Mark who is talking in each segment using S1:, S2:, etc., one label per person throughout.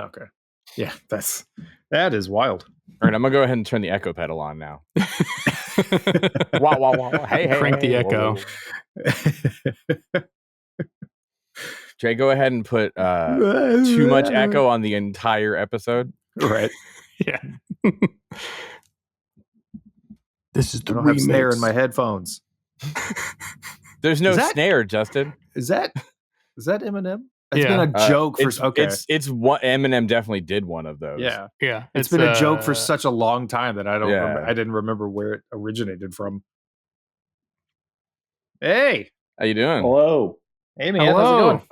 S1: Okay. Yeah, that is wild.
S2: All right, I'm gonna go ahead and turn the echo pedal on now. Wow, wow, wow. Hey,
S3: Crank the
S2: hey,
S3: echo.
S2: Jay, go ahead and put too much echo on the entire episode.
S1: Right.
S3: Yeah. This is the
S1: I don't have snare in
S3: remix.
S1: my headphones.
S2: There's no
S1: Is that-
S2: snare, Justin.
S1: Is that Eminem? It's
S3: Yeah.
S1: been a joke for
S2: It's what Eminem definitely did one of those.
S1: Yeah.
S3: Yeah.
S1: It's been a joke for such a long time that I don't
S2: Yeah.
S1: remember. I didn't remember where it originated from. Hey.
S2: How you doing?
S4: Hello.
S1: Hey man,
S3: Hello.
S1: how's it going?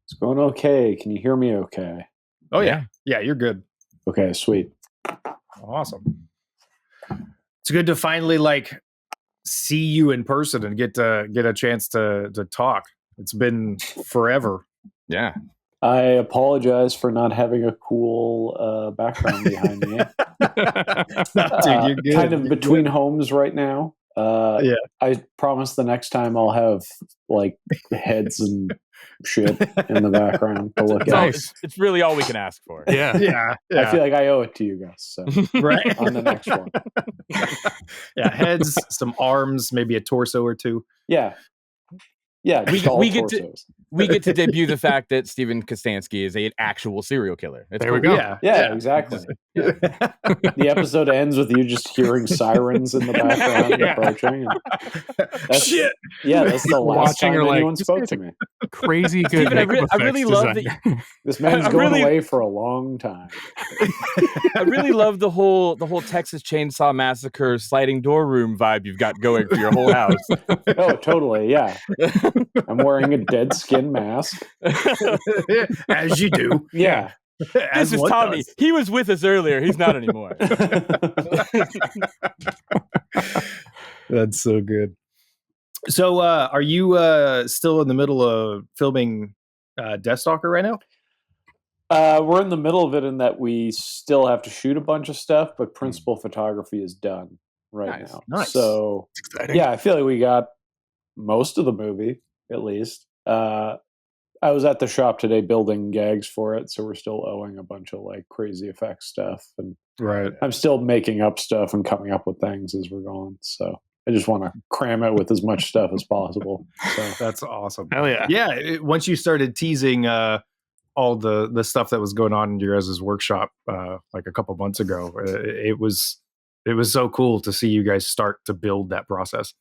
S4: It's going okay. Can you hear me okay?
S1: Oh yeah. Yeah, you're good.
S4: Okay, sweet.
S1: Awesome. It's good to finally see you in person and get a chance to talk. It's been forever.
S2: Yeah.
S4: I apologize for not having a cool background behind me.
S1: Dude, you're good.
S4: Kind of
S1: You're
S4: between
S1: good.
S4: homes right now.
S1: Yeah.
S4: I promise the next time I'll have heads and shit in the background to look at.
S2: It's really all we can ask for.
S3: Yeah.
S1: Yeah.
S4: I feel like I owe it to you guys. So
S1: right
S4: on the next one.
S1: Yeah, heads, some arms, maybe a torso or two.
S4: Yeah. Yeah, just all
S2: we get to-
S4: torsos.
S2: We get to debut the fact that Steven Kostanski is an actual serial killer. It's
S3: There we
S2: cool.
S3: go.
S4: Yeah, exactly. The episode ends with you just hearing sirens in the background
S3: Yeah.
S4: approaching. That's,
S1: Shit.
S4: Yeah, that's the last
S3: Watching
S4: time
S3: her,
S4: anyone
S3: this
S4: spoke
S3: guy's
S4: to me.
S3: Crazy good.
S2: Steven, I
S3: makeup
S2: really
S3: effects
S2: love
S3: designer.
S2: that.
S4: This man's
S2: I
S4: going
S2: really-
S4: away for a long time.
S2: I really love the whole Texas Chainsaw Massacre sliding door room vibe you've got going for your whole house.
S4: Oh, totally. Yeah. I'm wearing a dead skin mask.
S1: As you do.
S4: Yeah.
S1: As
S2: This is
S1: one
S2: Tommy.
S1: does.
S2: He was with us earlier. He's not anymore.
S1: That's so good. So, are you still in the middle of filming Deathstalker right now?
S4: We're in the middle of it in that we still have to shoot a bunch of stuff, but principal photography is done right now.
S1: Nice.
S4: So,
S3: It's exciting.
S4: yeah, I feel like we got most of the movie, at least. I was at the shop today building gags for it, so we're still owing a bunch of crazy effects stuff, and
S1: Right.
S4: I'm still making up stuff and coming up with things as we're going. So I just want to cram it with as much stuff as possible. So
S1: That's awesome.
S3: Hell yeah.
S1: Yeah. Once you started teasing all the stuff that was going on in your guys' workshop a couple months ago, it was so cool to see you guys start to build that process.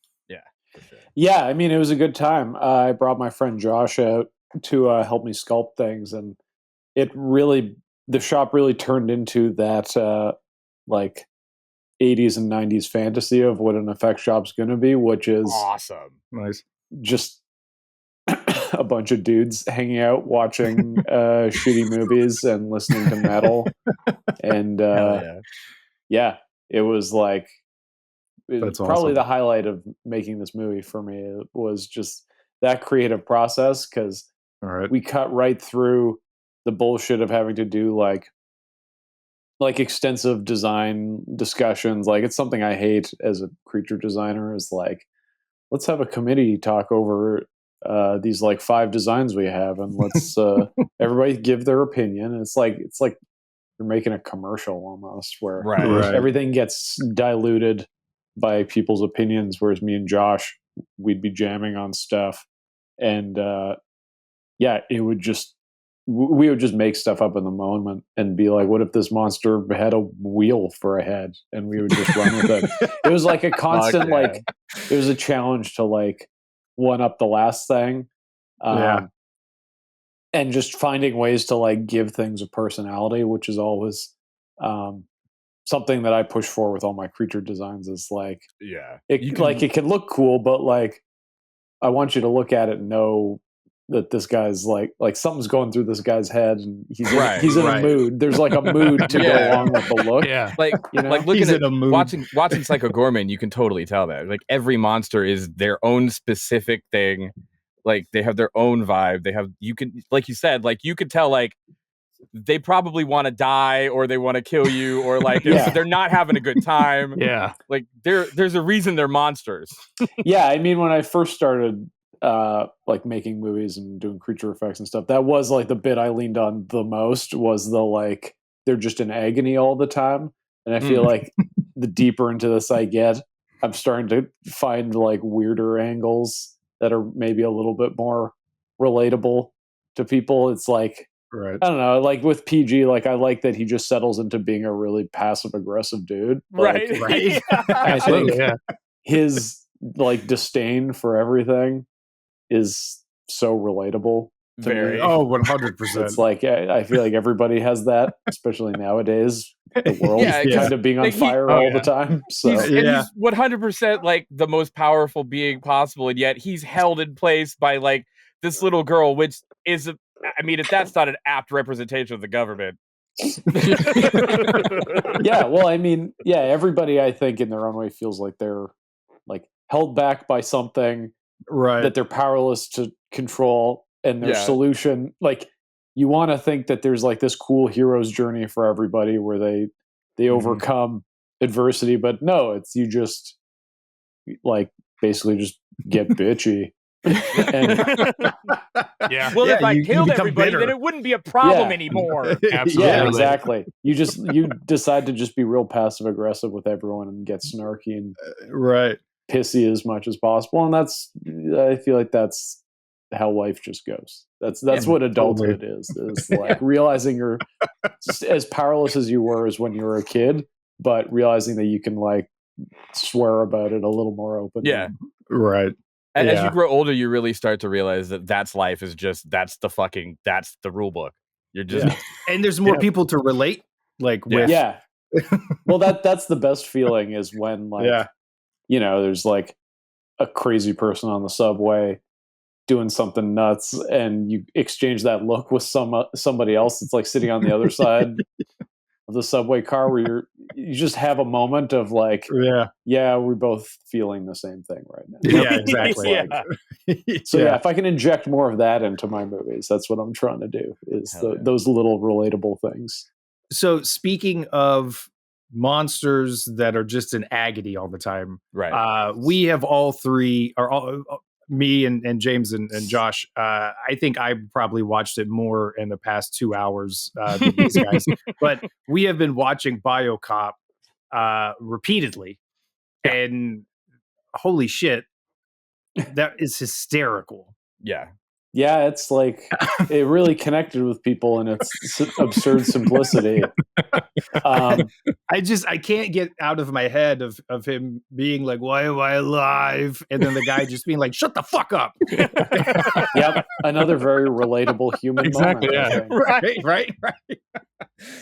S2: For sure.
S4: yeah, I mean, it was a good time. I brought my friend Josh out to help me sculpt things, and the shop really turned into that 80s and 90s fantasy of what an effect shop's going to be, which is
S2: Awesome.
S1: Nice.
S4: just a bunch of dudes hanging out watching shitty movies and listening to metal. And
S2: Hell yeah.
S4: yeah, it was
S1: That's
S4: probably
S1: awesome.
S4: the highlight of making this movie for me. It was just that creative process, because
S1: All right.
S4: we cut right through the bullshit of having to do like extensive design discussions. It's something I hate as a creature designer, is let's have a committee talk over these 5 designs we have, and let's everybody give their opinion. And it's like you're making a commercial almost, where
S2: Right.
S4: everything gets diluted by people's opinions, whereas me and Josh, we'd be jamming on stuff, and it would just we would just make stuff up in the moment and be like, what if this monster had a wheel for a head, and we would just run with it. It was like a constant
S2: yeah.
S4: it was a challenge to one up the last thing.
S1: Yeah.
S4: And just finding ways to give things a personality, which is always something that I push for with all my creature designs, is
S2: Yeah.
S4: it can look cool, but I want you to look at it and know that this guy's something's going through this guy's head, and he's in a mood. There's a mood to go along with the look.
S3: Yeah.
S2: Looking
S1: He's
S2: at
S1: in a mood.
S2: watching Psycho Goreman, you can totally tell that. Every monster is their own specific thing. They have their own vibe. You could tell they probably want to die, or they want to kill you, or they're not having a good time.
S3: Yeah.
S2: There's a reason they're monsters.
S4: Yeah, I mean, when I first started like making movies and doing creature effects and stuff, that was like the bit I leaned on the most, was the like they're just in agony all the time. And I feel like the deeper into this I get, I'm starting to find like weirder angles that are maybe a little bit more relatable to people. It's like,
S1: Right.
S4: I don't know, like with PG, like I like that he just settles into being a really passive aggressive dude.
S2: Right.
S4: Like,
S1: Right.
S4: I think
S3: yeah.
S4: his like disdain for everything is so relatable to
S2: Very.
S4: me.
S1: Oh, 100%.
S4: It's like I feel like everybody has that, especially nowadays. The world
S2: Yeah,
S4: is
S2: 'cause,
S4: kind of being on
S2: like,
S4: fire
S3: oh,
S4: all
S3: yeah.
S4: the time. So
S2: He's, and
S1: Yeah.
S2: he's 100% like the most powerful being possible, and yet he's held in place by like this little girl, which is, I mean, if that's not an apt representation of the government.
S4: yeah, well, I mean, yeah, everybody I think in their own way feels like they're like held back by something
S1: Right.
S4: that they're powerless to control, and their
S2: Yeah.
S4: solution, like, you want to think that there's like this cool hero's journey for everybody where they overcome adversity, but no, it's you just like basically just get bitchy. And
S3: Yeah.
S2: Well,
S1: Yeah,
S2: if I
S1: you
S2: killed
S1: become
S2: everybody,
S1: bitter.
S2: then it wouldn't be a problem
S4: Yeah.
S2: anymore.
S3: Absolutely.
S4: yeah, exactly. You decide to just be real passive aggressive with everyone and get snarky and
S1: Right.
S4: pissy as much as possible, and I feel like that's how life just goes. That's
S1: Yeah,
S4: what adulthood is like realizing you're as powerless as you were as when you were a kid, but realizing that you can like swear about it a little more openly.
S2: Yeah.
S1: Right.
S2: As
S1: Yeah.
S2: you grow older, you really start to realize that that's life, is just that's the rule book. You're just
S4: Yeah.
S1: And there's more
S4: Yeah.
S1: people to relate like with.
S4: Yeah. Well, that's the best feeling, is when like
S1: Yeah.
S4: you know, there's like a crazy person on the subway doing something nuts, and you exchange that look with somebody else that's like sitting on the other side of the subway car, where you just have a moment of like,
S1: Yeah.
S4: we're both feeling the same thing right now.
S1: Yeah, exactly.
S2: Yeah.
S4: So yeah, if I can inject more of that into my movies, that's what I'm trying to do, is
S2: Hell yeah.
S4: those little relatable things.
S1: So speaking of monsters that are just in agony all the time,
S2: Right.
S1: we have all three, or all, me and James and Josh. I think I probably watched it more in the past 2 hours than these guys, but we have been watching BioCop repeatedly, and holy shit, that is hysterical.
S2: Yeah.
S4: Yeah, it's like it really connected with people in its absurd simplicity.
S1: I can't get out of my head of him being like, "Why am I alive?" And then the guy just being like, "Shut the fuck up."
S4: Yep, another very relatable human
S3: Exactly,
S4: moment. I
S3: yeah.
S4: think.
S1: Right.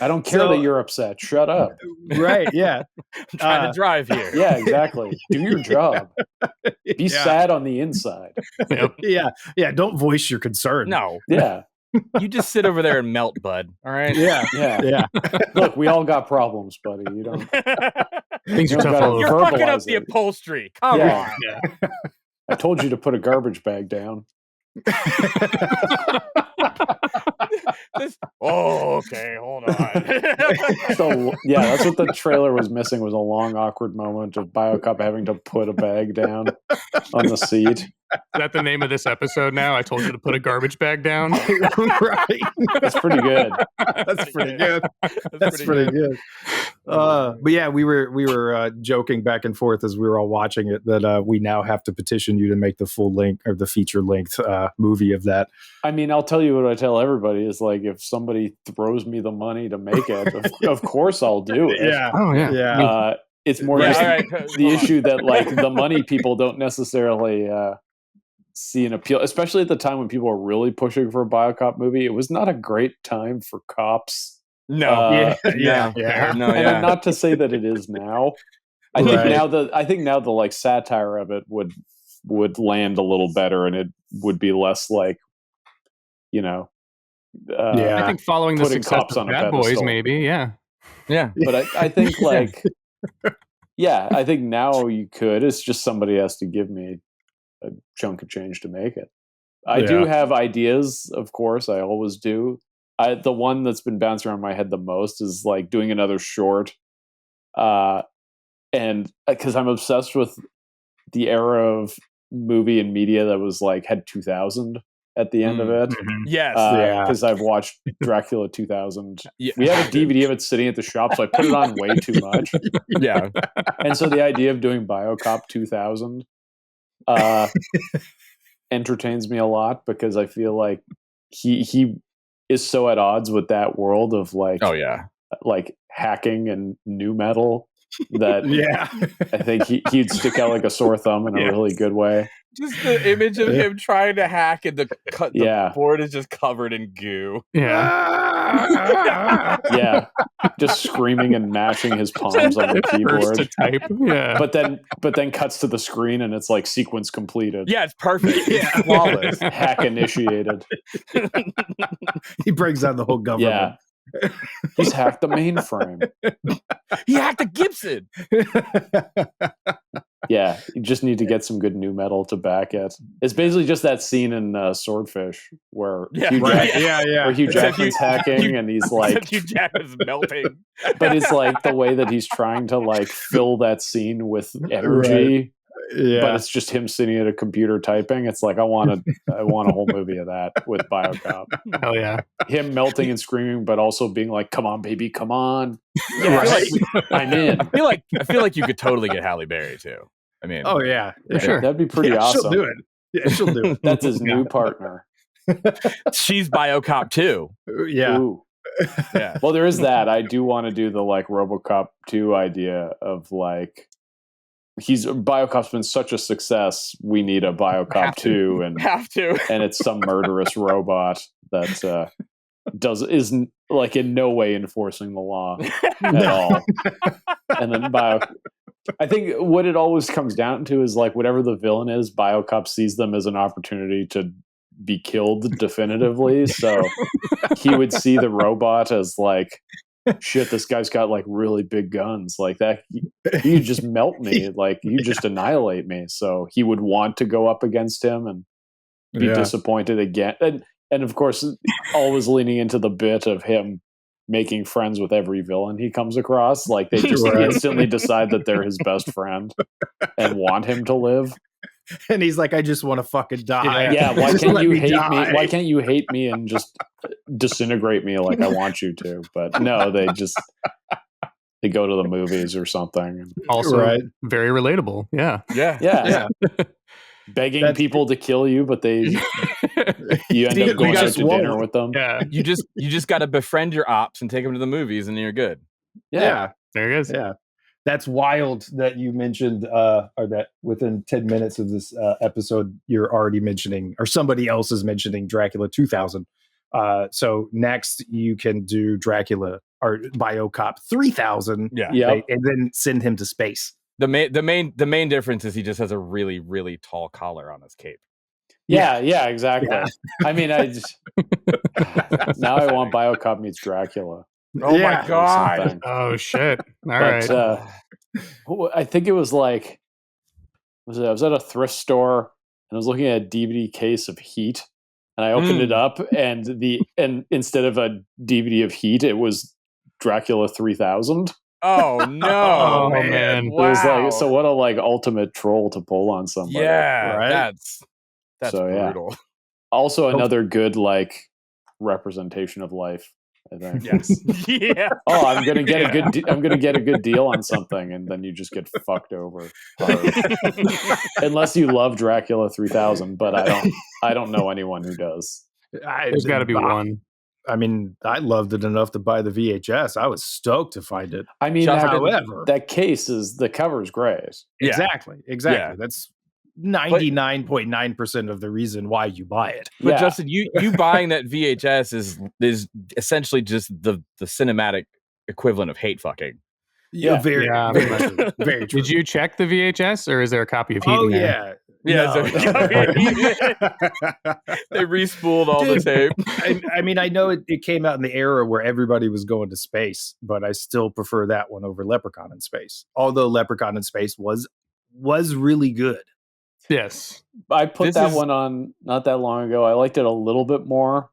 S4: I don't care
S1: So-
S4: that you're upset. Shut up.
S1: Right. Yeah.
S2: I'm trying to drive here.
S4: Yeah, exactly. Do your job. Be
S1: Yeah.
S4: sad on the inside.
S3: Yep.
S1: Yeah. Don't voice your concern.
S2: No.
S4: Yeah,
S2: You just sit over there and melt, bud. All right.
S1: Yeah.
S4: yeah.
S1: Yeah.
S4: Look, we all got problems, buddy. You don't.
S3: Things
S4: You
S3: are
S4: don't
S3: tough
S4: gotta
S3: all
S2: You're
S3: over.
S2: fucking up
S4: verbalize
S2: the
S4: it.
S2: upholstery. Come
S4: Yeah.
S2: on.
S4: I told you to put a garbage bag down.
S2: Okay, hold on.
S4: So yeah, that's what the trailer was missing, was a long, awkward moment of BioCop having to put a bag down on the seat.
S3: Is that the name of this episode now? I told you to put a garbage bag down.
S1: Right.
S4: That's pretty good.
S1: That's pretty good. That's
S2: pretty
S1: pretty good. But yeah, we were joking back and forth as we were all watching it that we now have to petition you to make the full length or the feature length movie of that.
S4: I mean, I'll tell you what I tell everybody is like, if somebody throws me the money to make it, of course I'll do it.
S1: Yeah.
S3: Oh yeah.
S1: Yeah.
S4: It's more
S1: Yeah,
S4: just
S2: all right,
S4: the
S2: hold on.
S4: issue that like the money people don't necessarily see an appeal, especially at the time when people were really pushing for a BioCop movie. It was not a great time for cops.
S2: No.
S1: Yeah.
S2: No,
S4: And
S2: yeah.
S4: not to say that it is now. I think now the like satire of it would land a little better, and it would be less like, you know,
S3: I think following the
S4: putting
S3: success
S4: cops
S3: of
S4: on a
S3: Bad Boys,
S4: pedestal.
S3: maybe. Yeah.
S2: Yeah.
S4: But I think like, yeah, I think now you could. It's just somebody has to give me a chunk of change to make it. I do have ideas, of course. I always do. The one that's been bouncing around my head the most is like doing another short. And because I'm obsessed with the era of movie in media that was like had 2000 at the end of it.
S2: Yes.
S4: Because I've watched Dracula 2000.
S2: Yeah.
S4: We have a DVD of it sitting at the shop, so I put it on way too much.
S2: Yeah.
S4: And so the idea of doing BioCop 2000 entertains me a lot because I feel like he is so at odds with that world of like,
S2: Oh yeah,
S4: like hacking and new metal that
S1: Yeah.
S4: I think he'd stick out like a sore thumb in a really good way.
S2: just the image of him trying to hack and the board is just covered in goo.
S3: Yeah.
S4: Yeah, just screaming and mashing his palms on the
S3: First to
S4: keyboard.
S3: type. Yeah.
S4: But then cuts to the screen and it's like sequence completed.
S2: Yeah, it's perfect.
S1: Yeah.
S2: It's flawless.
S4: Hack initiated.
S1: He brings down the whole government.
S4: Yeah. He's hacked the mainframe.
S2: He hacked a Gibson.
S4: Yeah, you just need to get some good new metal to back it. It's basically just that scene in Swordfish where Hugh where Hugh Jackman's hacking and he's like
S2: Hugh Jackman's melting.
S4: But it's like the way that he's trying to like fill that scene with energy.
S1: Yeah.
S4: But it's just him sitting at a computer typing. It's like I want a whole movie of that with BioCop.
S3: Hell yeah.
S4: Him melting and screaming, but also being like, "Come on, baby, come on!"
S2: Yeah,
S4: I'm in.
S2: I feel like you could totally get Halle Berry too. I mean,
S1: Oh yeah.
S3: Sure.
S4: That'd be pretty awesome.
S1: She'll do it. Yeah, she'll do it.
S4: That's his new partner.
S2: she's BioCop too.
S1: Yeah.
S4: Ooh.
S2: Yeah.
S4: Well, there is that. I do want to do the like RoboCop 2 idea of like BioCop's been such a success. We need a BioCop 2 and
S2: Have to.
S4: and it's some murderous robot that isn't like in no way enforcing the law at all. And then I think what it always comes down to is like whatever the villain is, BioCop sees them as an opportunity to be killed definitively. So he would see the robot as like, shit, this guy's got like really big guns like that. You just melt me, like you just annihilate me. So he would want to go up against him and be disappointed again. And of course, always leaning into the bit of him making friends with every villain he comes across. Like they just instantly decide that they're his best friend and want him to live.
S1: And he's like, I just want to fucking die.
S4: Yeah, why
S1: Just
S4: can't
S1: let
S4: you
S1: me
S4: hate
S1: die.
S4: me? Why can't you hate me and just disintegrate me like I want you to? But no, they go to the movies or something.
S3: Also, very relatable. Yeah.
S4: Yeah. Begging people to kill you, but you end up going out to dinner with them.
S3: Yeah.
S2: You just got to befriend your ops and take them to the movies, and you're good.
S1: Yeah.
S3: There it is.
S1: Yeah. That's wild that you mentioned, or that within 10 minutes of this episode, you're already mentioning, or somebody else is mentioning Dracula 2000. So next you can do Dracula or BioCop 3000.
S2: Yeah.
S1: And then send him to space.
S2: The main difference is he just has a really, really tall collar on his cape.
S4: Yeah, exactly. Yeah. I mean, now I want BioCop meets Dracula.
S2: Oh my god!
S3: Oh shit! All right.
S4: I think it was like, I was at a thrift store and I was looking at a DVD case of Heat, and I opened it up, and instead of a DVD of Heat, it was Dracula 3000.
S2: Oh no!
S3: Oh man!
S2: Wow.
S4: It was like, so what a like ultimate troll to pull on somebody.
S2: Yeah,
S1: right?
S2: That's
S4: so,
S2: brutal.
S4: Also, another good like representation of life. I think.
S2: Yes. Yeah.
S4: Oh, I'm gonna get a good deal on something, and then you just get fucked over. Unless you love Dracula 3000, but I don't know anyone who does.
S3: There's got to be one.
S1: I mean, I loved it enough to buy the VHS. I was stoked to find it.
S4: I mean,
S1: however,
S4: that case the cover's great.
S1: Exactly.
S2: Yeah.
S1: That's 99.9% of the reason why you buy it.
S2: But Justin, you buying that VHS is essentially just the cinematic equivalent of hate fucking.
S1: Yeah, very true. Very true.
S3: Did you check the VHS, or is there a copy of Heat?
S1: Oh
S3: in there?
S1: yeah.
S2: No. They re-spooled all the tape.
S1: I mean, I know it came out in the era where everybody was going to space, but I still prefer that one over Leprechaun in Space. Although Leprechaun in Space was really good.
S3: Yes.
S4: I put that one on not that long ago. I liked it a little bit more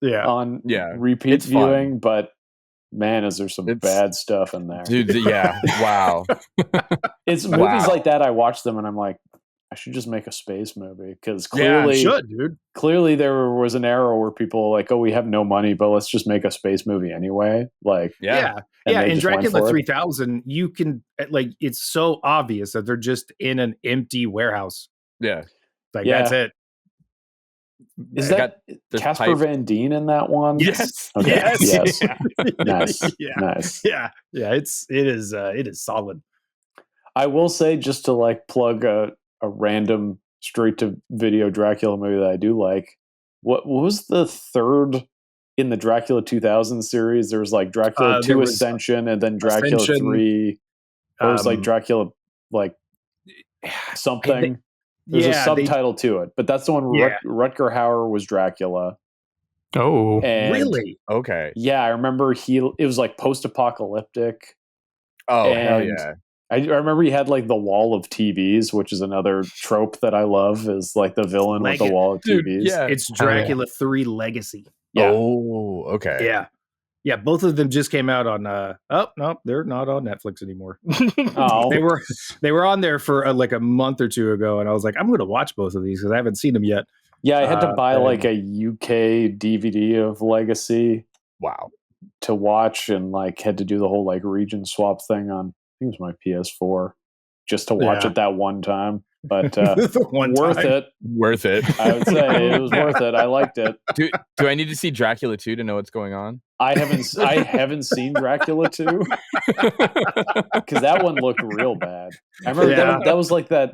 S4: on repeat viewing, fun. But man, is there some bad stuff in there.
S2: Dude, yeah. Wow.
S4: It's movies like that, I watch them and I'm like, I should just make a space movie because
S2: Yeah,
S4: clearly,
S1: Should, dude.
S4: clearly there was an era where people were like, oh, we have no money, but let's just make a space movie anyway. Like,
S2: Yeah.
S1: Yeah.
S4: they
S1: In
S4: just went
S1: Dracula
S4: for it.
S1: 3000, you can like it's so obvious that they're just in an empty warehouse.
S2: Yeah.
S1: Like
S4: Yeah.
S1: that's it.
S4: Is
S2: I
S4: that
S2: there's
S4: Casper
S2: pipe.
S4: Van Dien in that one?
S1: Yes.
S4: Okay.
S1: Yes.
S4: Yes. Nice.
S1: Yeah.
S4: Nice.
S1: Yeah. Yeah. It is solid.
S4: I will say, just to like plug a random straight to video Dracula movie that I do like. What was the third in the Dracula 2000 series? There was like Dracula 2
S1: there was
S4: Ascension and then Dracula
S1: Ascension,
S4: 3. Or it was like
S1: um,
S4: Dracula like something. There's a subtitle to it, but that's the one where
S1: Yeah.
S4: Rutger Hauer was Dracula.
S3: Oh,
S4: And
S1: Really?
S2: Okay.
S4: yeah, I remember it was like post-apocalyptic.
S2: Oh, hell
S4: And
S2: yeah.
S4: I remember he had like the wall of TVs, which is another trope that I love, is like the villain with the wall of
S2: Dude,
S4: TVs.
S2: yeah.
S1: It's
S3: Oh, yeah.
S1: Dracula 3 Legacy.
S4: Yeah.
S2: Oh, okay.
S1: Yeah. Yeah, both of them just came out on oh no, they're not on Netflix anymore.
S4: Oh,
S1: They were on there for like a month or two ago, and I was like, I'm going to watch both of these because I haven't seen them yet.
S4: yeah. I had to buy
S1: and-
S4: like a UK DVD of Legacy
S2: Wow.
S4: to watch, and like had to do the whole like region swap thing on, I think it was my PS4, just to watch
S1: Yeah.
S4: it that one time. But
S1: The one
S4: worth
S1: time.
S4: it.
S2: Worth it.
S4: I would say it was worth it. I liked it.
S2: Do I need to see Dracula 2 to know what's going on?
S4: I haven't seen Dracula 2 because that one looked real bad. I remember
S1: Yeah.
S4: that was like that.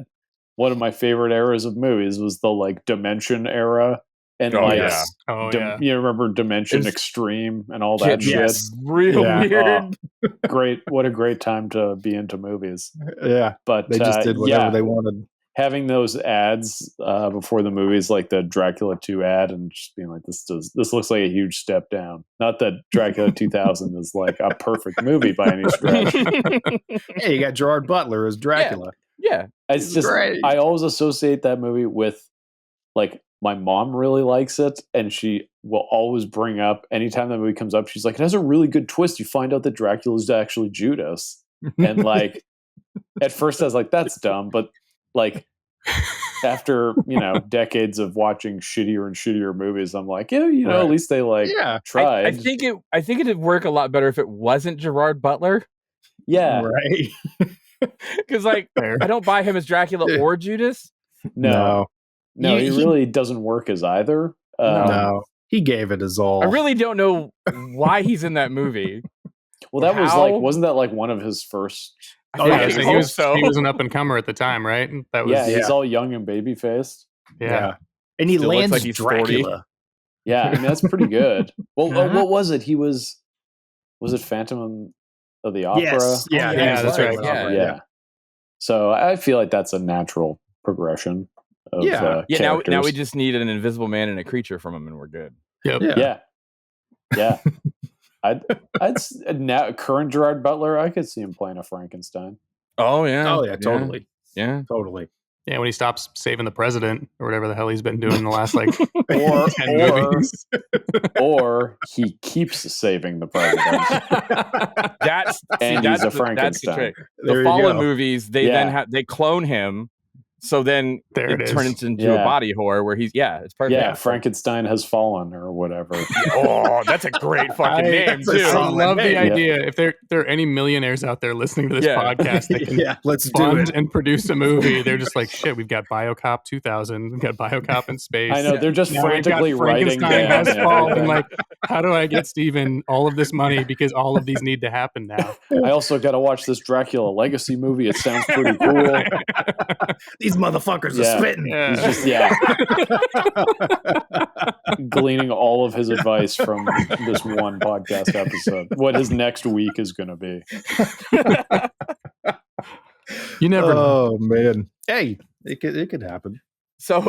S4: One of my favorite eras of movies was the like Dimension era, and
S2: Oh,
S4: like
S2: yeah.
S3: oh yeah.
S4: you remember Dimension
S2: It's-
S4: Extreme and all that shit.
S1: Yes.
S2: Real
S1: Yeah.
S2: weird.
S4: Great, what a great time to be into movies.
S1: Yeah,
S4: But
S1: they just did whatever
S4: yeah,
S1: they wanted.
S4: having those ads before the movies, like the Dracula 2 ad, and just being like, this looks like a huge step down. Not that Dracula 2000 is like a perfect movie by any stretch.
S1: Hey, you got Gerard Butler as Dracula.
S2: Yeah.
S4: It's just,
S1: Great.
S4: I always associate that movie with, like, my mom really likes it, and she will always bring up, anytime that movie comes up, she's like, it has a really good twist. You find out that Dracula is actually Judas. And like, at first I was like, that's dumb, but like, after decades of watching shittier and shittier movies, I'm like, yeah,
S1: Right.
S4: at least they like
S1: Yeah,
S4: tried.
S2: I think it'd work a lot better if it wasn't Gerard Butler.
S4: yeah,
S1: right.
S2: Because like
S3: Fair.
S2: I don't buy him as Dracula or Judas.
S4: no,
S2: You-
S4: he really doesn't work as either.
S1: No, he gave it his all.
S2: I really don't know why he's in that movie.
S4: Well, that was
S2: How?
S4: like, wasn't that like one of his first?
S2: I
S1: Oh,
S2: think
S1: yeah,
S2: I
S1: so
S3: he
S2: hope
S3: was
S2: so.
S3: he was an up and comer at the time, right? That was
S4: Yeah,
S1: Yeah.
S4: he's all young and baby faced.
S3: yeah.
S1: And he
S2: Still looks
S1: lands
S2: like he's 40.
S1: Dracula.
S4: Yeah, I mean that's pretty good. Well,
S3: Uh-huh.
S4: what was it? Was it Phantom of the Opera?
S1: Yes. Yeah,
S2: Oh,
S1: he
S3: yeah,
S1: was
S3: that's
S1: like
S3: right.
S1: an
S2: Yeah.
S1: opera,
S4: Yeah. So I feel like that's a natural progression of
S1: Yeah.
S2: Yeah, now we
S4: characters.
S2: just need an invisible man and a creature from him, and we're good.
S3: Yep.
S1: Yeah.
S4: Yeah. Now current Gerard Butler, I could see him playing a Frankenstein.
S2: Oh yeah.
S1: Oh yeah, totally,
S2: Yeah.
S1: totally.
S3: Yeah, when he stops saving the president or whatever the hell he's been doing the last like
S4: Or
S3: 10 movies.
S4: or he keeps saving the president.
S2: That's
S4: And
S2: that's
S4: he's a
S2: that's the
S4: Frankenstein.
S2: trick.
S1: There
S2: The
S1: you
S2: Fallen
S1: go.
S2: movies, they
S4: Yeah.
S2: then they clone him, so then
S3: There it is.
S2: turns into
S4: Yeah.
S2: a body horror where he's it's perfect.
S4: Yeah, Frankenstein has fallen or whatever.
S2: Oh, that's a great fucking name
S1: That's a
S2: too.
S3: I
S1: solid
S3: love the
S1: name.
S3: idea. If there are any millionaires out there listening to this
S2: Yeah.
S3: podcast that can
S1: Yeah, let's do
S3: fund
S1: it.
S3: and produce a movie, they're just like, shit, we've got BioCop 2000, we've got BioCop in space.
S4: I know they're just
S3: Now we've got
S4: frantically writing
S3: Frankenstein
S4: down
S3: has fallen.
S4: everything.
S3: Like, how do I get Steven all of this money because all of these need to happen now?
S4: I also got to watch this Dracula Legacy movie. It sounds pretty cool.
S1: These motherfuckers
S4: Yeah.
S1: are spitting.
S3: Yeah.
S4: He's just gleaning all of his advice from this one podcast episode. What his next week is going to be.
S3: You never know.
S1: Oh man. Hey, it could happen.
S2: So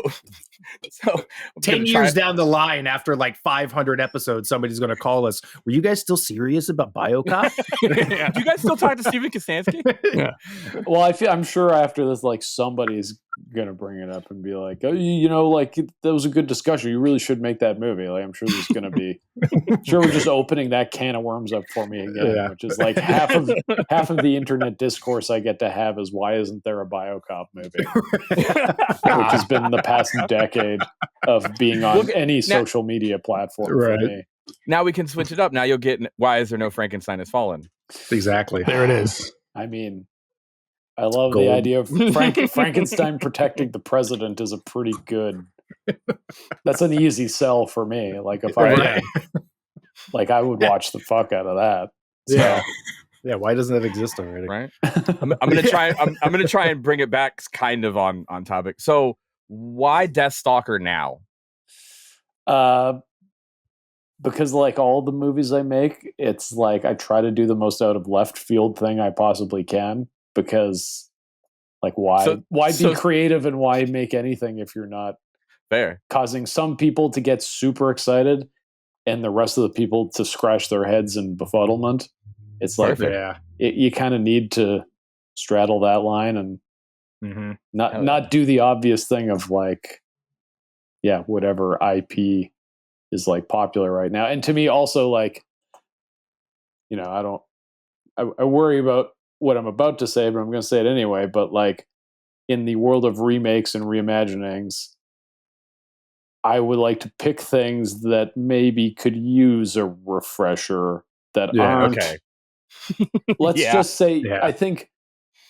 S2: So
S1: 10 years down the line, after like 500 episodes, somebody's going to call us. Were you guys still serious about BioCop?
S2: Do you guys still talk to Steven Kostanski?
S3: Yeah.
S4: Well, I'm sure after this, like somebody's gonna bring it up and be like, oh, you know, like that was a good discussion. You really should make that movie. Like, I'm sure there's gonna be. Sure, we're just opening that can of worms up for me again, which is like half of the internet discourse I get to have is why isn't there a BioCop movie? Which has been the past decade of being on any social media platform for me.
S2: Now we can switch it up. Now you'll get Why Is There No Frankenstein Has Fallen?
S1: Exactly.
S3: There it is.
S4: I mean, I love the idea of Frankenstein protecting the president is a pretty good. That's an easy sell for me. Like if I I would watch the fuck out of that. So.
S1: Yeah. Why doesn't that exist already?
S2: Right. I'm gonna try. I'm gonna try and bring it back, kind of on topic. So why Deathstalker now?
S4: Because like all the movies I make, it's like I try to do the most out of left field thing I possibly can. Because like why be creative and why make anything if you're not causing some people to get super excited and the rest of the people to scratch their heads in befuddlement? It's like you kind of need to straddle that line and not do the obvious thing of like whatever IP is like popular right now. And to me also, like, you know, I worry about what I'm about to say, but I'm going to say it anyway. But like in the world of remakes and reimaginings, I would like to pick things that maybe could use a refresher that aren't. Okay. Let's just say,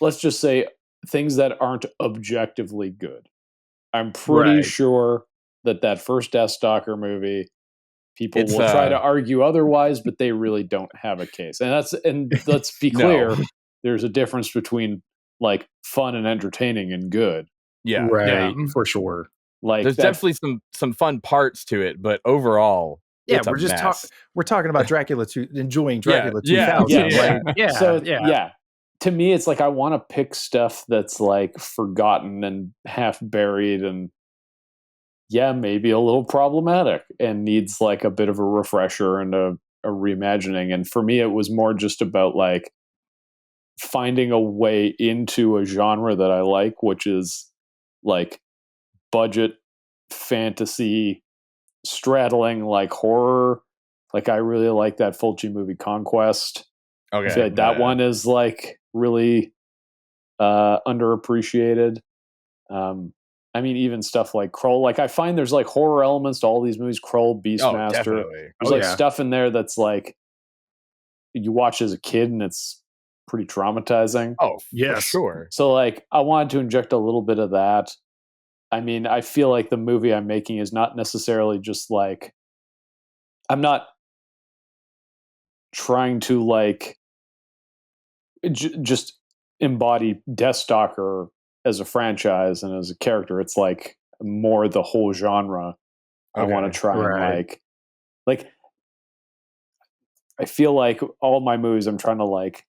S4: let's just say things that aren't objectively good. I'm pretty sure that first Deathstalker movie, people will try to argue otherwise, but they really don't have a case. And let's be clear, there's a difference between like fun and entertaining and good.
S2: Yeah,
S1: for sure.
S2: Like there's definitely some fun parts to it, but overall,
S1: we're just we're talking about Dracula enjoying Dracula 2000.
S4: To me, it's like I want to pick stuff that's like forgotten and half buried and maybe a little problematic and needs like a bit of a refresher and a reimagining. And for me, it was more just about like finding a way into a genre that I like, which is like budget fantasy straddling like horror. Like I really like that Fulci movie Conquest.
S2: Okay.
S4: I feel like that one is like really underappreciated. I mean, even stuff like Krull. Like I find there's like horror elements to all these movies. Krull, Beastmaster. There's stuff in there that's like you watch as a kid and it's pretty traumatizing.
S2: Oh, yeah, sure.
S4: So like I wanted to inject a little bit of that. I mean, I feel like the movie I'm making is not necessarily just like I'm not trying to like just embody Deathstalker as a franchise and as a character. It's like more the whole genre. I want to try and like I feel like all my movies I'm trying to like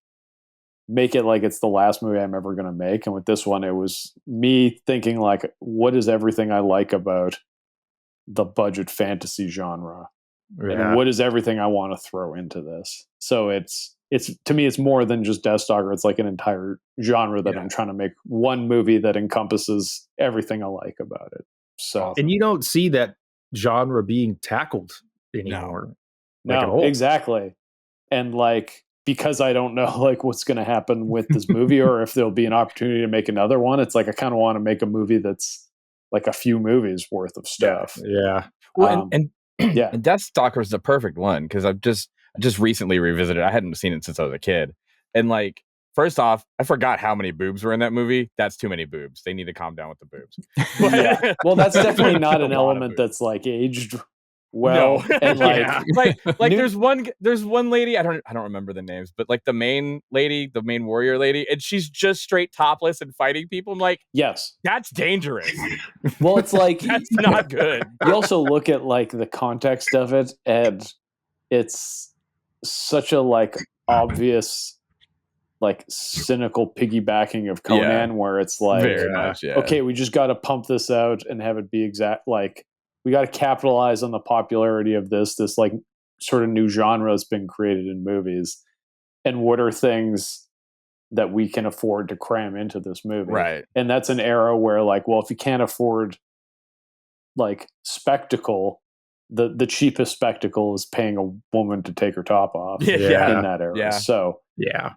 S4: make it like it's the last movie I'm ever going to make. And with this one, it was me thinking like, what is everything I like about the budget fantasy genre? And what is everything I want to throw into this? So it's to me, it's more than just Deathstalker. It's like an entire genre that I'm trying to make one movie that encompasses everything I like about it. So,
S1: and you don't see that genre being tackled anymore.
S4: No, exactly. And like, because I don't know like what's going to happen with this movie or if there'll be an opportunity to make another one, it's like I kind of want to make a movie that's like a few movies worth of stuff.
S1: Yeah.
S2: Well, and Deathstalker is the perfect one because I've just recently revisited. I hadn't seen it since I was a kid, and like first off, I forgot how many boobs were in that movie. That's too many boobs. They need to calm down with the boobs.
S4: Well, that's definitely not an element that's like aged well. No. And
S2: like there's one lady, I don't remember the names, but like the main warrior lady, and she's just straight topless and fighting people. I'm like,
S4: yes,
S2: that's dangerous.
S4: Well, it's like
S2: that's not good.
S4: You also look at like the context of it, and it's such a like obvious like cynical piggybacking of Conan, where it's like,
S2: Very much, yeah.
S4: okay, we just got to pump this out and have it be exact. Like, we got to capitalize on the popularity of this like sort of new genre that's been created in movies. And what are things that we can afford to cram into this movie?
S2: Right.
S4: And that's an era where, like, well, if you can't afford like spectacle, the cheapest spectacle is paying a woman to take her top off in that era.
S2: Yeah.
S4: So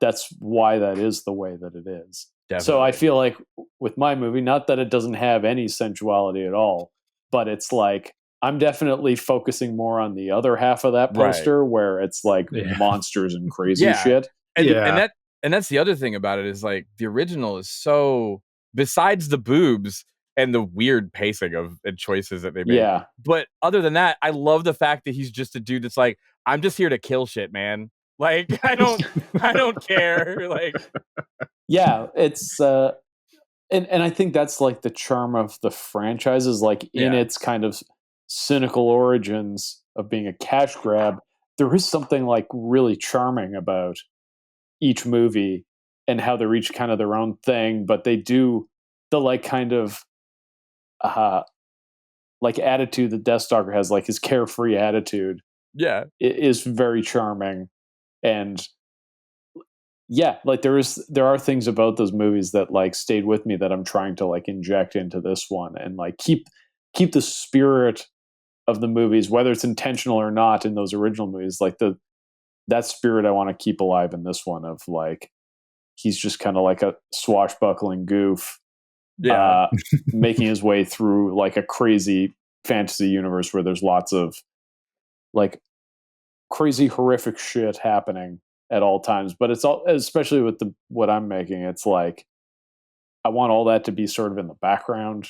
S4: that's why that is the way that it is. Definitely. So I feel like with my movie, not that it doesn't have any sensuality at all, but it's like, I'm definitely focusing more on the other half of that poster, where it's like monsters and crazy shit.
S2: And that's the other thing about it, is like the original is so, besides the boobs and the weird pacing of and choices that they made.
S4: Yeah.
S2: But other than that, I love the fact that he's just a dude that's like, I'm just here to kill shit, man. Like, I don't care. Like,
S4: yeah, it's and I think that's like the charm of the franchise, is like in its kind of cynical origins of being a cash grab, there is something like really charming about each movie and how they're each kind of their own thing, but they do the like kind of like attitude that Deathstalker has, like his carefree attitude, is very charming. And like there are things about those movies that like stayed with me that I'm trying to like inject into this one, and like keep the spirit of the movies, whether it's intentional or not, in those original movies. Like that spirit I want to keep alive in this one, of like, he's just kind of like a swashbuckling goof, making his way through like a crazy fantasy universe where there's lots of like crazy horrific shit happening at all times. But it's all, especially with what I'm making, it's like I want all that to be sort of in the background.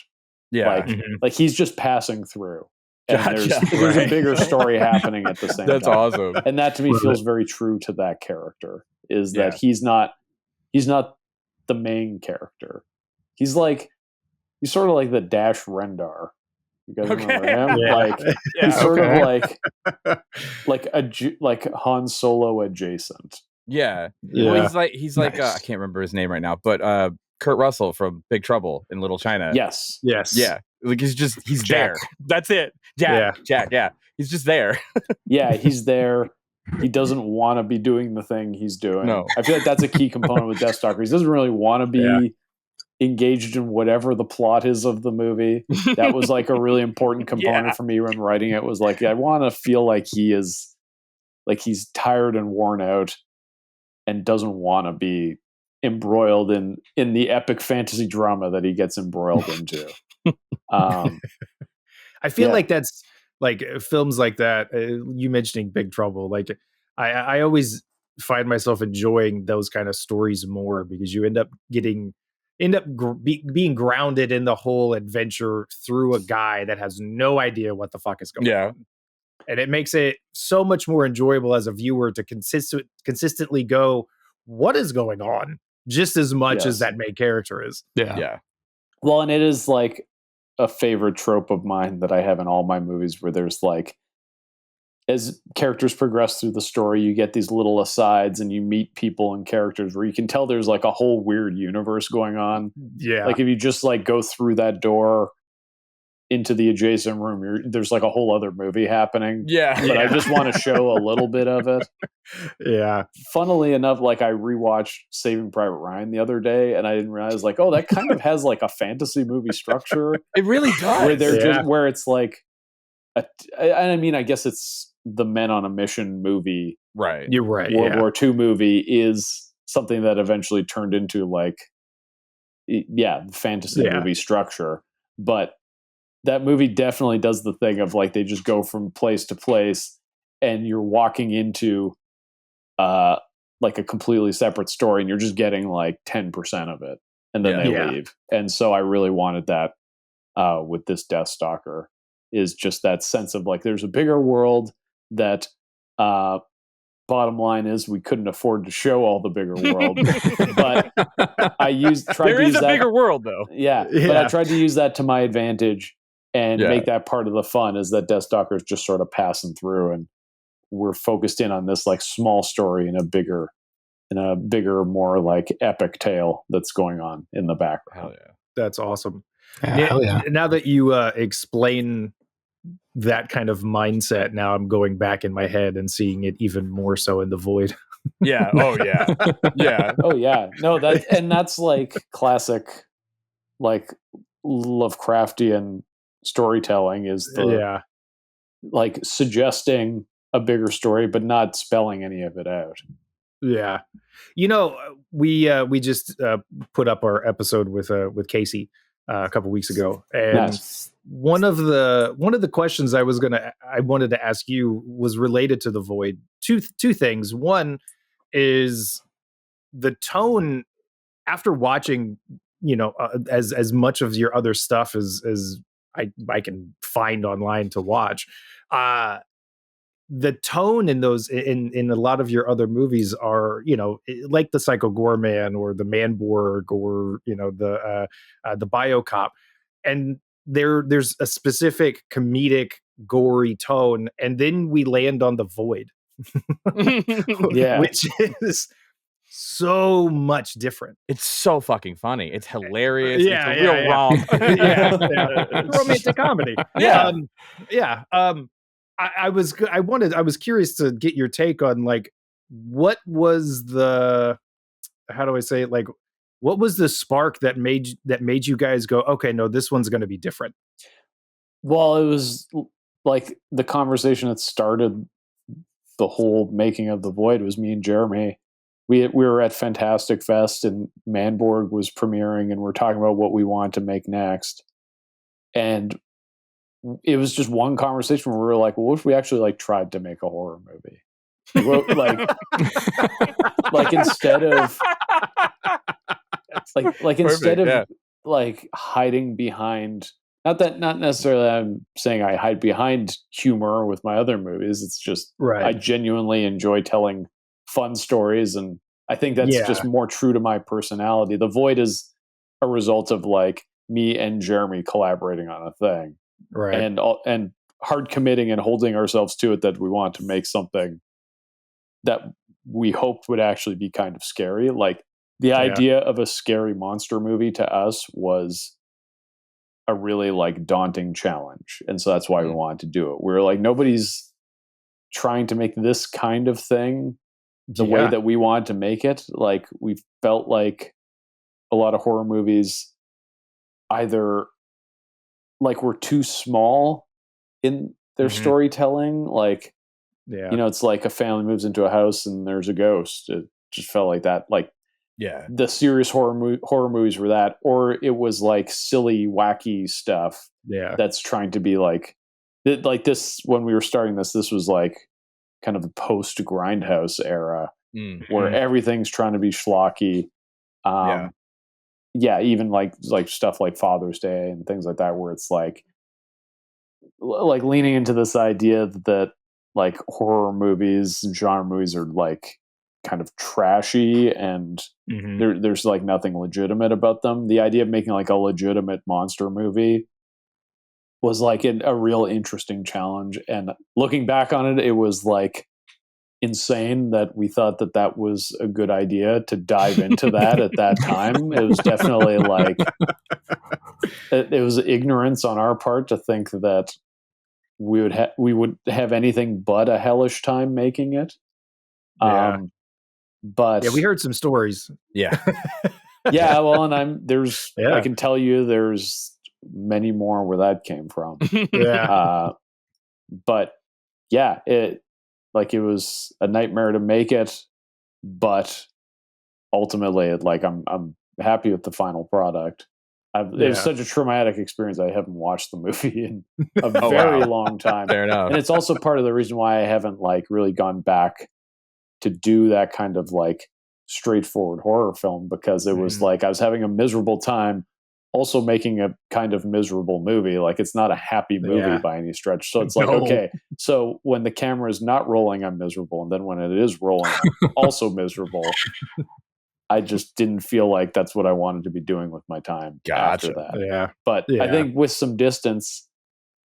S4: Like he's just passing through, and there's a bigger story happening at the same time.
S2: That's awesome.
S4: And that to me feels very true to that character, is that he's not the main character. He's sort of like the Dash Rendar. You guys remember him? Like he's sort of like Han Solo adjacent.
S2: Yeah. Well, he's like I can't remember his name right now, but Kurt Russell from Big Trouble in Little China.
S4: Yes.
S2: Yeah. Like he's
S3: Jack.
S2: there. That's it. Jack. Yeah. He's just there.
S4: Yeah, he's there. He doesn't want to be doing the thing he's doing.
S2: No.
S4: I feel like that's a key component with Deathstalker. He doesn't really want to be engaged in whatever the plot is of the movie. That was like a really important component for me when writing it, was like, I want to feel like he's tired and worn out and doesn't want to be embroiled in the epic fantasy drama that he gets embroiled into.
S1: I feel like that's like films like that, you mentioning Big Trouble, like I always find myself enjoying those kind of stories more, because you end up being grounded in the whole adventure through a guy that has no idea what the fuck is going on. And it makes it so much more enjoyable as a viewer to consistently go, what is going on? Just as much as that main character is.
S2: Yeah.
S4: Well, and it is like a favorite trope of mine that I have in all my movies, where there's like, as characters progress through the story, you get these little asides and you meet people and characters where you can tell there's like a whole weird universe going on.
S1: Yeah.
S4: Like if you just like go through that door into the adjacent room, there's like a whole other movie happening. But I just want to show a little bit of it.
S1: Yeah.
S4: Funnily enough, like I rewatched Saving Private Ryan the other day, and I didn't realize, like, oh, that kind of has like a fantasy movie structure.
S2: It really does.
S4: Where they're where it's like, I mean, I guess it's the Men on a Mission movie.
S2: Right.
S1: You're right.
S4: World War II movie is something that eventually turned into like, fantasy movie structure. But that movie definitely does the thing of like, they just go from place to place, and you're walking into like a completely separate story, and you're just getting like 10% of it, and then they leave. And so I really wanted that with this Deathstalker, is just that sense of like, there's a bigger world that bottom line is we couldn't afford to show all the bigger world. But I
S2: there is a bigger world though.
S4: But I tried to use that to my advantage and make that part of the fun, is that Deathstalker is just sort of passing through, and we're focused in on this like small story in a bigger in a bigger, more like epic tale that's going on in the background.
S2: Hell yeah.
S1: That's awesome.
S3: Yeah, hell yeah.
S1: Now that you explain that kind of mindset, now I'm going back in my head and seeing it even more so in the Void.
S2: Yeah. Oh yeah. Yeah.
S4: Oh yeah, no, that's like classic, like Lovecraftian storytelling is the
S1: Yeah.
S4: like suggesting a bigger story but not spelling any of it out.
S1: Yeah. You know, we just put up our episode with Casey a couple weeks ago, and
S4: Nice.
S1: one of the questions I wanted to ask you was related to the Void. Two things. One is the tone after watching, as much of your other stuff as I can find online to watch. The tone in those in a lot of your other movies are, like the Psycho Goreman or the Manborg or the Biocop, and there's a specific comedic gory tone, and then we land on the Void,
S4: Yeah.
S1: which is so much different.
S2: It's so fucking funny. It's hilarious.
S1: Yeah,
S2: it's a real romp.
S1: It's romantic comedy.
S2: Yeah.
S1: I was curious to get your take on like what was the, how do I say it, like what was the spark that made you guys go, okay, no, this one's going to be different.
S4: Well, it was like the conversation that started the whole making of the Void was me and Jeremy. We were at Fantastic Fest and Manborg was premiering, and we're talking about what we want to make next. And it was just one conversation where we were like, well, what if we actually like tried to make a horror movie? Like instead of instead of like hiding behind, not necessarily I'm saying I hide behind humor with my other movies. It's just I genuinely enjoy telling fun stories, and I think that's just more true to my personality. The Void is a result of like me and Jeremy collaborating on a thing.
S1: Right.
S4: And hard committing and holding ourselves to it, that we want to make something that we hoped would actually be kind of scary. Like the idea of a scary monster movie to us was a really like daunting challenge. And so that's why we wanted to do it. We were like, nobody's trying to make this kind of thing the way that we want to make it. Like we felt like a lot of horror movies either like were too small in their storytelling. Like, it's like a family moves into a house and there's a ghost. It just felt like that. Like, the serious horror movies were that, or it was like silly, wacky stuff. That's trying to be like this. When we were starting this was like kind of the post Grindhouse era, where everything's trying to be schlocky. Even like stuff like Father's Day and things like that, where it's like leaning into this idea that like horror movies and genre movies are like kind of trashy and there's like nothing legitimate about them. The idea of making like a legitimate monster movie was like a real interesting challenge. And looking back on it, it was like insane that we thought that was a good idea to dive into that at that time. It was definitely like it was ignorance on our part to think that we would have anything but a hellish time making it. But
S1: we heard some stories.
S4: Well, and I can tell you there's many more where that came from. But it was a nightmare to make it, but ultimately, I'm happy with the final product. It was such a traumatic experience. I haven't watched the movie in a very long time.
S2: Fair enough.
S4: And it's also part of the reason why I haven't like really gone back to do that kind of like straightforward horror film, because it was like I was having a miserable time also making a kind of miserable movie. Like it's not a happy movie by any stretch. So it's like, okay, so when the camera is not rolling, I'm miserable. And then when it is rolling, I'm also miserable. I just didn't feel like that's what I wanted to be doing with my time after that. But I think with some distance,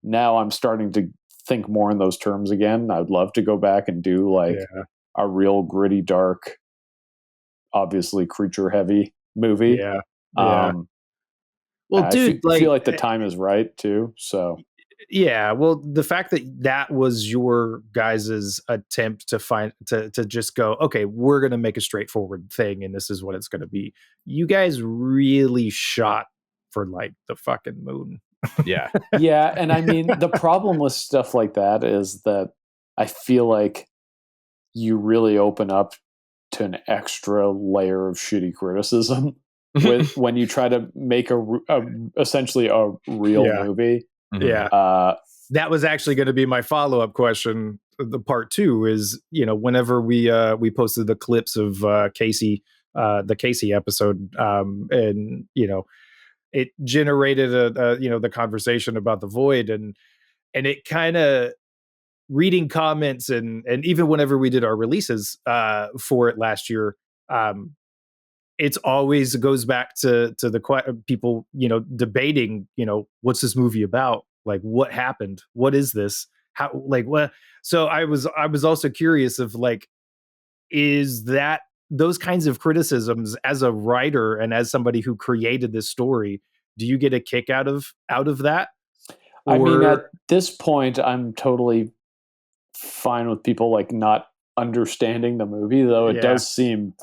S4: now I'm starting to think more in those terms again. I'd love to go back and do like a real gritty, dark obviously creature heavy movie.
S1: Yeah. Yeah. Well,
S4: I
S1: dude,
S4: feel like the time is right too. So
S1: yeah, well, the fact that that was your guys's attempt to find to just go, okay, we're gonna make a straightforward thing, and this is what it's gonna be. You guys really shot for like the fucking moon.
S2: Yeah.
S4: yeah, and I mean the problem with stuff like that is that I feel like you really open up to an extra layer of shitty criticism with when you try to make essentially a real
S1: Yeah.
S4: movie.
S1: Yeah. That was actually going to be my follow-up question. The part 2 is, whenever we posted the clips of Casey, the Casey episode, and it generated the conversation about the void, and it kind of, reading comments and even whenever we did our releases for it last year, it's always goes back to the people debating, what's this movie about, like what happened, what is this, how, like what. So I was also curious of like, is that those kinds of criticisms as a writer and as somebody who created this story, do you get a kick out of that?
S4: I mean, at this point I'm totally fine with people like not understanding the movie, though it does seem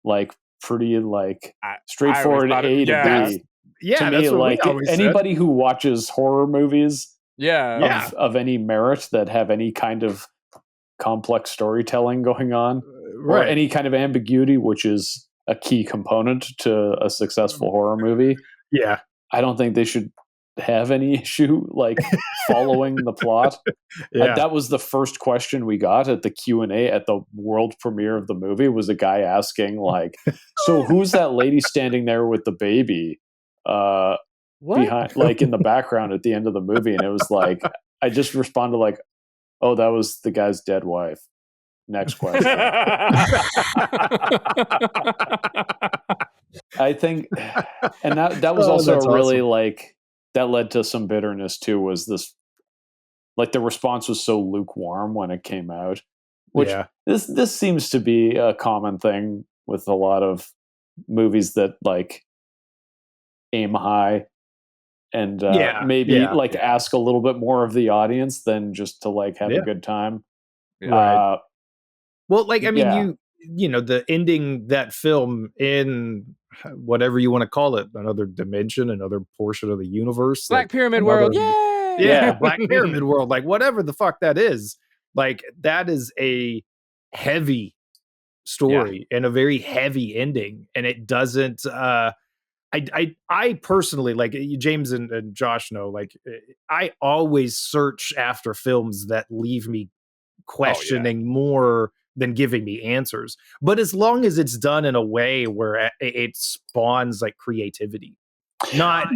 S4: like pretty like straightforward A to B.
S1: Yeah,
S4: to me,
S1: that's what
S4: like
S1: we always
S4: anybody who watches horror movies of any merit that have any kind of complex storytelling going on, or any kind of ambiguity, which is a key component to a successful horror movie.
S1: Yeah.
S4: I don't think they should have any issue like following the plot. That was the first question we got at the Q&A at the world premiere of the movie, was a guy asking like, so who's that lady standing there with the baby behind, like in the background at the end of the movie? And it was like, I just responded like, oh, that was the guy's dead wife. Next question. I think, and that was also really awesome. Like, that led to some bitterness too, was this, like the response was so lukewarm when it came out, which this seems to be a common thing with a lot of movies that like aim high and ask a little bit more of the audience than just to like have a good time.
S1: Right. Well, like, I mean, the ending that film in whatever you want to call it, another dimension, another portion of the universe,
S2: Black Pyramid World.
S1: Yeah, Black Pyramid World, like whatever the fuck that is. Like, that is a heavy story and a very heavy ending, and it doesn't I personally, like James and Josh know, like I always search after films that leave me questioning more than giving me answers. But as long as it's done in a way where it spawns like creativity, not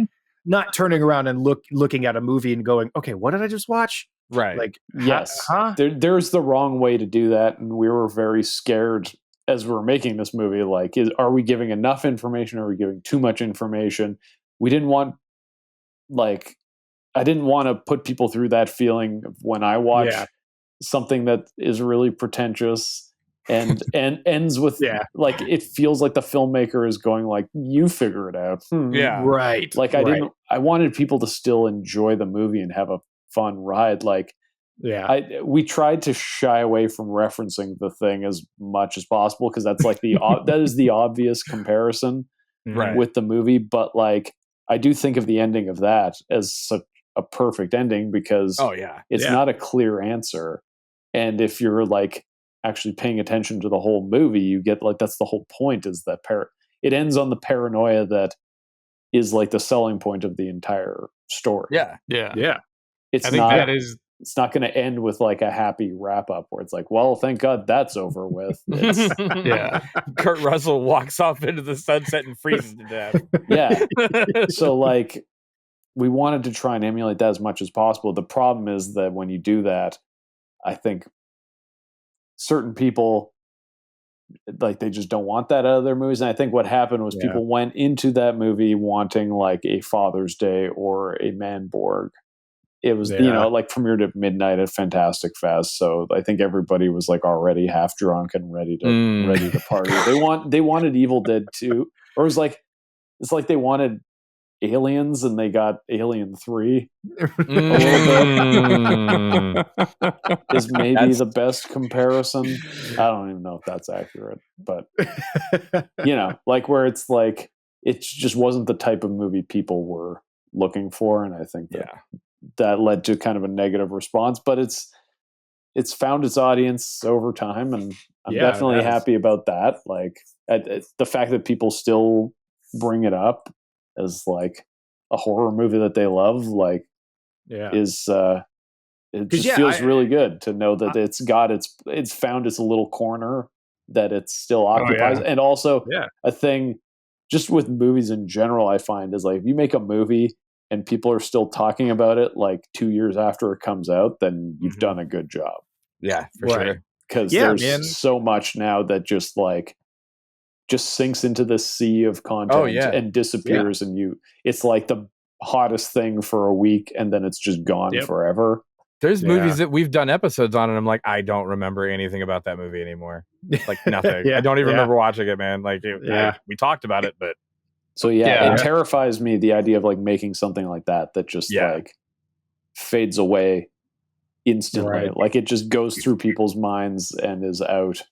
S1: turning around and looking at a movie and going, okay, what did I just watch?
S2: Right.
S1: Like,
S4: yes, there's the wrong way to do that, and we were very scared as we were making this movie. Like, are we giving enough information? Are we giving too much information? We didn't want, like, I didn't want to put people through that feeling when I watch something that is really pretentious and ends with like, it feels like the filmmaker is going like, you figure it out.
S1: Right.
S4: Like, I wanted people to still enjoy the movie and have a fun ride. Like, we tried to shy away from referencing the thing as much as possible, because that's like that is the obvious comparison with the movie. But like, I do think of the ending of that as such a perfect ending, because it's not a clear answer. And if you're like actually paying attention to the whole movie, you get like, that's the whole point, is that it ends on the paranoia that is like the selling point of the entire story. It's not going to end with like a happy wrap up where it's like, well, thank God that's over with.
S2: Kurt Russell walks off into the sunset and freezes to death.
S4: So like, we wanted to try and emulate that as much as possible. The problem is that when you do that, I think certain people, like, they just don't want that out of their movies. And I think what happened was people went into that movie wanting like a Father's Day or a Manborg it was, like premiered at midnight at Fantastic Fest. So I think everybody was like already half drunk and ready to party. They wanted Evil Dead 2, or it's like they wanted Aliens and they got Alien 3 a little bit. Is maybe the best comparison. I don't even know if that's accurate, but like where it's like it just wasn't the type of movie people were looking for, and I think that led to kind of a negative response, but it's found its audience over time, and I'm definitely happy about that. Like the fact that people still bring it up as like a horror movie that they love, like is it just feels really good to know that it's found its little corner that it still occupies. And also a thing just with movies in general, I find is like if you make a movie and people are still talking about it like 2 years after it comes out, then you've done a good job.
S2: Yeah, for sure.
S4: Because there's so much now that just sinks into the sea of content and disappears, and it's like the hottest thing for a week and then it's just gone forever.
S2: There's movies that we've done episodes on and I'm like, I don't remember anything about that movie anymore. Like nothing. I don't even remember watching it, man. Like we talked about it, but
S4: so it terrifies me, the idea of like making something like that just like fades away instantly. Like it just goes through people's minds and is out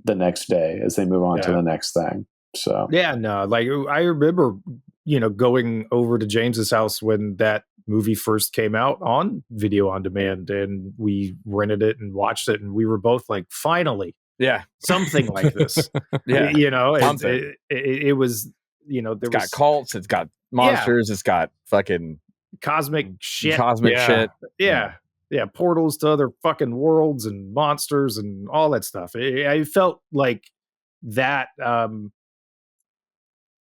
S4: the next day as they move on to the next thing. So
S1: like I remember going over to James's house when that movie first came out on video on demand, and we rented it and watched it, and we were both like, finally something like this. It was
S2: it's got cults, it's got monsters, it's got fucking
S1: cosmic shit, portals to other fucking worlds and monsters and all that stuff. I felt like that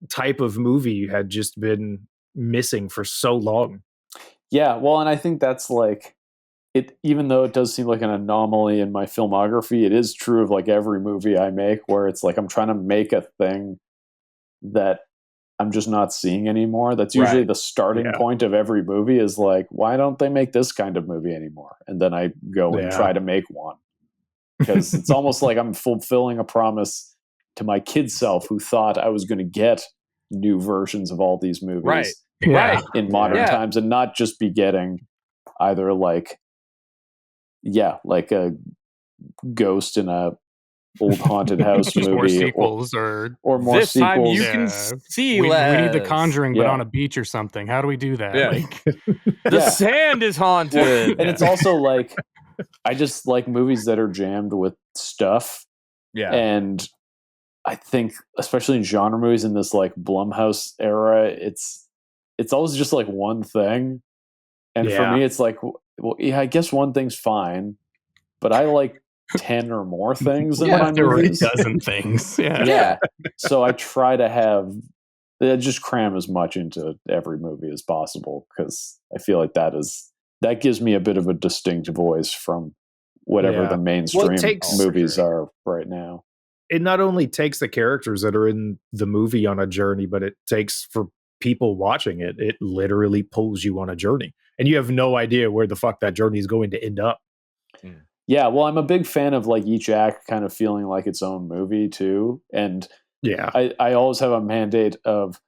S1: type of movie had just been missing for so long.
S4: Yeah, well, and I think that's like it, even though it does seem like an anomaly in my filmography, it is true of like every movie I make, where it's like I'm trying to make a thing that I'm just not seeing anymore. That's usually the starting point of every movie, is like, why don't they make this kind of movie anymore? And then I go and try to make one, because it's almost like I'm fulfilling a promise to my kid self, who thought I was going to get new versions of all these movies in modern times, and not just be getting either like a ghost in a old haunted house movie,
S3: or sequels, or
S4: more
S2: this
S4: sequels.
S2: Time you can see
S3: we need The Conjuring, but on a beach or something. How do we do that? Like,
S2: the sand is haunted.
S4: And it's also like, I just like movies that are jammed with stuff.
S2: Yeah.
S4: And I think, especially in genre movies in this like Blumhouse era, it's always just like one thing. And for me, it's like, well, I guess one thing's fine, but I like 10 or more things in my movies.
S3: A dozen things.
S4: So I try to just cram as much into every movie as possible, because I feel like that gives me a bit of a distinct voice from whatever the mainstream movies are right now.
S1: It not only takes the characters that are in the movie on a journey, but it takes, for people watching it, it literally pulls you on a journey, and you have no idea where the fuck that journey is going to end up.
S4: Yeah, well, I'm a big fan of like each act kind of feeling like its own movie too. And I always have a mandate of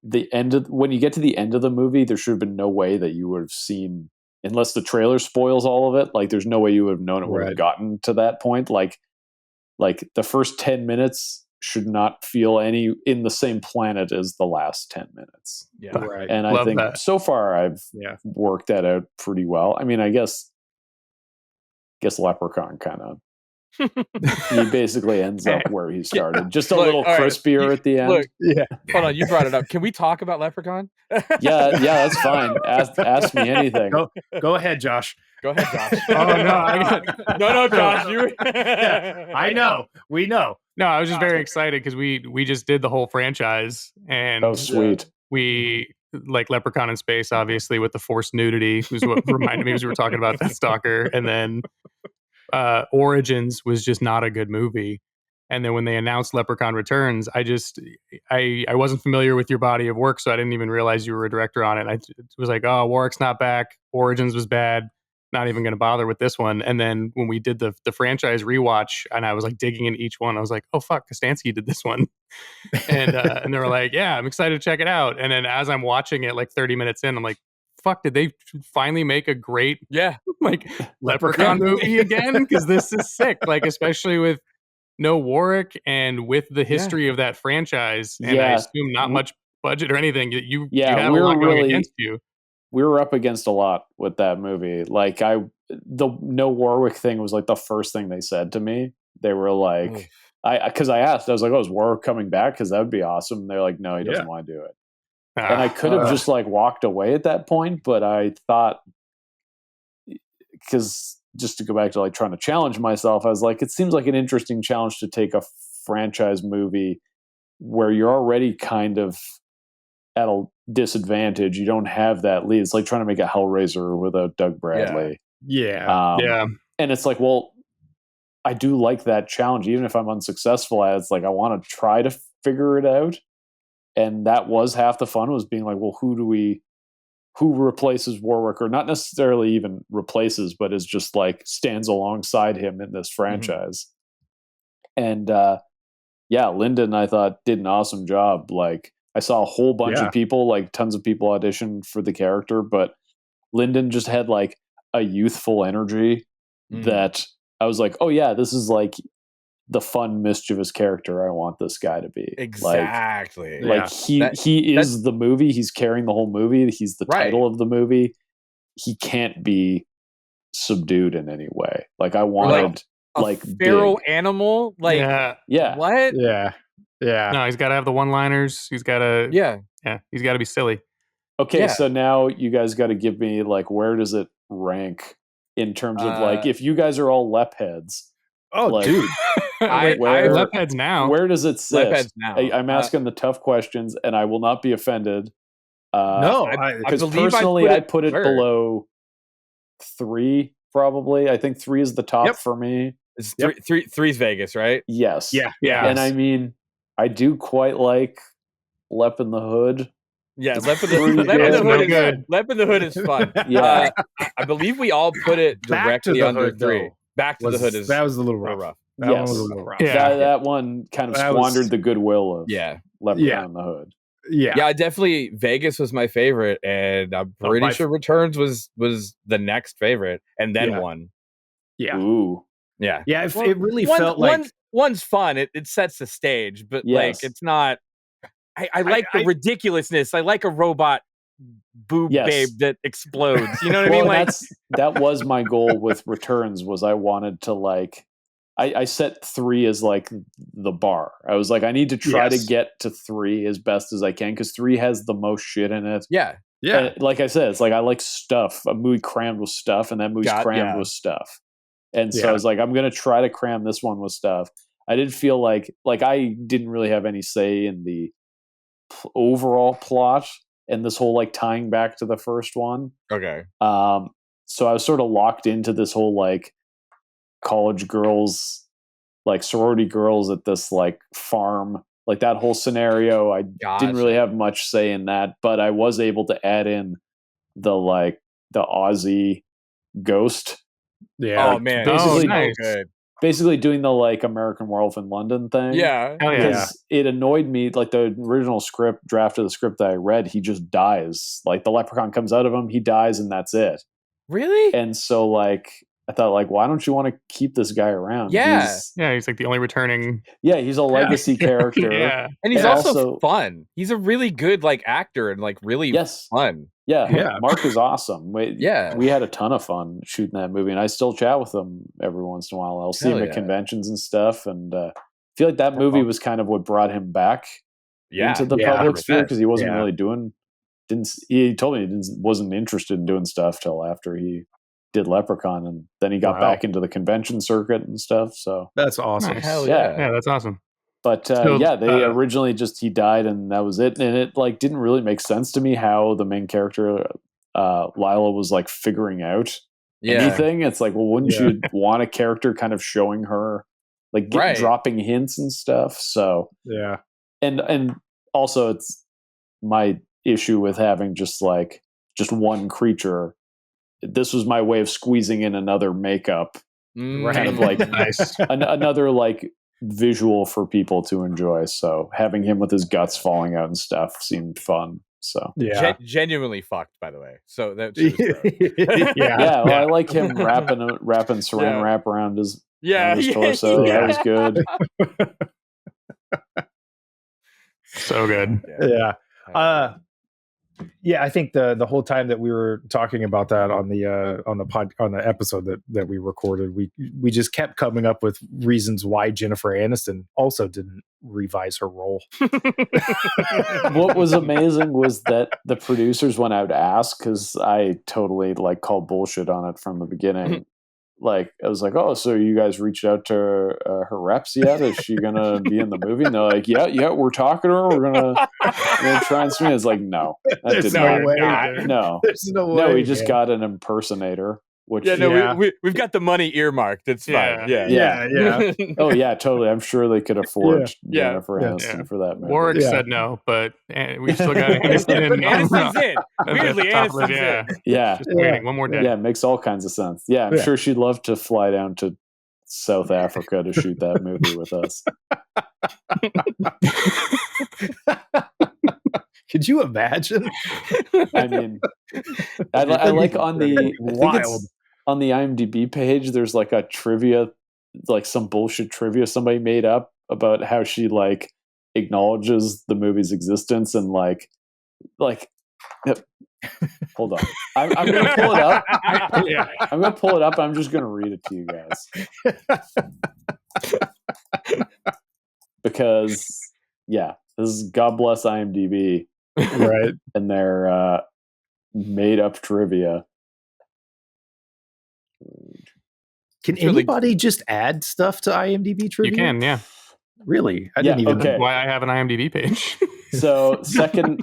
S4: when you get to the end of the movie, there should have been no way that you would have seen, unless the trailer spoils all of it, like there's no way you would have known it would have gotten to that point. Like the first 10 minutes should not feel any in the same planet as the last 10 minutes.
S1: Yeah, right.
S4: And I think so far I've worked that out pretty well. I mean, I guess Leprechaun kind of he basically ends up where he started, just a little crispier at the end.
S2: Hold on, you brought it up. Can we talk about Leprechaun?
S4: yeah, that's fine. Ask me anything.
S1: Go ahead, Josh.
S2: Go ahead, Josh.
S3: No,
S2: Josh. You.
S1: I know. We know.
S3: No, I was just very excited because we just did the whole franchise, and
S4: sweet.
S3: We like Leprechaun in Space, obviously, with the forced nudity, was what reminded me as we were talking about Deathstalker, and then Origins was just not a good movie. And then when they announced Leprechaun Returns, I wasn't familiar with your body of work, so I didn't even realize you were a director on it. I was like, oh, Warwick's not back. Origins was bad. Not even going to bother with this one. And then when we did the franchise rewatch, and I was like digging in each one, I was like, oh fuck, Kostanski did this one. And they were like, yeah, I'm excited to check it out. And then as I'm watching it, like 30 minutes in, I'm like, fuck, did they finally make a great like Leprechaun movie again? Because this is sick. Like, especially with no Warwick and with the history of that franchise, and I assume not much budget or anything. You had a lot going against you.
S4: We were up against a lot with that movie. Like the no Warwick thing was like the first thing they said to me. They were like, because I asked, I was like, oh, is Warwick coming back? Because that would be awesome. And they're like, no, he doesn't want to do it. And I could have just like walked away at that point, but I thought, because just to go back to like trying to challenge myself, I was like, it seems like an interesting challenge to take a franchise movie where you're already kind of at a disadvantage. You don't have that lead. It's like trying to make a Hellraiser without Doug Bradley.
S1: Yeah.
S4: And it's like, well, I do like that challenge, even if I'm unsuccessful at it. It's like I want to try to figure it out. And that was half the fun, was being like, well, who replaces Warwick, or not necessarily even replaces, but is just like stands alongside him in this franchise. And Lyndon, I thought, did an awesome job. Like, I saw a whole bunch of people, like tons of people audition for the character, but Lyndon just had like a youthful energy that I was like, oh yeah, this is like the fun, mischievous character I want this guy to be.
S2: Exactly.
S4: Like he is the movie. He's carrying the whole movie. He's the title of the movie. He can't be subdued in any way. Like, I wanted like
S2: a feral
S4: big
S2: animal. Like, what?
S1: Yeah.
S3: No, he's got to have the one-liners. He's got to. He's got to be silly.
S4: Okay, so now you guys got to give me like, where does it rank in terms of like, if you guys are all Lep heads?
S1: Oh,
S4: like,
S1: dude.
S3: Lep heads now.
S4: Where does it sit?
S2: Lep heads now.
S4: I'm asking the tough questions, and I will not be offended.
S1: No,
S4: because personally, I put it below 3. Probably, I think 3 is the top for me.
S2: It's three's Vegas, right?
S4: Yes.
S1: Yeah.
S4: And I mean, I do quite like Lep in the Hood.
S2: Yeah, Lep in the Hood is fun.
S4: Yeah.
S2: I believe we all put it directly under 3. Back to the Hood
S1: that was a little rough. That one was a little rough.
S4: That one kind of squandered the goodwill of Leprechaun in the Hood.
S2: Yeah, definitely Vegas was my favorite, and I'm pretty sure Returns was the next favorite, and then one.
S1: Yeah.
S4: Ooh.
S2: Yeah.
S1: Yeah, it really felt like
S2: one's fun. It sets the stage, but like it's not. I like the ridiculousness. I like a robot boob babe that explodes. You know what I mean? Like,
S4: that was my goal with Returns. Was I wanted to like. I set 3 as like the bar. I was like, I need to try to get to 3 as best as I can, because 3 has the most shit in it.
S2: Yeah.
S4: And like I said, it's like I like stuff. A movie crammed with stuff, and that movie's crammed with stuff. And so I was like, I'm going to try to cram this one with stuff. I did feel like I didn't really have any say in the overall plot and this whole like tying back to the first one.
S2: Okay.
S4: So I was sort of locked into this whole like college girls, like sorority girls at this like farm, like that whole scenario. I didn't really have much say in that, but I was able to add in the Aussie ghost.
S1: Yeah.
S2: Oh man.
S4: Basically,
S3: nice.
S4: Basically doing the like American Werewolf in London thing.
S2: Yeah.
S4: Because it annoyed me. Like the original draft of the script that I read, he just dies. Like the leprechaun comes out of him, he dies, and that's it.
S2: Really?
S4: And so like I thought, like, why don't you want to keep this guy around?
S2: Yeah.
S3: He's like the only returning.
S4: Yeah, he's a legacy character.
S2: And he's also fun. He's a really good like actor and like really fun.
S4: Yeah. Mark is awesome. We had a ton of fun shooting that movie, and I still chat with him every once in a while. I'll see him at conventions and stuff, and I feel like that movie was kind of what brought him back into the public sphere, because he wasn't really doing. He told me he wasn't interested in doing stuff till after he did Leprechaun, and then he got back into the convention circuit and stuff. So
S1: that's awesome.
S2: Hell yeah,
S3: that's awesome.
S4: But they originally he died, and that was it. And it like didn't really make sense to me how the main character Lila was like figuring out anything. It's like, well, wouldn't you want a character kind of showing her like
S2: Right.
S4: dropping hints and stuff. So
S1: Yeah.
S4: and also it's my issue with having just one creature. This was my way of squeezing in another makeup, kind of like
S3: Nice.
S4: another like visual for people to enjoy. So having him with his guts falling out and stuff seemed fun. So
S1: Yeah.
S2: Genuinely fucked, by the way. So that shit was gross.
S4: yeah, well, I like him wrapping saran wrap around his torso.
S1: yeah.
S4: That was good.
S3: So good.
S1: Yeah. Yeah, I think the whole time that we were talking about that on the episode that we recorded, we just kept coming up with reasons why Jennifer Aniston also didn't revise her role.
S4: What was amazing was that the producers went out to ask, because I totally like called bullshit on it from the beginning. Like, I was like, oh, so you guys reached out to her reps yet? Is she gonna be in the movie? And they're like, yeah, we're talking to her. We're gonna try and swing. It's like, no, that
S1: There's
S4: did
S1: no
S4: not.
S1: way.
S4: No,
S1: There's no way.
S4: no, we just got an impersonator. Which
S2: we've got the money earmarked. It's fine.
S1: Yeah.
S4: Oh yeah, totally. I'm sure they could afford
S2: Yeah.
S4: Jennifer Aniston for that movie.
S3: Warwick said no, but we still got Aniston.
S2: But Aniston's in. Weirdly, Aniston's in.
S4: Yeah.
S3: Just waiting one more day.
S4: Yeah, it makes all kinds of sense. Yeah, I'm sure she'd love to fly down to South Africa to shoot that movie with us.
S1: Could you imagine?
S4: I mean, I like on the
S1: wild
S4: on the IMDb page. There's like a trivia, like some bullshit trivia somebody made up about how she like acknowledges the movie's existence and like. Hold on, I'm gonna pull it up. I'm gonna pull it up. I'm just gonna read it to you guys because this is God bless IMDb.
S1: Right.
S4: And their made up trivia.
S1: Can anybody just add stuff to IMDb trivia?
S3: You can, yeah.
S1: Really? I didn't even
S4: okay.
S3: That's why I have an IMDb page.
S4: So second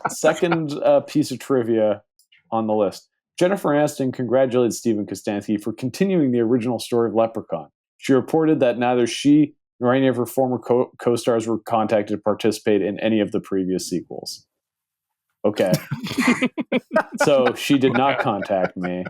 S4: piece of trivia on the list. Jennifer Aniston congratulated Steven Kostanski for continuing the original story of Leprechaun. She reported that neither she nor any of her former co-stars were contacted to participate in any of the previous sequels. Okay. So she did not contact me.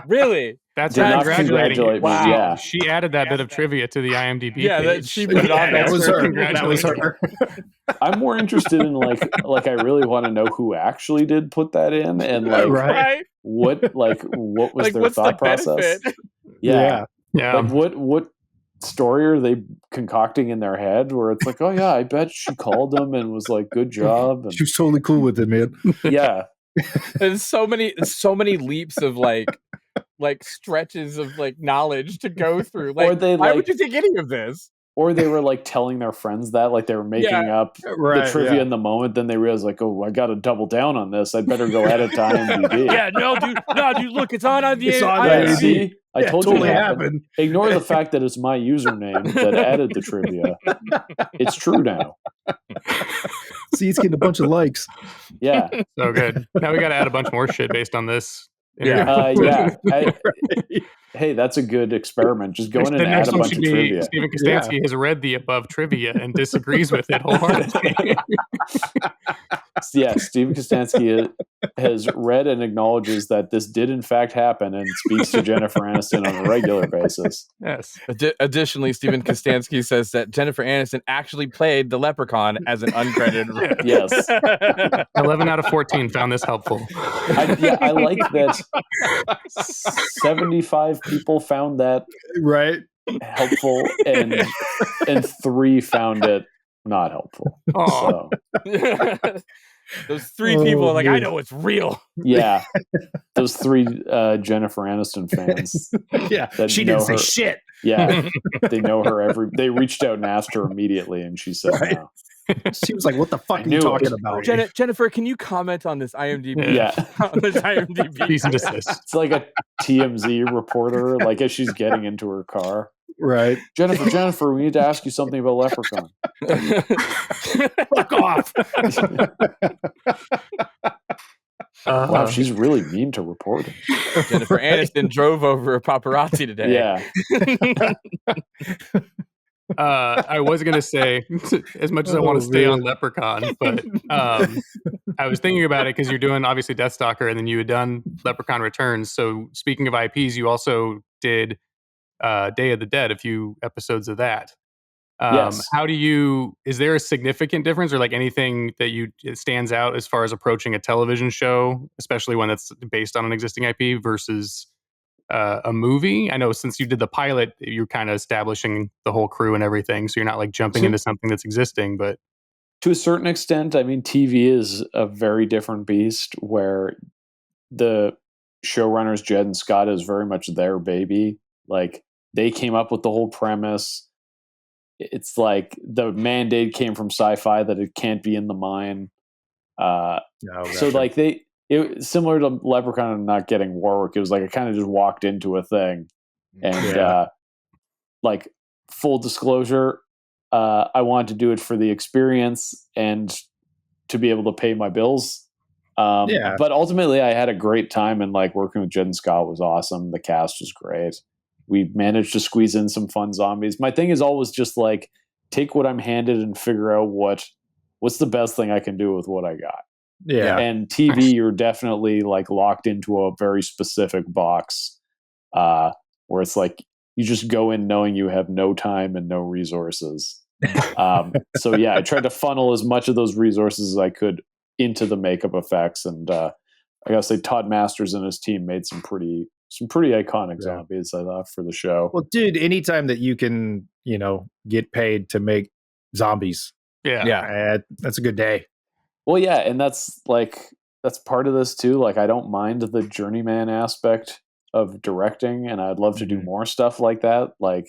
S2: Really?
S3: That's
S4: Did not
S3: congratulating.
S4: congratulate me.
S3: Wow.
S4: Yeah.
S3: She added that bit of trivia to the IMDb
S2: Yeah,
S3: page.
S2: she put it on.
S1: That was her.
S3: Congratulations.
S1: That was her.
S4: I'm more interested in like I really want to know who actually did put that in and like
S2: Right?
S4: what was
S2: Like,
S4: their
S2: what's
S4: thought
S2: the
S4: process.
S2: benefit?
S4: Yeah.
S3: Yeah.
S4: Like what story are they concocting in their head where it's like, oh yeah, I bet she called them and was like, good job. And,
S1: She was totally cool with it, man.
S4: yeah.
S2: There's so many leaps of like stretches of like knowledge to go through. Like,
S4: Or they,
S2: why
S4: like-
S2: would you think any of this?
S4: Or they were like telling their friends that, like they were making up the trivia in the moment. Then they realized, like, oh, I got to double down on this. I better go add it to IMDb.
S2: Yeah, no, dude, look, it's on the
S1: It's on
S4: Yeah,
S1: IMDb.
S4: see, I told you
S1: totally
S4: it
S1: happened.
S4: Ignore the fact that it's my username that added the trivia. It's true now.
S1: See, it's getting a bunch of likes.
S4: Yeah,
S3: So good. Now we got to add a bunch more shit based on this.
S4: yeah. Hey, that's a good experiment. Just go in and
S3: The
S4: add
S3: next
S4: a
S3: one
S4: bunch
S3: should
S4: of
S3: be
S4: trivia.
S3: Steven Kostanski has read the above trivia and disagrees with it wholeheartedly.
S4: Yeah, Steven Kostanski has read and acknowledges that this did in fact happen and speaks to Jennifer Aniston on a regular basis.
S3: Yes.
S2: Additionally, Steven Kostanski says that Jennifer Aniston actually played the Leprechaun as an uncredited.
S4: Yes.
S3: 11 out of 14 found this helpful.
S4: I like that 75 people found that
S1: Right.
S4: helpful and 3 found it not helpful.
S3: Oh,
S4: So
S2: Those 3 people are like, I
S1: man.
S2: know it's real.
S4: yeah, those 3 Jennifer Aniston fans.
S1: Yeah.
S4: That
S1: She
S4: know
S1: didn't say
S4: her.
S1: shit.
S4: Yeah, they know her they reached out and asked her immediately, and she said
S1: Right.
S4: no.
S1: She was like, what the fuck
S4: I
S1: are you
S4: knew it.
S1: talking about?
S2: Jennifer, can you comment on this IMDb?
S4: Yeah,
S2: On this IMDb.
S3: cease and desist.
S4: it's like a TMZ reporter, like as she's getting into her car.
S1: Right.
S4: Jennifer, we need to ask you something about Leprechaun.
S1: Fuck off.
S4: Wow, she's really mean to reporters.
S2: Jennifer Aniston drove over a paparazzi today.
S4: Yeah.
S3: I was gonna say, as much as I want to stay on Leprechaun, but I was thinking about it because you're doing obviously Deathstalker, and then you had done Leprechaun Returns. So speaking of IPs, you also did Day of the Dead, a few episodes of that.
S4: Yes.
S3: How do you? Is there a significant difference, or like anything that it stands out as far as approaching a television show, especially one that's based on an existing IP versus a movie? I know since you did the pilot, you're kind of establishing the whole crew and everything, so you're not like jumping into something that's existing. But
S4: to a certain extent, I mean, TV is a very different beast where the showrunners, Jed and Scott, is very much their baby. Like, they came up with the whole premise. It's like the mandate came from sci-fi that it can't be in the mine. So like it similar to Leprechaun and not getting Warwick, it was like I kind of just walked into a thing. And like, full disclosure, I wanted to do it for the experience and to be able to pay my bills. But ultimately I had a great time, and like working with Jed and Scott was awesome. The cast was great. We managed to squeeze in some fun zombies. My thing is always just like, take what I'm handed and figure out what's the best thing I can do with what I got.
S1: Yeah.
S4: And TV, you're definitely like locked into a very specific box, where it's like you just go in knowing you have no time and no resources. So yeah, I tried to funnel as much of those resources as I could into the makeup effects, and I gotta say Todd Masters and his team made some pretty iconic zombies, I thought, for the show.
S1: Well, dude, anytime that you can, get paid to make zombies, that's a good day.
S4: Well, yeah, and that's part of this too. Like, I don't mind the journeyman aspect of directing, and I'd love to do more stuff like that. Like,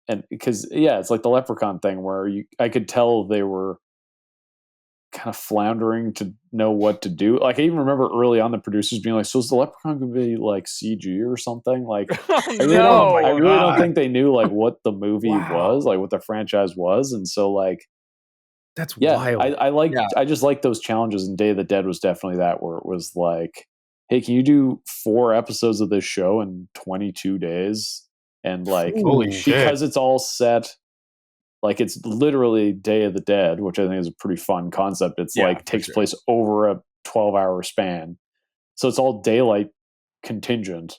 S4: and because it's like the Leprechaun thing where I could tell they were kind of floundering to know what to do. Like, I even remember early on the producers being like, "So is the Leprechaun going to be like CG or something?" Like, I really don't think they knew like what the movie was, like what the franchise was, and so like.
S1: That's wild.
S4: I just like those challenges, and Day of the Dead was definitely that, where it was like, hey, can you do 4 episodes of this show in 22 days? And like,
S3: holy shit.
S4: Because it's all set, like it's literally Day of the Dead, which I think is a pretty fun concept. It's like takes place over a 12-hour span. So it's all daylight contingent.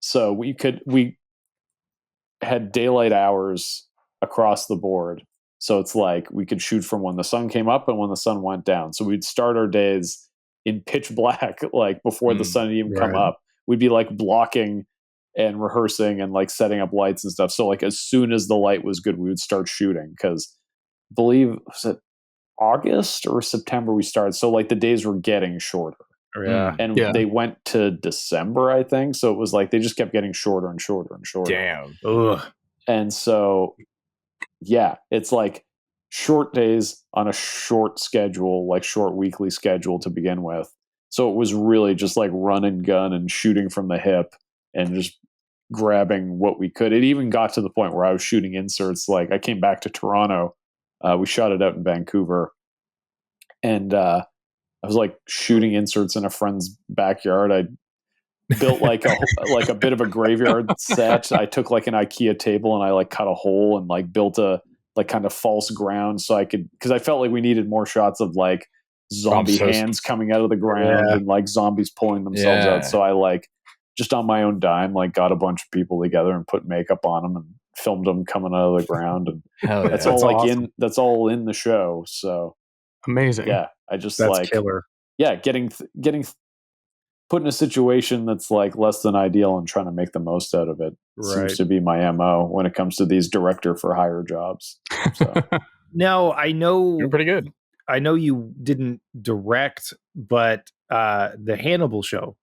S4: So we had daylight hours across the board. So it's like we could shoot from when the sun came up and when the sun went down. So we'd start our days in pitch black, like before the sun even come up. We'd be like blocking and rehearsing and like setting up lights and stuff. So like as soon as the light was good, we would start shooting, because I believe, was it August or September we started? So like the days were getting shorter. And they went to December, I think. So it was like they just kept getting shorter and shorter and shorter.
S2: Damn.
S1: Ugh.
S4: And so it's like short days on a short schedule, like short weekly schedule to begin with. So it was really just like run and gun and shooting from the hip and just grabbing what we could. It even got to the point where I was shooting inserts. Like, I came back to Toronto. We shot it out in Vancouver. And I was like shooting inserts in a friend's backyard. I built like a bit of a graveyard set. I took like an IKEA table and I like cut a hole and like built a like kind of false ground so I could, because I felt like we needed more shots of like zombie hands coming out of the ground and like zombies pulling themselves out. So I like just on my own dime like got a bunch of people together and put makeup on them and filmed them coming out of the ground, and that's all like awesome. That's all in the show. So
S3: amazing.
S4: Yeah, I just
S1: that's
S4: like
S1: killer.
S4: Yeah, getting put in a situation that's like less than ideal and trying to make the most out of it seems to be my MO when it comes to these director for hire jobs. So.
S1: Now, I know
S2: you're pretty good.
S1: I know you didn't direct, but the Hannibal show,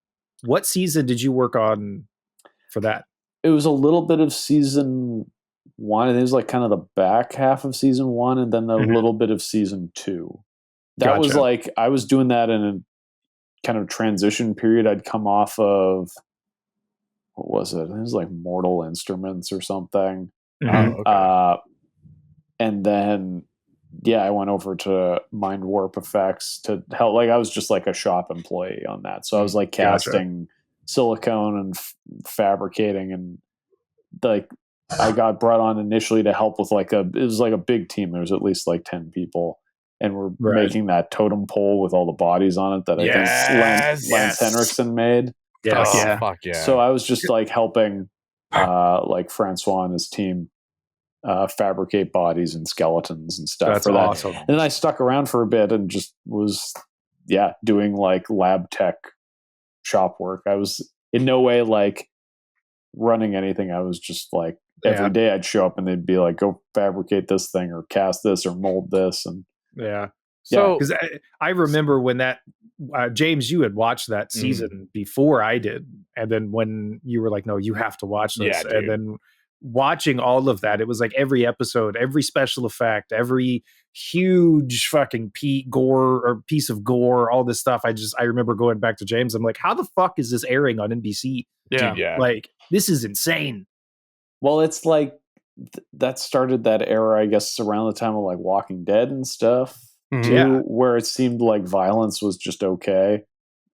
S1: what season did you work on for that?
S4: It was a little bit of season 1, and it was like kind of the back half of season 1, and then a little bit of season 2. That was like, I was doing that in a kind of transition period. I'd come off of, what was it? It was like Mortal Instruments or something. And then yeah, I went over to Mind Warp Effects to help. Like I was just like a shop employee on that, so I was like
S1: Gotcha.
S4: casting silicone and fabricating, and like I got brought on initially to help with it was like a big team. There was at least like 10 people, and we're
S1: Right.
S4: making that totem pole with all the bodies on it that I think Lance Henriksen made.
S1: Yes.
S3: Yeah.
S2: Fuck yeah.
S4: So I was just like helping like Francois and his team fabricate bodies and skeletons and stuff.
S1: That's
S4: for that.
S1: awesome.
S4: And then I stuck around for a bit and just was doing like lab tech shop work. I was in no way like running anything. I was just like every day I'd show up and they'd be like, go fabricate this thing or cast this or mold this. And
S2: So
S1: because I remember when that James, you had watched that season before I did, and then when you were like, no, you have to watch this, and then watching all of that, it was like every episode, every special effect, every huge fucking piece of gore, all this stuff. I remember going back to James. I'm like, how the fuck is this airing on NBC?
S3: Yeah.
S2: Dude,
S1: Like, this is insane.
S4: Well, it's like that started that era, I guess, around the time of like Walking Dead and stuff, too, where it seemed like violence was just okay.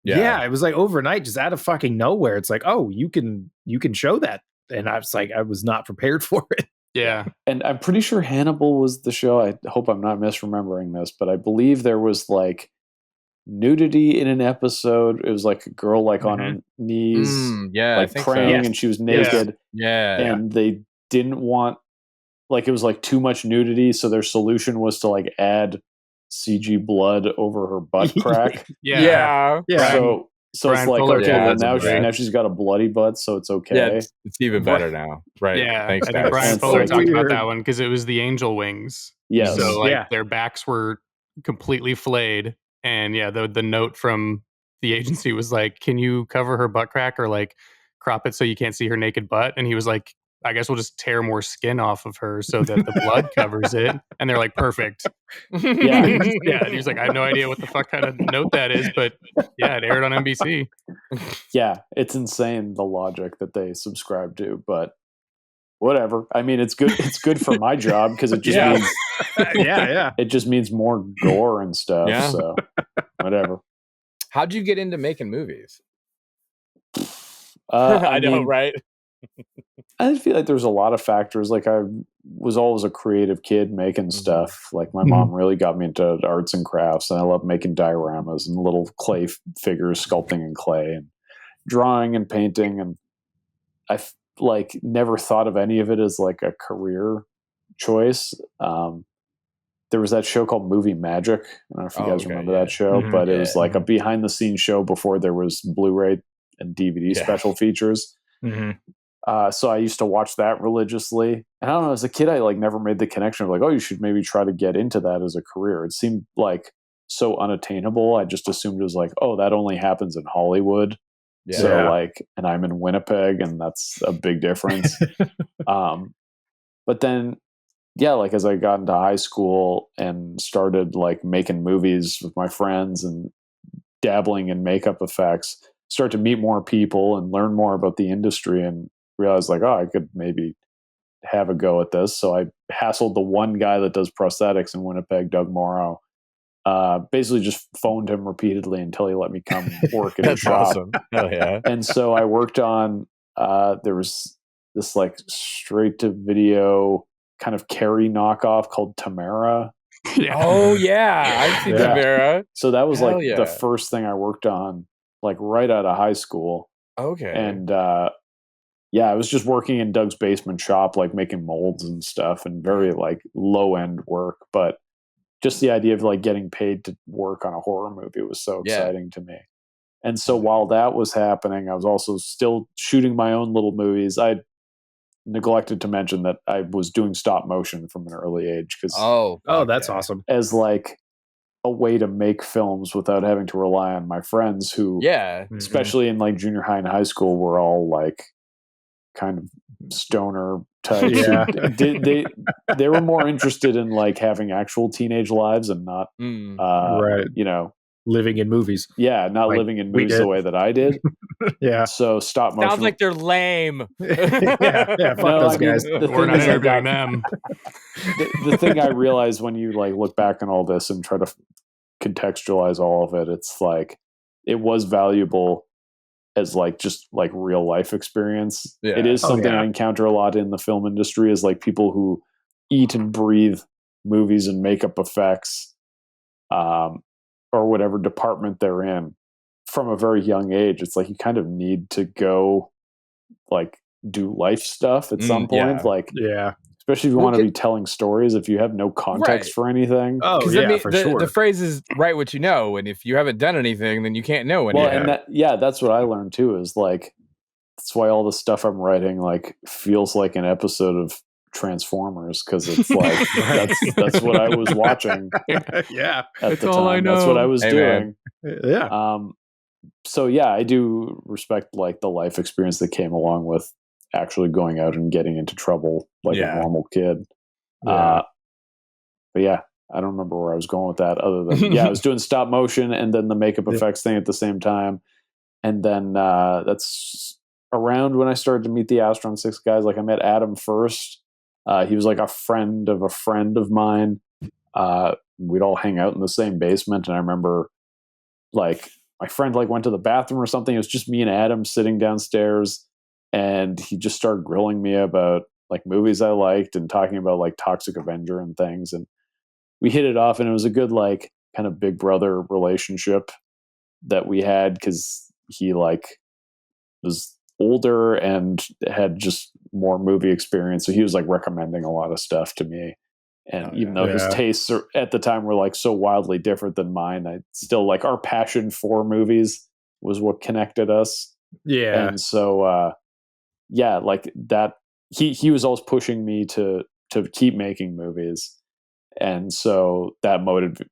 S1: Yeah, it was like overnight, just out of fucking nowhere. It's like, oh, you can show that. And I was like, I was not prepared for it.
S3: Yeah.
S4: And I'm pretty sure Hannibal was the show. I hope I'm not misremembering this, but I believe there was like nudity in an episode. It was like a girl like on her knees,
S2: I
S4: like
S2: think
S4: praying, and she was naked. And they didn't want, like, it was like too much nudity, so their solution was to like add CG blood over her butt crack. So it's like,
S3: Fuller,
S4: okay, well now she's got a bloody butt, so it's okay.
S2: Yeah, it's even better now. Right.
S3: Yeah.
S2: Thanks,
S3: I think
S2: guys.
S3: Brian Fuller talked about that one because it was the angel wings.
S4: Yes.
S3: So like their backs were completely flayed. And the note from the agency was like, can you cover her butt crack or like crop it so you can't see her naked butt? And he was like, I guess we'll just tear more skin off of her so that the blood covers it. And they're like, perfect.
S4: Yeah.
S3: And he was like, I have no idea what the fuck kind of note that is, but yeah, it aired on NBC.
S4: Yeah, it's insane the logic that they subscribe to, but whatever. I mean, it's good. It's good for my job because it just means it just means more gore and stuff.
S2: Yeah.
S4: So whatever.
S2: How'd you get into making movies?
S4: I
S2: know,
S4: mean,
S2: right?
S4: I feel like there's a lot of factors. Like I was always a creative kid making stuff. Like my mom really got me into arts and crafts, and I love making dioramas and little clay figures, sculpting in clay, and drawing and painting. And I like never thought of any of it as like a career choice. There was that show called Movie Magic. I don't know if you guys remember that show, but it was like a behind the scenes show before there was Blu-ray and DVD special features. So I used to watch that religiously. And I don't know, as a kid, I like never made the connection of like, oh, you should maybe try to get into that as a career. It seemed like so unattainable. I just assumed it was like, oh, that only happens in Hollywood. So like, and I'm in Winnipeg, and that's a big difference. But then, like as I got into high school and started like making movies with my friends and dabbling in makeup effects, start to meet more people and learn more about the industry, and realized like, oh, I could maybe have a go at this. So I hassled the one guy that does prosthetics in Winnipeg, Doug Morrow. Basically just phoned him repeatedly until he let me come work at his shop.
S2: Awesome. Hell yeah.
S4: And so I worked on, there was this like straight to video kind of Carrie knockoff called Tamara.
S2: Oh yeah. I've seen Tamara.
S4: So that was like the first thing I worked on, like right out of high school.
S2: Okay.
S4: And, I was just working in Doug's basement shop, like making molds and stuff, and very like low end work. But just the idea of like getting paid to work on a horror movie was so exciting to me. And so while that was happening, I was also still shooting my own little movies. I neglected to mention that I was doing stop motion from an early age because
S1: that's awesome.
S4: As like a way to make films without having to rely on my friends who, especially in like junior high and high school, were all like kind of stoner types. They were more interested in like having actual teenage lives and not
S1: living in movies.
S4: Yeah, not
S1: Like,
S4: living in
S1: we
S4: movies
S1: did.
S4: the way that I did.
S1: Yeah.
S4: So stop motion.
S2: Sounds like they're lame.
S1: yeah, fuck
S4: No,
S1: those
S4: I mean,
S1: guys.
S4: the
S3: We're
S4: thing
S3: not
S4: is, I
S3: interviewing
S4: got
S3: them.
S4: the thing I realized when you like look back on all this and try to contextualize all of it, it's like it was valuable as like just like real life experience.
S2: Yeah.
S4: It is
S1: Oh,
S4: something
S1: yeah.
S4: I encounter a lot in the film industry, is like people who eat and breathe movies and makeup effects, or whatever department they're in from a very young age. It's like you kind of need to go like do life stuff at some point.
S2: Yeah.
S4: Like,
S1: Yeah.
S4: especially if you
S2: Well,
S4: want to be telling stories, if you have no context
S2: Right.
S4: for anything.
S1: Oh,
S2: Because
S1: yeah, for sure.
S2: the phrase is write what you know, and if you haven't done anything, then you can't know anything.
S4: Well, and that's what I learned too, is like, that's why all the stuff I'm writing like feels like an episode of Transformers, because it's like that's what I was watching
S1: yeah.
S4: at
S3: That's
S4: the
S3: all I
S4: time. That's what
S3: know.
S4: I was
S2: Hey,
S4: doing.
S2: man.
S1: Yeah.
S4: So yeah, I do respect like the life experience that came along with actually going out and getting into trouble like
S2: Yeah.
S4: a normal kid.
S1: Yeah.
S4: But yeah, I don't remember where I was going with that, other than I was doing stop motion and then the makeup
S1: Yeah.
S4: effects thing at the same time. And then that's around when I started to meet the Astron 6 guys. Like I met Adam first. He was like a friend of mine. We'd all hang out in the same basement, and I remember like my friend like went to the bathroom or something. It was just me and Adam sitting downstairs, and he just started grilling me about like movies I liked and talking about like Toxic Avenger and things. And we hit it off, and it was a good like kind of big brother relationship that we had, because he like was older and had just more movie experience. So he was like recommending a lot of stuff to me. And even though his
S1: Yeah.
S4: tastes at the time were like so wildly different than mine, I still like our passion for movies was what connected us.
S1: Yeah.
S4: And so, yeah, like that, he was always pushing me to keep making movies. And so that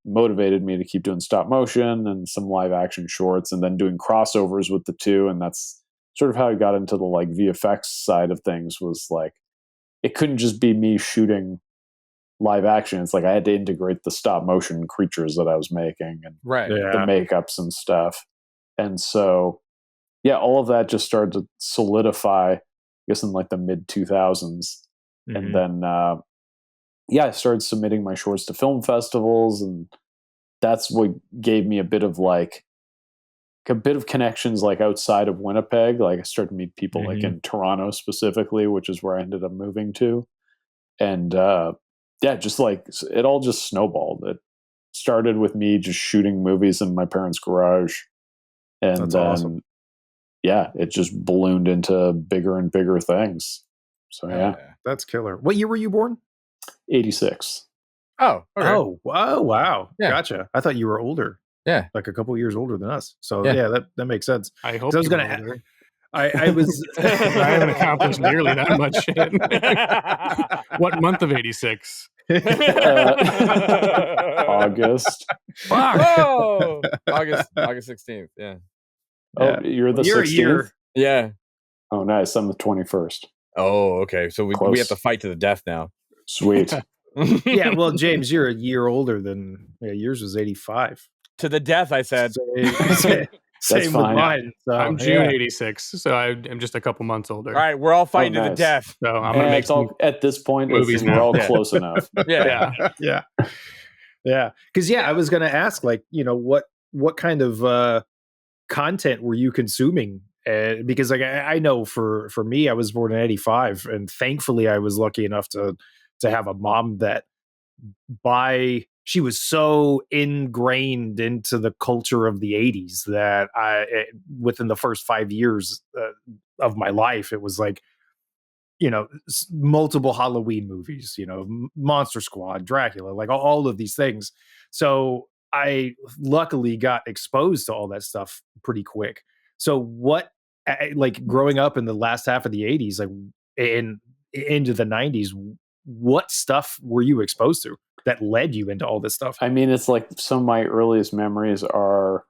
S4: motivated me to keep doing stop motion and some live action shorts, and then doing crossovers with the two. And that's sort of how I got into the like VFX side of things, was like, it couldn't just be me shooting live action. It's like I had to integrate the stop motion creatures that I was making and
S2: right.
S4: the
S1: Yeah.
S4: makeups and stuff. And so, yeah, all of that just started to solidify, I guess, in like the mid 2000s.
S1: Mhm.
S4: And then, I started submitting my shorts to film festivals, and that's what gave me a bit of connections like outside of Winnipeg. Like I started to meet people like in Toronto specifically, which is where I ended up moving to. And just like it all just snowballed. It started with me just shooting movies in my parents' garage, and
S1: That's
S4: then
S1: awesome.
S4: it just ballooned into bigger and bigger things. So
S1: That's killer. What year were you born?
S4: 86.
S2: Oh. Okay.
S1: Oh, wow.
S2: Yeah.
S1: Gotcha. I thought you were older.
S2: Yeah.
S1: Like a couple years older than us. So
S2: Yeah.
S1: that makes sense.
S3: I hope
S1: I was
S3: you
S1: gonna
S3: were
S1: ha-
S3: older.
S1: I was
S3: I haven't accomplished nearly that much shit. What month of 86?
S4: August.
S2: Whoa! August 16th. Yeah.
S4: Oh, you're the
S1: You're a
S4: 16th?
S1: year.
S2: Yeah.
S4: Oh, nice. I'm the 21st.
S2: Oh, okay. So we
S4: Close.
S2: have to fight to the death now.
S4: Sweet.
S1: Yeah, well, James, you're a year older than yours was 85.
S2: To the death, I said.
S1: Same with
S4: fine.
S1: mine. So,
S3: I'm June
S1: yeah.
S3: 86, so I'm just a couple months older.
S2: All right, we're all fighting to the
S4: nice.
S2: death.
S3: So I'm gonna
S4: And
S3: make
S4: it's all, at this point,
S3: movies
S4: we're
S3: now.
S4: all
S2: Yeah.
S4: close enough.
S2: Yeah.
S3: yeah.
S1: Yeah. Because I was going to ask, like, what kind of content were you consuming? Because like I know for me, I was born in 85, and thankfully I was lucky enough to have a mom that she was so ingrained into the culture of the 80s that within the first 5 years of my life, it was like, multiple Halloween movies, Monster Squad, Dracula, like all of these things. So I luckily got exposed to all that stuff pretty quick. So what, like growing up in the last half of the 80s, like into the 90s, what stuff were you exposed to that led you into all this stuff?
S4: I mean, it's like some of my earliest memories are,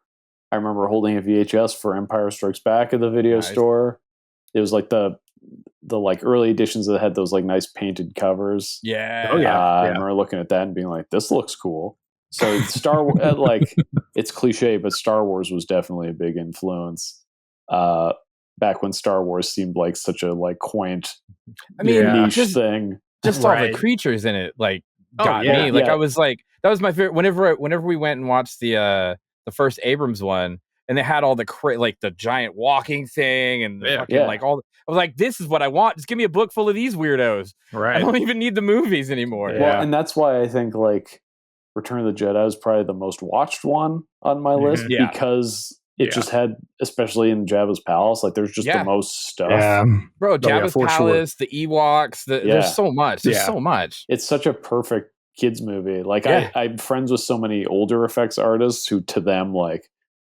S4: I remember holding a VHS for Empire Strikes Back at the video
S2: Nice.
S4: store. It was like the like early editions that had those like nice painted covers.
S2: Yeah.
S1: Oh, yeah.
S4: I remember looking at that and being like, this looks cool. So Star Wars, like it's cliche, but Star Wars was definitely a big influence. Back when Star Wars seemed like such a like quaint, niche thing.
S2: Just all the creatures in it, like got me. Like I was like, that was my favorite. Whenever we went and watched the first Abrams one, and they had all the like the giant walking thing and the fucking like all. I was like, this is what I want. Just give me a book full of these weirdos.
S1: Right.
S2: I don't even need the movies anymore.
S4: Well, and that's why I think like Return of the Jedi is probably the most watched one on my list because it just had, especially in Jabba's palace, like there's just the most stuff.
S3: Yeah.
S2: Bro, Jabba's palace, the Ewoks, there's so much. There's so much.
S4: It's such a perfect kids movie. Like I'm friends with so many older effects artists who, to them, like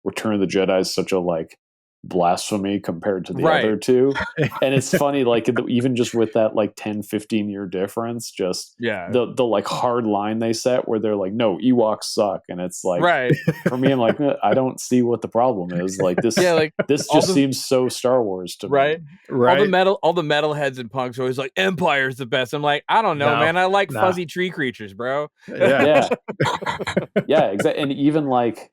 S4: Return of the Jedi is such a like blasphemy compared to the other two. And it's funny, like even just with that like 10-15 year difference, just the like hard line they set where they're like, no, Ewoks suck. And it's like, for me, I'm like, I don't see what the problem is. Like this, this just seems so Star Wars to me.
S2: All the metalheads and punks are always like, Empire's the best. I'm like, I don't know, man. I like fuzzy tree creatures, bro.
S4: Yeah, exactly. And even like,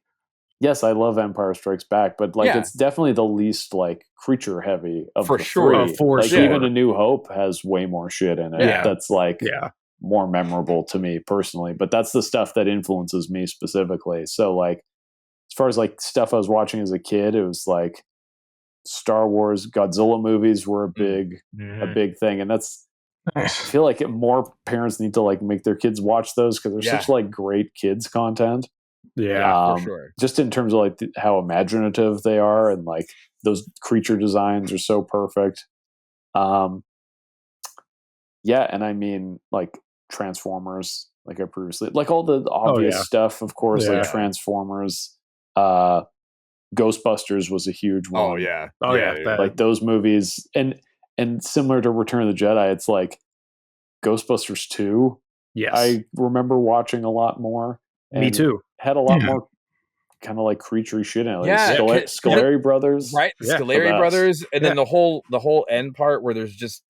S4: yes, I love Empire Strikes Back, but like it's definitely the least like creature heavy of the three. Even A New Hope has way more shit in it. That's like more memorable to me personally. But that's the stuff that influences me specifically. So like as far as like stuff I was watching as a kid, it was like Star Wars, Godzilla movies were a big thing, and that's. I feel like more parents need to like make their kids watch those because they're such like great kids content.
S2: For sure.
S4: Just in terms of like how imaginative they are, and like those creature designs are so perfect. And I mean like Transformers, like I previously, like all the obvious stuff, of course, like Transformers. Ghostbusters was a huge one. Like those movies, and similar to Return of the Jedi, it's like Ghostbusters 2.
S1: Yes,
S4: I remember watching a lot more.
S1: Me too.
S4: Had a lot more kind of like creaturey shit in it. Like Scolari Brothers.
S2: Right. Scolari Brothers. And then the whole end part where there's just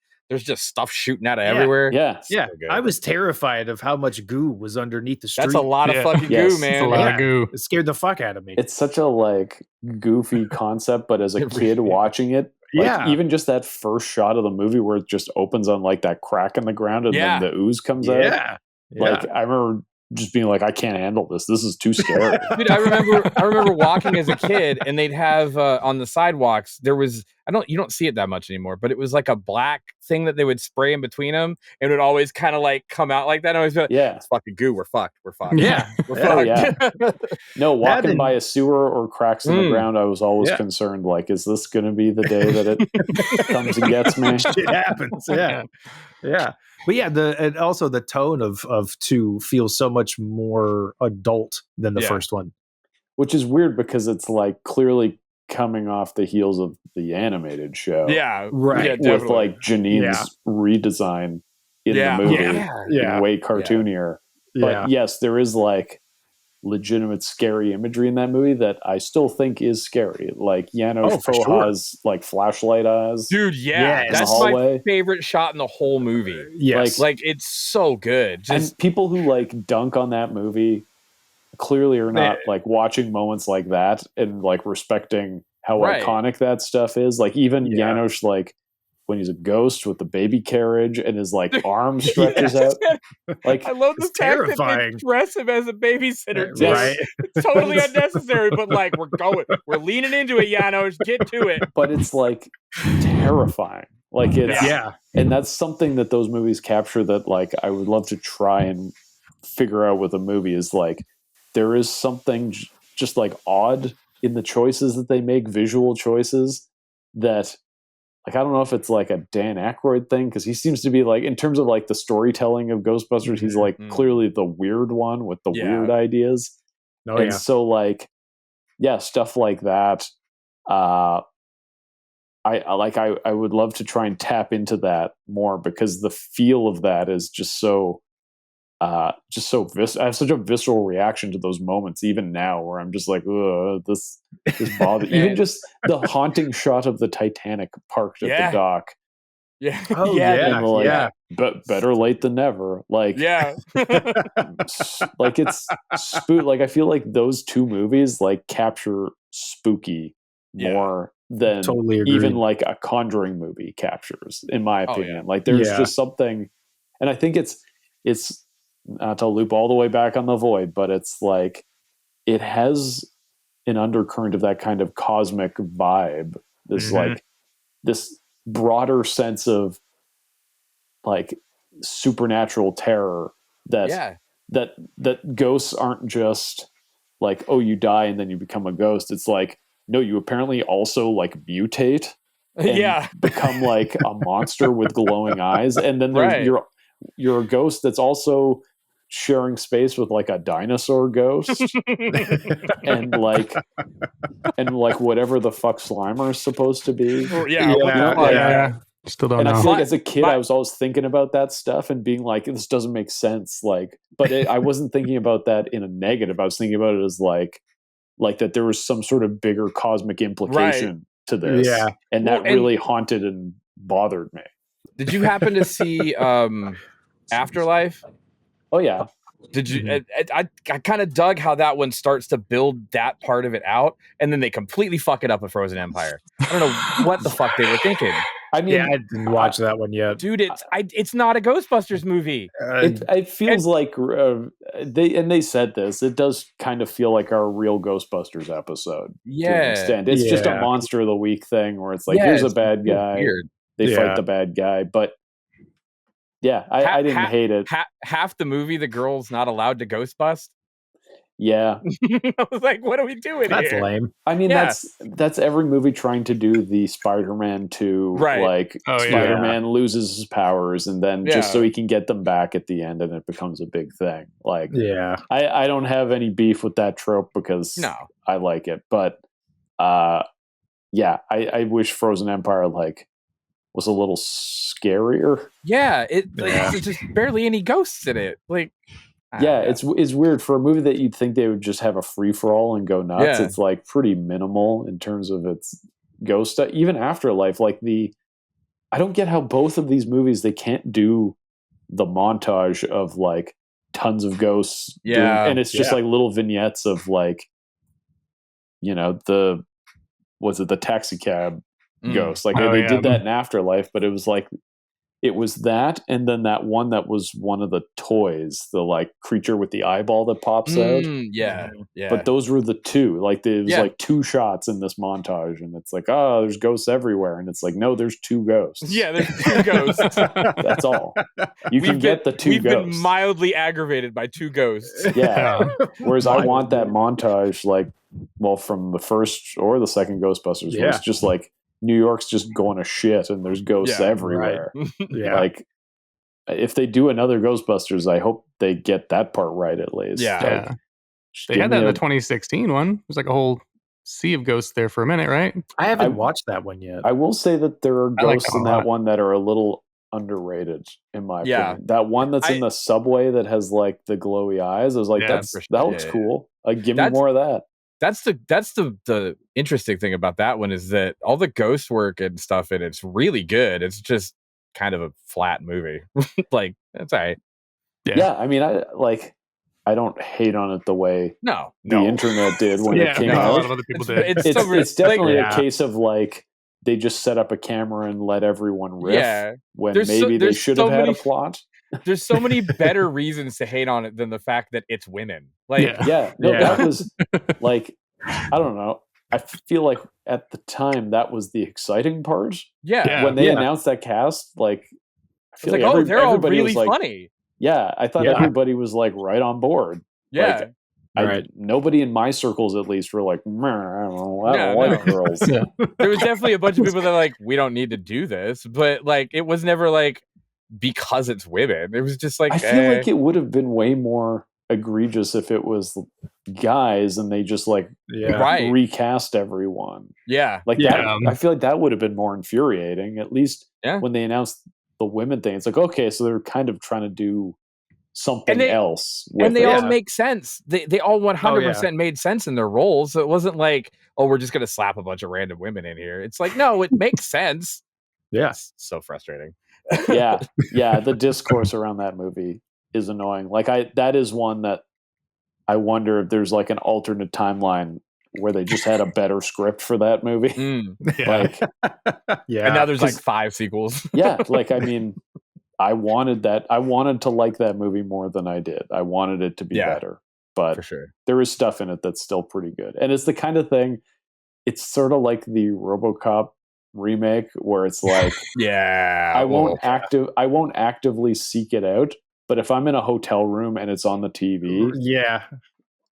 S2: stuff shooting out of everywhere.
S4: Yeah.
S1: So I was terrified of how much goo was underneath the street.
S2: That's a lot of fucking goo, man.
S3: It's a lot of goo.
S1: It scared the fuck out of me.
S4: It's such a like goofy concept, but as a kid watching it, like even just that first shot of the movie where it just opens on like that crack in the ground and then the ooze comes out. Like I remember just being like, I can't handle this. This is too scary.
S2: Dude, I remember walking as a kid, and they'd have on the sidewalks. There was you don't see it that much anymore, but it was like a black thing that they would spray in between them, and it would always kind of like come out like that. And I always be like, it's fucking goo. We're fucked. We're fucked. We're fucked.
S4: No, walking by a sewer or cracks in the ground, I was always concerned. Like, is this going to be the day that it comes and gets me?
S1: Shit happens. Yeah. But and also the tone of 2 feels so much more adult than the first one,
S4: which is weird because it's like clearly coming off the heels of the animated show.
S2: Yeah, right. Yeah,
S4: with like Janine's redesign in the movie, way cartoonier. But yes, there is like legitimate scary imagery in that movie that I still think is scary. Like Janos Foha's like flashlight eyes.
S2: Dude, that's my favorite shot in the whole movie.
S1: Yes.
S2: Like it's so good.
S4: And people who like dunk on that movie clearly are not like watching moments like that and like respecting how iconic that stuff is. Like even Janos, like when he's a ghost with the baby carriage and his like arm stretches out. Like
S2: I love the fact that they dress him as a babysitter too. Right. It's totally unnecessary, but like we're leaning into it, Janos. Get to it.
S4: But it's like terrifying. Like it's and that's something that those movies capture that like I would love to try and figure out with a movie is like there is something just like odd in the choices that they make, visual choices that like, I don't know if it's like a Dan Aykroyd thing, because he seems to be like, in terms of like the storytelling of Ghostbusters, he's like clearly the weird one with the weird ideas. So like, stuff like that. I would love to try and tap into that more because the feel of that is just so I have such a visceral reaction to those moments, even now, where I'm just like, this bothers. Even just the haunting shot of the Titanic parked at the dock
S2: Yeah.
S1: Oh,
S2: yeah.
S1: yeah.
S4: And like,
S1: yeah.
S4: but better late than never. Like,
S2: Yeah.
S4: like it's like I feel like those two movies like capture spooky
S2: Yeah.
S4: more than
S1: Totally agree.
S4: even like a Conjuring movie captures, in my
S2: Oh,
S4: opinion.
S2: yeah.
S4: Like there's
S1: Yeah.
S4: just something, and I think it's not to loop all the way back on The Void, but it's like it has an undercurrent of that kind of cosmic vibe. This like this broader sense of like supernatural terror that
S2: Yeah.
S4: that ghosts aren't just like, oh, you die and then you become a ghost. It's like, no, you apparently also like mutate and
S2: Yeah.
S4: become like a monster with glowing eyes, and then there's
S2: Right.
S4: you're a ghost that's also sharing space with like a dinosaur ghost and like whatever the fuck Slimer is supposed to be.
S2: Yeah. What the
S1: Yeah,
S2: fuck?
S1: yeah.
S3: Still don't
S4: And I
S3: know.
S4: feel like as a kid, I was always thinking about that stuff and being like, this doesn't make sense. Like, but I wasn't thinking about that in a negative. I was thinking about it as like that there was some sort of bigger cosmic implication to this.
S1: Yeah.
S4: And
S2: Well,
S4: that really haunted and bothered me.
S2: Did you happen to see Afterlife?
S4: Oh, yeah.
S2: Did you? I kind of dug how that one starts to build that part of it out, and then they completely fuck it up with Frozen Empire. I don't know what the fuck they were thinking.
S4: I mean,
S1: Yeah, I didn't watch that one yet.
S2: Dude, it's not a Ghostbusters movie.
S4: it feels like they said this. It does kind of feel like our real Ghostbusters episode. To an
S2: Yeah.
S4: extent. It's just a
S1: Yeah.
S4: monster of the week thing where it's like,
S2: Yeah,
S4: here's a
S2: it's
S4: bad guy.
S2: Weird.
S4: They
S1: Yeah.
S4: fight the bad guy. But yeah, I didn't hate it.
S2: Half the movie, the girl's not allowed to Ghostbust.
S4: Yeah.
S2: I was like, what are we doing
S1: That's
S2: here?
S1: lame.
S4: I mean,
S2: Yeah.
S4: that's every movie trying to do the Spider-Man 2,
S2: Right.
S4: like
S3: Oh, yeah.
S4: Spider-Man loses his powers and then just
S2: Yeah.
S4: so he can get them back at the end and it becomes a big thing. Like,
S1: Yeah.
S4: I don't have any beef with that trope because
S2: No.
S4: I like it. But yeah, I wish Frozen Empire like was a little scarier.
S2: Yeah,
S1: Yeah.
S2: there's just barely any ghosts in it. Like,
S4: Yeah, it's weird for a movie that you'd think they would just have a free for all and go nuts.
S2: Yeah.
S4: It's like pretty minimal in terms of its ghost stuff. Even Afterlife, like I don't get how both of these movies they can't do the montage of like tons of ghosts.
S2: Yeah,
S4: and it's just
S1: yeah.
S4: like little vignettes of like, you know, the taxi cab ghost. Like
S3: Oh,
S4: they
S3: yeah.
S4: did that in Afterlife, but it was like it was that, and then that one that was one of the toys, the like creature with the eyeball that pops out.
S2: Yeah, yeah.
S4: But those were the two. Like there was
S2: Yeah.
S4: like two shots in this montage, and it's like, oh, there's ghosts everywhere, and it's like, no, there's two ghosts.
S2: yeah, there's two ghosts.
S4: That's all. You can get the two
S2: We've
S4: ghosts.
S2: been mildly aggravated by two ghosts.
S4: Yeah. Whereas I
S1: Mildly.
S4: want that montage, like, well, from the first or the second Ghostbusters, where
S1: Yeah.
S4: it's just like New York's just going to shit, and there's ghosts
S2: Yeah,
S4: everywhere.
S1: Yeah.
S4: Like, if they do another Ghostbusters, I hope they get that part right at least.
S2: Yeah.
S4: Like,
S3: Yeah.
S4: just
S3: They
S4: give
S3: had that
S4: me
S3: in
S4: a-
S3: the 2016 one. There's like a whole sea of ghosts there for a minute, right?
S1: I haven't
S4: I-
S1: watched that one yet.
S4: I will say that there are
S3: I like
S4: ghosts
S3: that
S4: in
S3: one a
S4: that
S3: lot.
S4: one that are a little underrated, in my
S2: Yeah.
S4: opinion. That one that's in the subway that has like the glowy eyes. I was like,
S3: Yeah,
S4: that
S2: for
S4: looks
S2: sure.
S4: cool. Give me
S2: That's-
S4: more of that.
S2: That's the interesting thing about that one is that all the ghost work and stuff, and it's really good. It's just kind of a flat movie. Like, that's all right.
S4: Yeah, I mean, I don't hate on it the way
S2: No,
S4: the internet did when it came
S3: a lot
S4: out.
S3: of other people
S2: It's-
S3: did.
S4: It's definitely
S1: Yeah.
S4: a case of like they just set up a camera and let everyone riff
S2: Yeah.
S4: when
S2: There's
S4: maybe they
S2: there's
S4: should
S2: so
S4: have had
S2: many-
S4: a plot.
S2: There's so many better reasons to hate on it than the fact that it's women. Like,
S3: Yeah.
S4: Yeah, no,
S1: Yeah.
S4: that was like, I don't know. I feel like at the time that was the exciting part.
S2: yeah.
S4: When they
S1: Yeah.
S4: announced that cast, like I
S2: It's
S4: feel
S2: like,
S4: like
S2: oh, they're all
S4: everybody
S2: really
S4: was like,
S2: funny.
S4: yeah, I thought
S1: Yeah.
S4: everybody was like right on board.
S2: Yeah.
S1: Right.
S4: Nobody in my circles at least were like, "Meh, I don't know, I
S2: Yeah,
S4: don't like
S2: no.
S4: girls.
S3: Yeah.
S2: There was definitely a bunch of people that are like, we don't need to do this. But like, it was never like because it's women. It was just like,
S4: I feel like it would have been way more egregious if it was guys and they just like
S1: Yeah.
S2: Right.
S4: recast everyone.
S2: yeah.
S4: Like
S1: Yeah.
S4: that, I feel like that would have been more infuriating. At least
S2: Yeah.
S4: when they announced the women thing, it's like, okay, so they're kind of trying to do something
S2: they-
S4: else.
S2: And they
S4: with
S2: all
S4: it.
S2: make sense. They all 100% made sense in their roles. So it wasn't like, oh, we're just going to slap a bunch of random women in here. It's like, no, it makes sense. Yes, so frustrating.
S4: Yeah, the discourse around that movie is annoying. Like that is one that I wonder if there's like an alternate timeline where they just had a better script for that movie. Like,
S1: yeah.
S2: And now there's like 5 sequels.
S4: Yeah, like I mean, I wanted to like that movie more than I did. I wanted it to be better, but
S2: for sure,
S4: there is stuff in it that's still pretty good. And it's the kind of thing. It's sort of like the RoboCop remake, where it's like, I won't actively seek it out, but if I'm in a hotel room and it's on the TV,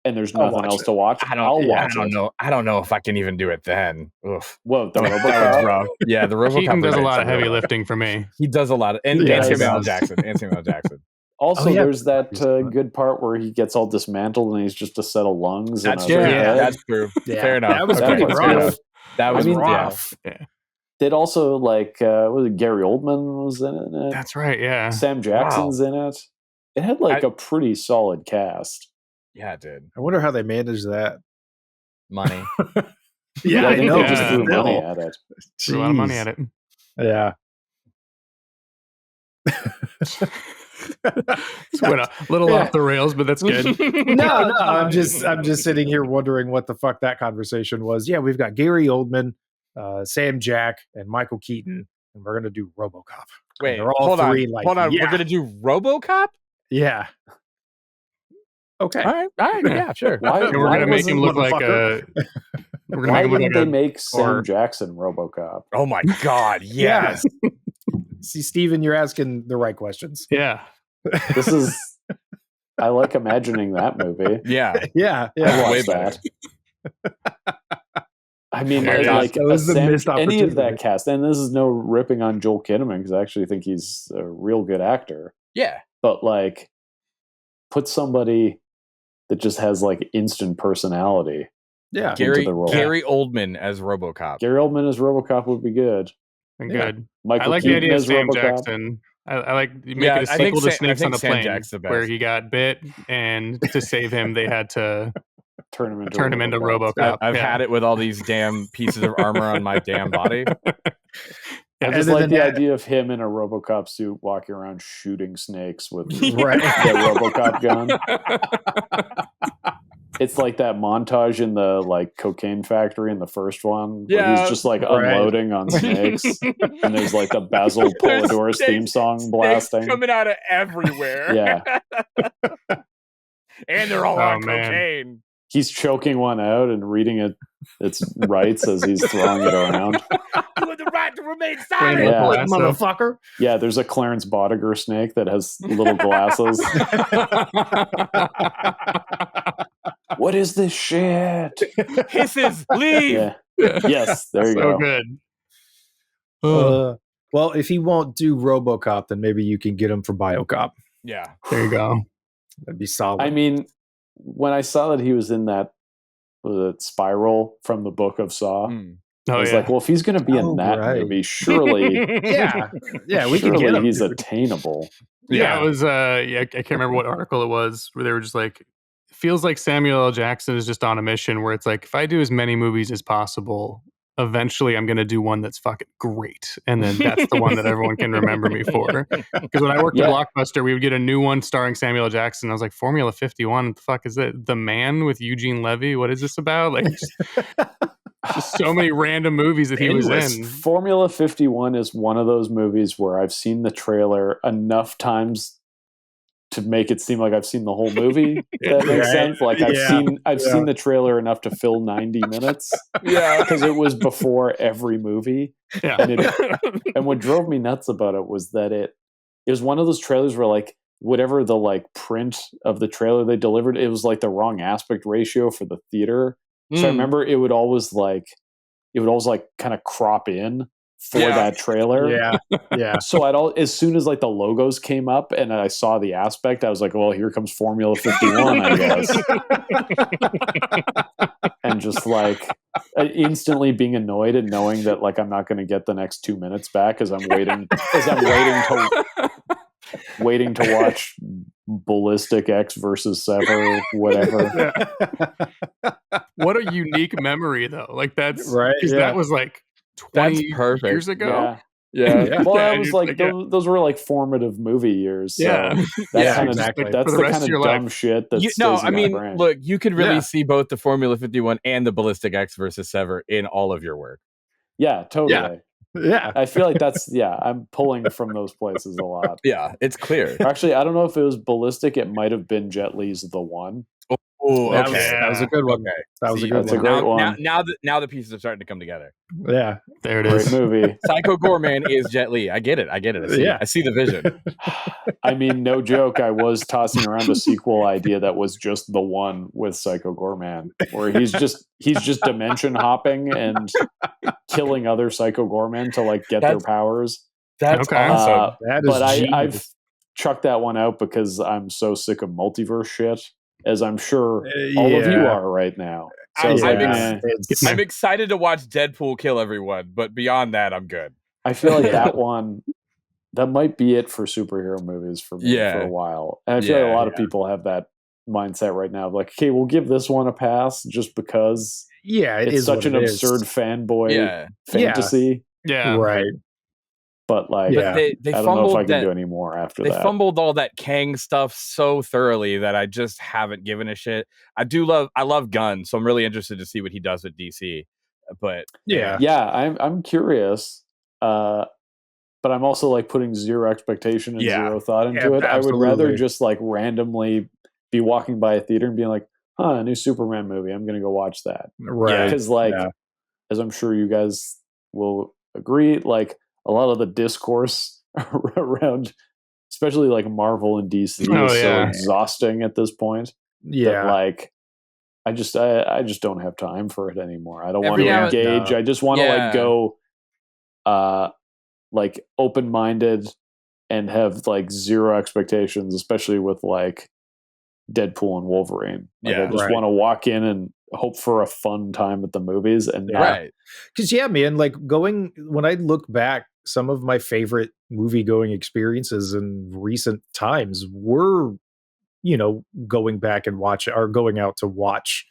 S4: and there's nothing else to watch, I'll watch it.
S2: I don't know if I can even do it then. Oof.
S4: Whoa, the RoboCop?
S2: That was rough. Yeah, the RoboCop
S3: Keaton does a lot of heavy lifting for me.
S2: He does a lot of, and Samuel L. Jackson.
S4: Also, there's that good part where he gets all dismantled and he's just a set of lungs.
S2: That's true. That's true. Fair enough.
S1: That was pretty rough.
S2: That was rough.
S3: Yeah.
S4: They'd also like, was it Gary Oldman was in it?
S3: That's right. Yeah.
S4: Sam Jackson's in it. It had like a pretty solid cast.
S2: Yeah, it did.
S1: I wonder how they managed that.
S2: Money.
S4: I think they just threw money at it.
S3: Threw a lot of money at it.
S1: Yeah.
S3: Went a little off the rails, but that's good.
S1: No, I'm just sitting here wondering what the fuck that conversation was. Yeah, we've got Gary Oldman, Sam Jack, and Michael Keaton, and we're gonna do RoboCop.
S2: Wait,
S1: they're all
S2: hold
S1: three.
S2: on.
S1: Like,
S2: hold on. We're gonna do RoboCop.
S1: Yeah. Okay.
S2: All right. Yeah, sure.
S3: We're gonna make him look like a.
S4: Why didn't they make Sam Jackson RoboCop?
S2: Oh my God! Yes.
S1: See, Steven, you're asking the right questions.
S3: Yeah.
S4: This is. I like imagining that movie.
S2: Yeah.
S1: Yeah.
S4: I watched that. I mean, like any of that cast, and this is no ripping on Joel Kinnaman because I actually think he's a real good actor.
S2: Yeah.
S4: But like, put somebody that just has like instant personality.
S1: Yeah.
S2: Gary Oldman as RoboCop.
S4: Gary Oldman as RoboCop would be good.
S3: Good.
S4: Michael
S3: I like
S4: Keaton
S3: the idea of
S4: as
S3: Sam
S4: RoboCop.
S3: Jackson. I like making a sequel to Snakes on a
S2: Sam
S3: Plane,
S2: Jack's the best.
S3: where he got bit, and to save him, they had to
S4: turn him into
S3: RoboCop.
S2: I've had it with all these damn pieces of armor on my damn body.
S4: I just like the idea of him in a RoboCop suit walking around shooting snakes with the RoboCop gun. It's like that montage in the like cocaine factory in the first one, where he's just like unloading on snakes, and there's like the Basil Polidorus theme song blasting
S2: coming out of everywhere.
S4: Yeah,
S2: and they're all on cocaine.
S4: He's choking one out and reading its rights as he's throwing it around.
S2: You have the right to remain silent,
S1: motherfucker.
S4: Yeah, there's a Clarence Bodiger snake that has little glasses. What is this shit?
S2: Hisses, leave.
S4: Yeah. Yes, there you go.
S3: Good.
S1: Well, if he won't do RoboCop, then maybe you can get him for BioCop.
S2: Yeah,
S3: there you go.
S1: That'd be solid.
S4: I mean, when I saw that he was in that Spiral from the Book of Saw, I was like, well, if he's going to be in that movie, surely,
S1: we can get him.
S4: He's attainable.
S3: Yeah, it was. I can't remember what article it was where they were just like, feels like Samuel L. Jackson is just on a mission where it's like, if I do as many movies as possible, eventually I'm going to do one that's fucking great. And then that's the one that everyone can remember me for. Because when I worked at Blockbuster, we would get a new one starring Samuel L. Jackson. I was like, Formula 51, what the fuck is it? The Man with Eugene Levy? What is this about? Like, just so many random movies that he was in.
S4: Formula 51 is one of those movies where I've seen the trailer enough times to make it seem like I've seen the whole movie. That makes sense. Like I've seen the trailer enough to fill 90 minutes.
S2: Yeah,
S4: because it was before every movie.
S3: Yeah,
S4: and what drove me nuts about it was that it was one of those trailers where like whatever the like print of the trailer they delivered, it was like the wrong aspect ratio for the theater. So I remember it would always kind of crop in for that trailer.
S1: Yeah.
S4: So as soon as like the logos came up and I saw the aspect, I was like, well, here comes Formula 51, I guess. And just like instantly being annoyed and knowing that like I'm not going to get the next 2 minutes back as I'm waiting to watch Ballistic X versus Sever, whatever.
S3: What a unique memory though. Like that's
S1: right.
S3: Because that was like 20 years ago.
S2: Yeah.
S1: Yeah.
S4: Well, that
S3: and
S4: was
S3: it's
S4: like
S3: yeah.
S4: those were like formative movie years. So
S3: Yeah.
S4: that
S1: Yeah,
S4: kind of
S1: exactly.
S3: For
S4: that's
S3: the
S4: the
S3: rest
S4: kind
S3: of
S4: of
S3: your
S4: dumb
S3: life.
S4: shit that
S2: No,
S4: stays
S2: I
S4: in my
S2: mean,
S4: brain.
S2: look, you could really
S1: Yeah.
S2: see both the Formula 51 and the Ballistic X versus Sever in all of your work.
S4: Yeah, totally.
S1: Yeah.
S4: I feel like I'm pulling from those places a lot.
S2: Yeah, it's clear.
S4: Actually, I don't know if it was Ballistic. It might have been Jet Li's The One.
S2: Oh,
S1: That
S2: okay.
S1: that was a good one.
S2: Okay.
S1: That was a
S2: See,
S1: good
S4: That's a
S1: one.
S4: great one.
S2: Now the pieces are starting to come together.
S1: Yeah.
S3: There it
S4: Great
S3: is.
S4: movie.
S2: Psycho Goreman is Jet Li. I get it.
S1: Yeah.
S2: I see the vision.
S4: I mean, no joke. I was tossing around a sequel idea that was just The One with Psycho Goreman, where he's just dimension hopping and killing other Psycho Goremen to like get their
S2: That's-
S4: powers.
S2: That's
S3: Okay.
S2: awesome.
S1: That is
S4: But I've
S1: genius.
S4: chucked that one out because I'm so sick of multiverse shit, as I'm sure all of you
S1: Yeah.
S4: are right now. So I was
S2: I'm
S4: like,
S2: ex-
S4: eh.
S1: It's-
S2: I'm excited to watch Deadpool kill everyone, but beyond that, I'm good.
S4: I feel like that might be it for superhero movies for me
S2: Yeah.
S4: for a while. And I feel like a lot of people have that mindset right now. Like, okay, we'll give this one a pass just because
S1: yeah, it
S4: it's
S1: is
S4: such
S1: what
S4: an
S1: it is.
S4: absurd fanboy
S2: Yeah.
S4: fantasy.
S3: Yeah.
S1: Right.
S4: But like,
S1: Yeah.
S2: But they
S4: I don't know if I
S2: fumbled
S4: can
S2: that.
S4: do any more after
S2: They
S4: that.
S2: fumbled all that Kang stuff so thoroughly that I just haven't given a shit. I love Gunn, so I'm really interested to see what he does with DC. But
S1: Yeah.
S4: Yeah, I'm curious. But I'm also like putting zero expectation and
S2: Yeah.
S4: zero thought into
S1: Yeah,
S4: it. I would rather
S1: absolutely.
S4: just like randomly be walking by a theater and being like, a new Superman movie. I'm gonna go watch that.
S1: Right.
S4: Because like,
S1: Yeah.
S4: as I'm sure you guys will agree, like a lot of the discourse around, especially like Marvel and DC,
S3: Oh,
S4: is so
S3: yeah.
S4: exhausting at this point that
S1: Yeah.
S4: like I just don't have time for it anymore. I don't want
S2: Every
S4: to
S2: now-
S4: engage.
S1: No.
S4: I just want to
S2: Yeah.
S4: like go like open-minded and have like zero expectations, especially with like Deadpool and Wolverine. Like
S2: Yeah.
S4: I just
S1: Right.
S4: want to walk in and hope for a fun time at the movies and not
S2: right.
S1: Because yeah, man, like when I look back, some of my favorite movie going experiences in recent times were, going back and going out to watch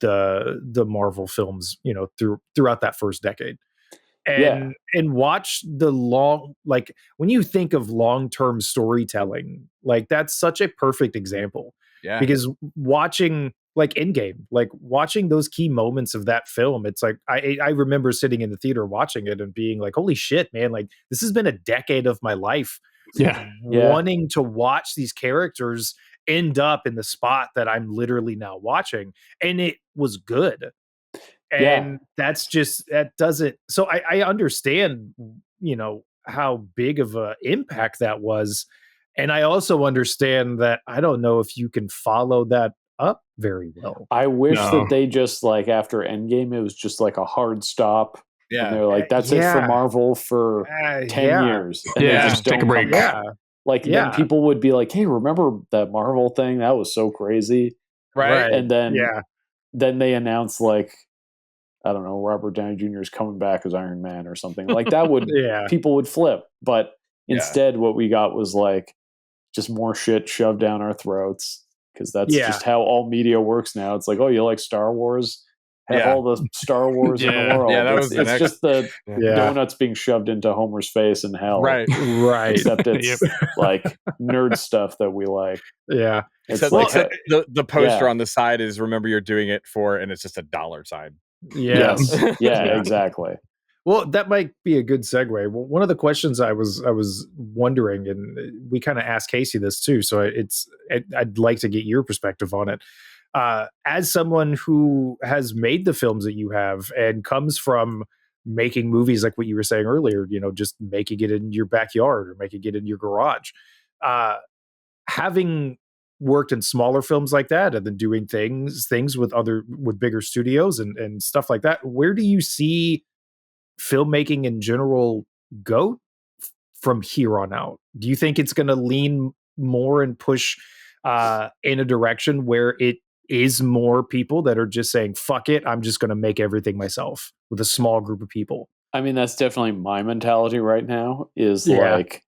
S1: the Marvel films, throughout that first decade. And watch the long, like when you think of long-term storytelling, like that's such a perfect example.
S2: Yeah.
S1: Because watching like Endgame, like watching those key moments of that film, it's like I remember sitting in the theater watching it and being like, holy shit, man, like this has been a decade of my life
S3: Yeah.
S1: wanting to watch these characters end up in the spot that I'm literally now watching. And it was good. And that doesn't, so I understand, how big of a impact that was. And I also understand that I don't know if you can follow that up very well.
S4: I wish
S3: No.
S4: that they just like after Endgame, it was just like a hard stop. And
S2: Yeah.
S4: they're like, that's it for
S1: Yeah.
S4: Marvel for 10 years. And
S3: Yeah,
S4: they just
S3: take a
S4: don't
S3: break.
S4: come back.
S1: Yeah.
S4: Like
S1: Yeah.
S4: then people would be like, hey, remember that Marvel thing? That was so crazy.
S2: Right.
S4: And then
S1: Yeah.
S4: then they announce like, I don't know, Robert Downey Jr. is coming back as Iron Man or something. Like that would
S1: Yeah.
S4: people would flip. But
S2: Yeah.
S4: instead what we got was like just more shit shoved down our throats. Because that's
S1: Yeah.
S4: just how all media works now. It's like, oh, you like Star Wars? Have
S2: Yeah.
S4: all the Star Wars in
S3: Yeah.
S4: the world.
S2: Yeah, that
S4: it's
S2: was the
S4: it's
S2: next-
S4: just the
S1: Yeah.
S4: donuts being shoved into Homer's face in hell.
S2: Right.
S1: Right.
S4: Except it's like nerd stuff that we like.
S1: Yeah.
S4: It's
S2: Except,
S4: like
S2: except the poster
S4: yeah.
S2: on the side is remember you're doing it for, and it's just a dollar sign.
S1: Yes.
S4: yes. Yeah,
S1: Yeah.
S4: exactly.
S1: Well, that might be a good segue. Well, one of the questions I was wondering, and we kind of asked Casey this too, so I'd like to get your perspective on it. As someone who has made the films that you have and comes from making movies like what you were saying earlier, just making it in your backyard or making it in your garage, having worked in smaller films like that and then doing things with bigger studios and stuff like that, where do you see filmmaking in general go from here on out? Do you think it's going to lean more and push in a direction where it is more people that are just saying, fuck it, I'm just going to make everything myself with a small group of people?
S4: I mean, that's definitely my mentality right now is
S1: Yeah.
S4: like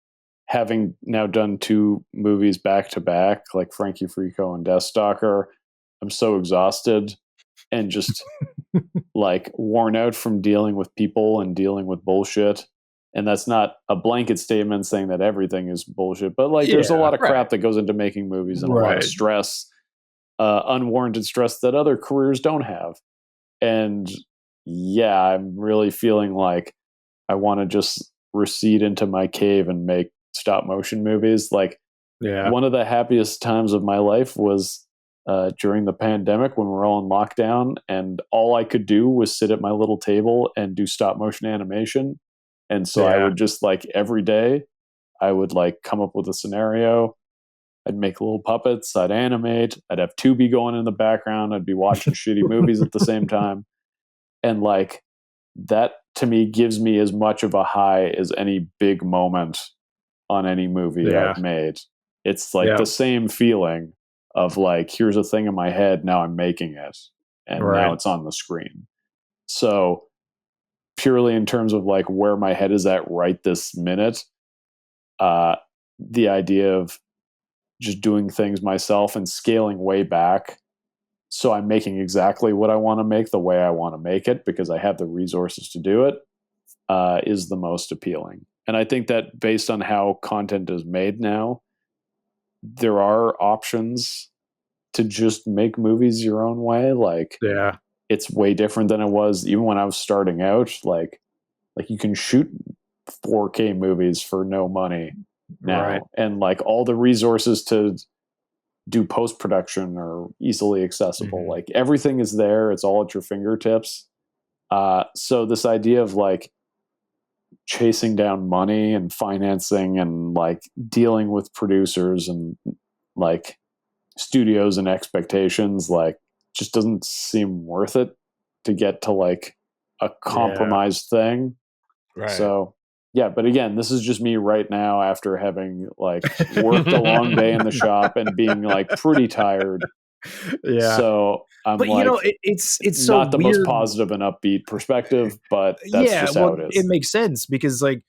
S4: having now done 2 movies back to back, like Frankie Frico and Deathstalker. I'm so exhausted and just like worn out from dealing with people and dealing with bullshit And that's not a blanket statement saying that everything is bullshit, but like there's a lot of crap that goes into making movies and a lot of stress, unwarranted stress that other careers don't have. And yeah, I'm really feeling like I want to just recede into my cave and make stop motion movies. Like, one of the happiest times of my life was during the pandemic when we're all in lockdown, and all I could do was sit at my little table and do stop motion animation. And so I would just like every day I would like come up with a scenario. I'd make little puppets. I'd animate. I'd have Tubi going in the background. I'd be watching shitty movies at the same time. And like that to me gives me as much of a high as any big moment on any movie I've made. It's like the same feeling of like, here's a thing in my head. Now I'm making it. And now it's on the screen. So purely in terms of like where my head is at right this minute, the idea of just doing things myself and scaling way back so I'm making exactly what I want to make the way I want to make it because I have the resources to do it, is the most appealing. And I think that based on how content is made now, there are options to just make movies your own way. Like, it's way different than it was even when I was starting out. Like you can shoot 4K movies for no money now, and like all the resources to do post-production are easily accessible. Like everything is there. It's all at your fingertips. So this idea of like chasing down money and financing and like dealing with producers and like studios and expectations, like just doesn't seem worth it to get to like a compromised thing. So yeah, but again, this is just me right now after having like worked a long day in the shop and being like pretty tired. So I'm
S1: but
S4: like,
S1: you know, it's so
S4: not the
S1: weird.
S4: most positive and upbeat perspective, but that's just how it is.
S1: It makes sense because like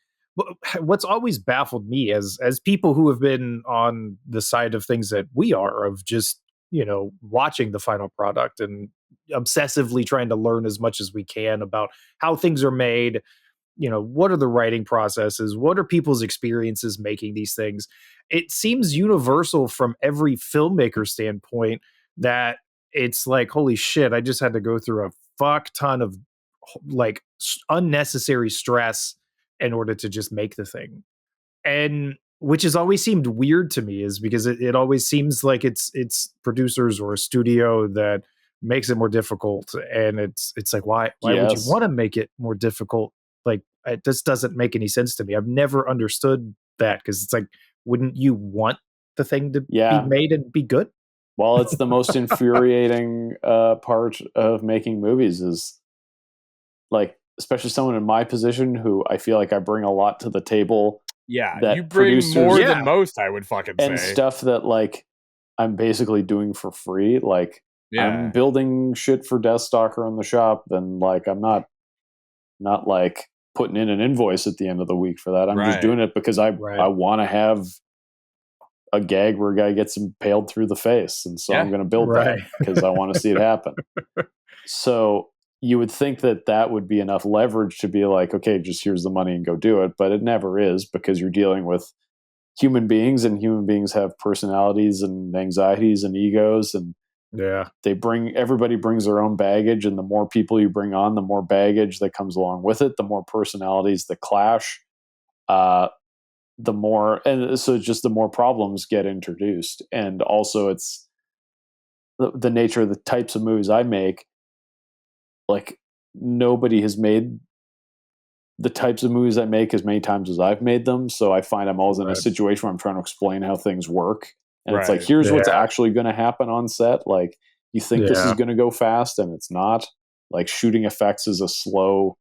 S1: what's always baffled me as people who have been on the side of things that we are, of just, you know, watching the final product and obsessively trying to learn as much as we can about how things are made. You know, what are the writing processes? What are people's experiences making these things? It seems universal from every filmmaker standpoint that it's like, holy shit, I just had to go through a fuck ton of like unnecessary stress in order to just make the thing. And which has always seemed weird to me, is because it always seems like it's producers or a studio that makes it more difficult. And it's like, why would you want to make it more difficult? Like, this doesn't make any sense to me. I've never understood that, because it's like, wouldn't you want the thing to be made and be good?
S4: Well, it's the most infuriating part of making movies, is like, especially someone in my position who I feel like I bring a lot to the table.
S2: Yeah,
S4: that
S2: you bring more than most, I would fucking say.
S4: And stuff that like I'm basically doing for free. Like, I'm building shit for Deathstalker in the shop, and like I'm not like putting in an invoice at the end of the week for that. I'm just doing it because I want to have a gag where a guy gets impaled through the face, and so I'm going to build that because I want to see it happen. So you would think that would be enough leverage to be like, okay, just here's the money and go do it. But it never is, because you're dealing with human beings, and human beings have personalities and anxieties and egos, and everybody brings their own baggage. And the more people you bring on, the more baggage that comes along with it, the more personalities that clash, the more, and so just the more problems get introduced. And also it's the nature of the types of movies I make. Like, nobody has made the types of movies I make as many times as I've made them. So I find I'm always in a situation where I'm trying to explain how things work. And it's like, here's what's actually going to happen on set. Like, you think this is going to go fast, and it's not. Like, shooting effects is a slow,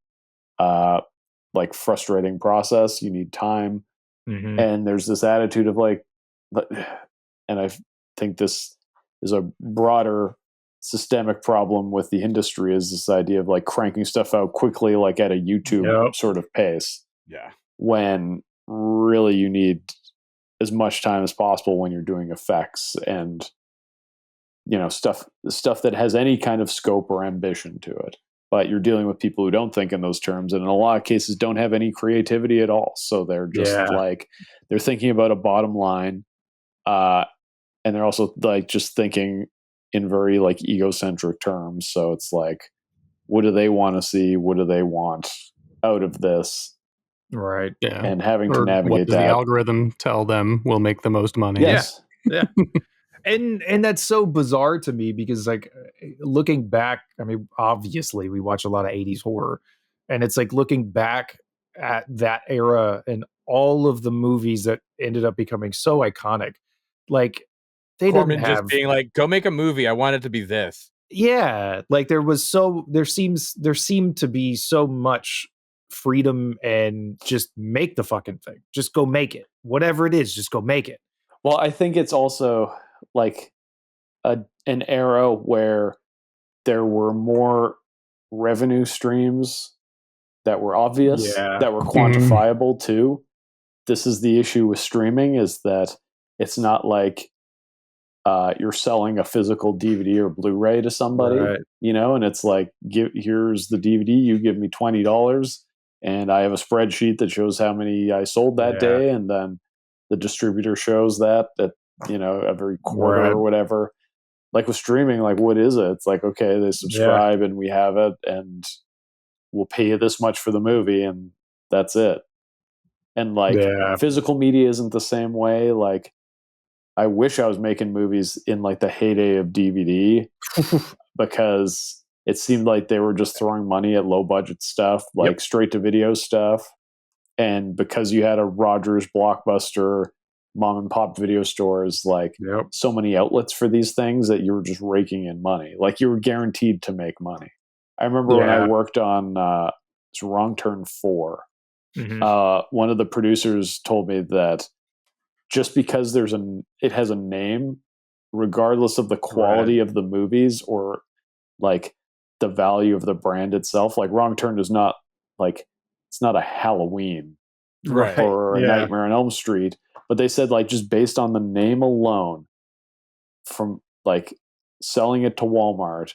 S4: like frustrating process. You need time. And there's this attitude of like, and I think this is a broader systemic problem with the industry, is this idea of like cranking stuff out quickly, like at a YouTube sort of pace. When really you need as much time as possible when you're doing effects and, you know, stuff that has any kind of scope or ambition to it. but you're dealing with people who don't think in those terms, and in a lot of cases don't have any creativity at all. So they're just like, they're thinking about a bottom line, and they're also like just thinking in very like egocentric terms. So it's like, what do they want to see? What do they want out of this?
S1: Right.
S3: Yeah.
S4: And having to
S3: Or
S4: navigate
S3: what does
S4: that.
S3: the algorithm tell them will make the most money?
S4: Yes.
S1: Yeah. And that's so bizarre to me because like looking back, I mean, obviously we watch a lot of 80s horror, and it's like looking back at that era and all of the movies that ended up becoming so iconic. Like they didn't
S2: Corman
S1: have
S2: just being like, go make a movie. I want it to be this.
S1: yeah, like there seemed to be so much freedom and just make the fucking thing. Just go make it. Whatever it is, just go make it.
S4: Well, I think it's also like an era where there were more revenue streams that were obvious,
S1: Yeah.
S4: that were quantifiable too. This is the issue with streaming, is that it's not like you're selling a physical DVD or Blu-ray to somebody,
S1: Right.
S4: you know, and it's like, here's the DVD, you give me $20, and I have a spreadsheet that shows how many I sold that
S1: Yeah.
S4: day, and then the distributor shows that you know, every quarter
S1: Right.
S4: or whatever. Like with streaming, like what is it? It's like, okay, they subscribe and we have it, and we'll pay you this much for the movie, and that's it. And like
S1: Yeah.
S4: physical media isn't the same way. Like I wish I was making movies in like the heyday of DVD because it seemed like they were just throwing money at low budget stuff, like straight to video stuff. And because you had a Rogers, Blockbuster, mom and pop video stores, like so many outlets for these things that you were just raking in money. Like you were guaranteed to make money. I remember when I worked on it's Wrong Turn 4. One of the producers told me that just because it has a name, regardless of the quality of the movies or like the value of the brand itself, like Wrong Turn is not like, it's not a Halloween or a Nightmare on Elm Street, but they said like just based on the name alone, from like selling it to Walmart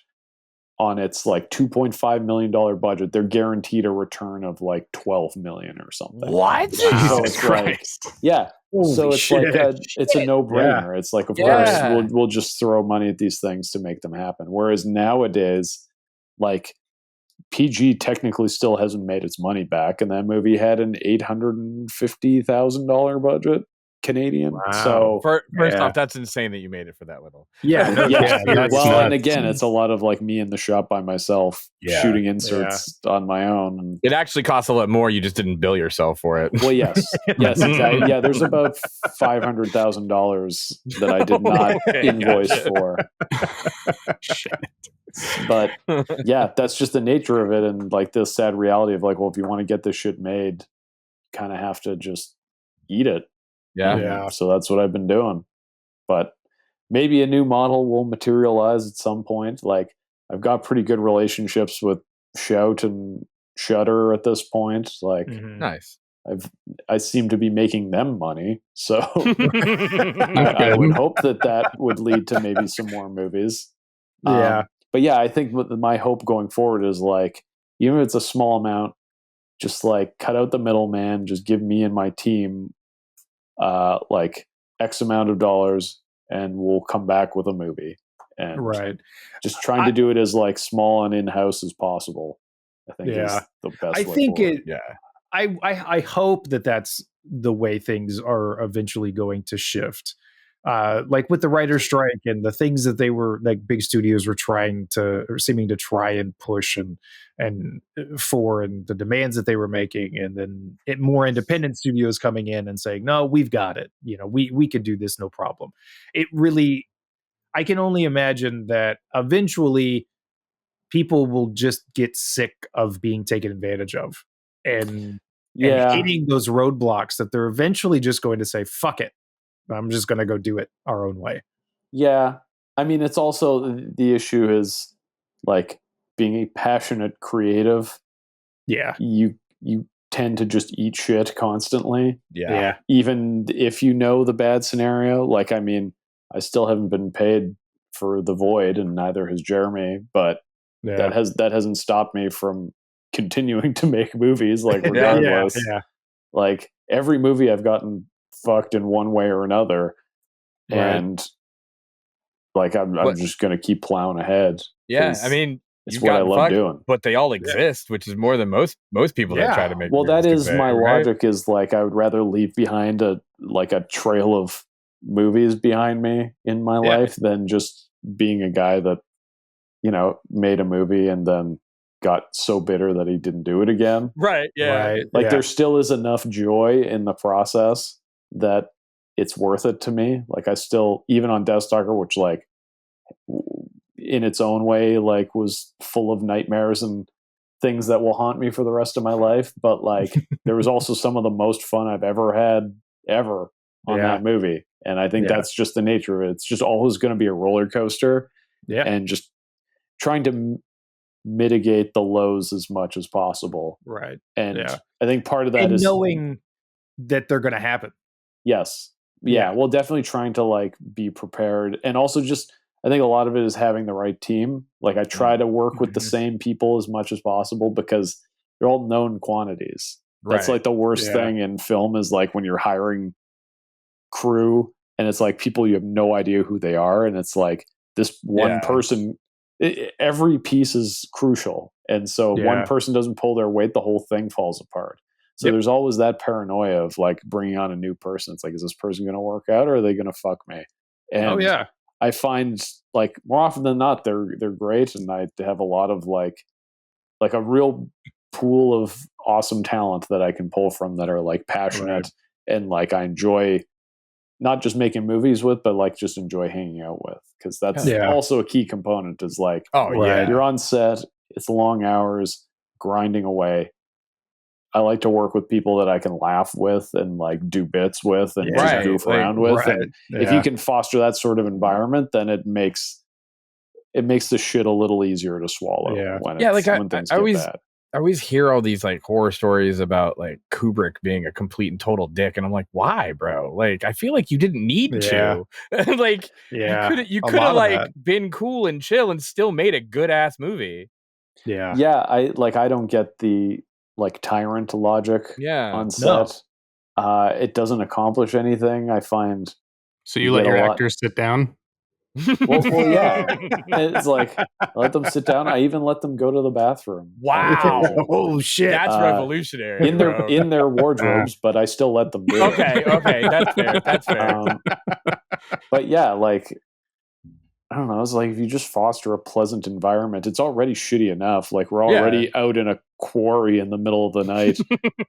S4: on its like $2.5 million budget, they're guaranteed a return of like 12 million or something.
S2: What?
S1: Wow.
S4: So it's like, so it's like it's a no-brainer. It's like, of course, we'll just throw money at these things to make them happen. Whereas nowadays, like PG technically still hasn't made its money back, and that movie had an $850,000 budget Canadian.
S1: Wow.
S4: So
S2: First off, that's insane that you made it for that little.
S3: That's
S4: well,
S3: nuts.
S4: and again, it's a lot of like me in the shop by myself shooting inserts on my own. And
S2: it actually costs a lot more. You just didn't bill yourself for it.
S4: well, yes, exactly. Yeah, there's about $500,000 that I did not invoice for.
S3: Shit.
S4: But yeah, that's just the nature of it, and like the sad reality of like, well, if you want to get this shit made, you kind of have to just eat it. So that's what I've been doing. But maybe a new model will materialize at some point. Like I've got pretty good relationships with Shout and Shudder at this point. Like
S2: nice.
S4: I seem to be making them money, so I would hope that would lead to maybe some more movies. But yeah, I think my hope going forward is like, even if it's a small amount, just like cut out the middleman, just give me and my team like X amount of dollars, and we'll come back with a movie. And just trying to do it as like small and in-house as possible, I think is the best way forward.
S1: I hope that that's the way things are eventually going to shift. Like with the writer's strike and the things that they were like big studios were seeming to try and push and the demands that they were making, and then more independent studios coming in and saying, no, we've got it. You know, we could do this, no problem. I can only imagine that eventually people will just get sick of being taken advantage of and hitting those roadblocks, that they're eventually just going to say, fuck it. I'm just going to go do it our own way.
S4: Yeah. I mean, it's also the issue is like being a passionate creative.
S1: Yeah.
S4: You tend to just eat shit constantly.
S1: Yeah.
S4: Even if you know the bad scenario, like, I mean, I still haven't been paid for The Void, and neither has Jeremy, but
S1: Yeah.
S4: that hasn't stopped me from continuing to make movies. Like regardless, like every movie I've gotten fucked in one way or another, and like I'm just gonna keep plowing ahead.
S2: Yeah, I mean,
S4: it's what I love doing.
S2: but they all exist, which is more than most people that try to make.
S4: Well, that is
S2: today,
S4: my
S2: right?
S4: logic. Is like I would rather leave behind a trail of movies behind me in my life than just being a guy that, you know, made a movie and then got so bitter that he didn't do it again.
S2: Right. Yeah.
S1: Right.
S4: Like there still is enough joy in the process that it's worth it to me. Like I still, even on Deathstalker, which like in its own way, like was full of nightmares and things that will haunt me for the rest of my life. But like there was also some of the most fun I've ever had on that movie. And I think that's just the nature of it. It's just always going to be a roller coaster.
S1: Yeah.
S4: And just trying to mitigate the lows as much as possible.
S1: Right.
S4: And I think part of that is
S1: knowing that they're going to happen.
S4: Yes. Yeah. Well, definitely trying to like be prepared. And also just, I think a lot of it is having the right team. Like I try to work with the same people as much as possible because they're all known quantities. That's like the worst thing in film is like when you're hiring crew and it's like people you have no idea who they are. And it's like this one person, every piece is crucial. And so one person doesn't pull their weight, the whole thing falls apart. So there's always that paranoia of like bringing on a new person. It's like, is this person going to work out or are they going to fuck me? And I find like more often than not, they're great. And I have a lot of like a real pool of awesome talent that I can pull from that are like passionate and like I enjoy not just making movies with, but like just enjoy hanging out with. Cause that's also a key component is like, you're on set, it's long hours, grinding away. I like to work with people that I can laugh with and like do bits with and just goof around with. And if you can foster that sort of environment, then it makes the shit a little easier to swallow. When things get bad.
S2: I always hear all these like horror stories about like Kubrick being a complete and total dick, and I'm like, why, bro? Like, I feel like you didn't need to. Like, you could have like been cool and chill and still made a good ass movie.
S1: Yeah.
S4: I don't get the like tyrant logic on set. It doesn't accomplish anything. I find.
S3: So you let your actors sit down?
S4: well, it's like let them sit down. I even let them go to the bathroom.
S2: Wow!
S1: Oh shit!
S2: That's revolutionary.
S4: In their wardrobes, but I still let them do it.
S2: Okay, that's fair.
S4: But yeah, like I don't know. It's like if you just foster a pleasant environment, it's already shitty enough. Like we're already out in a quarry in the middle of the night,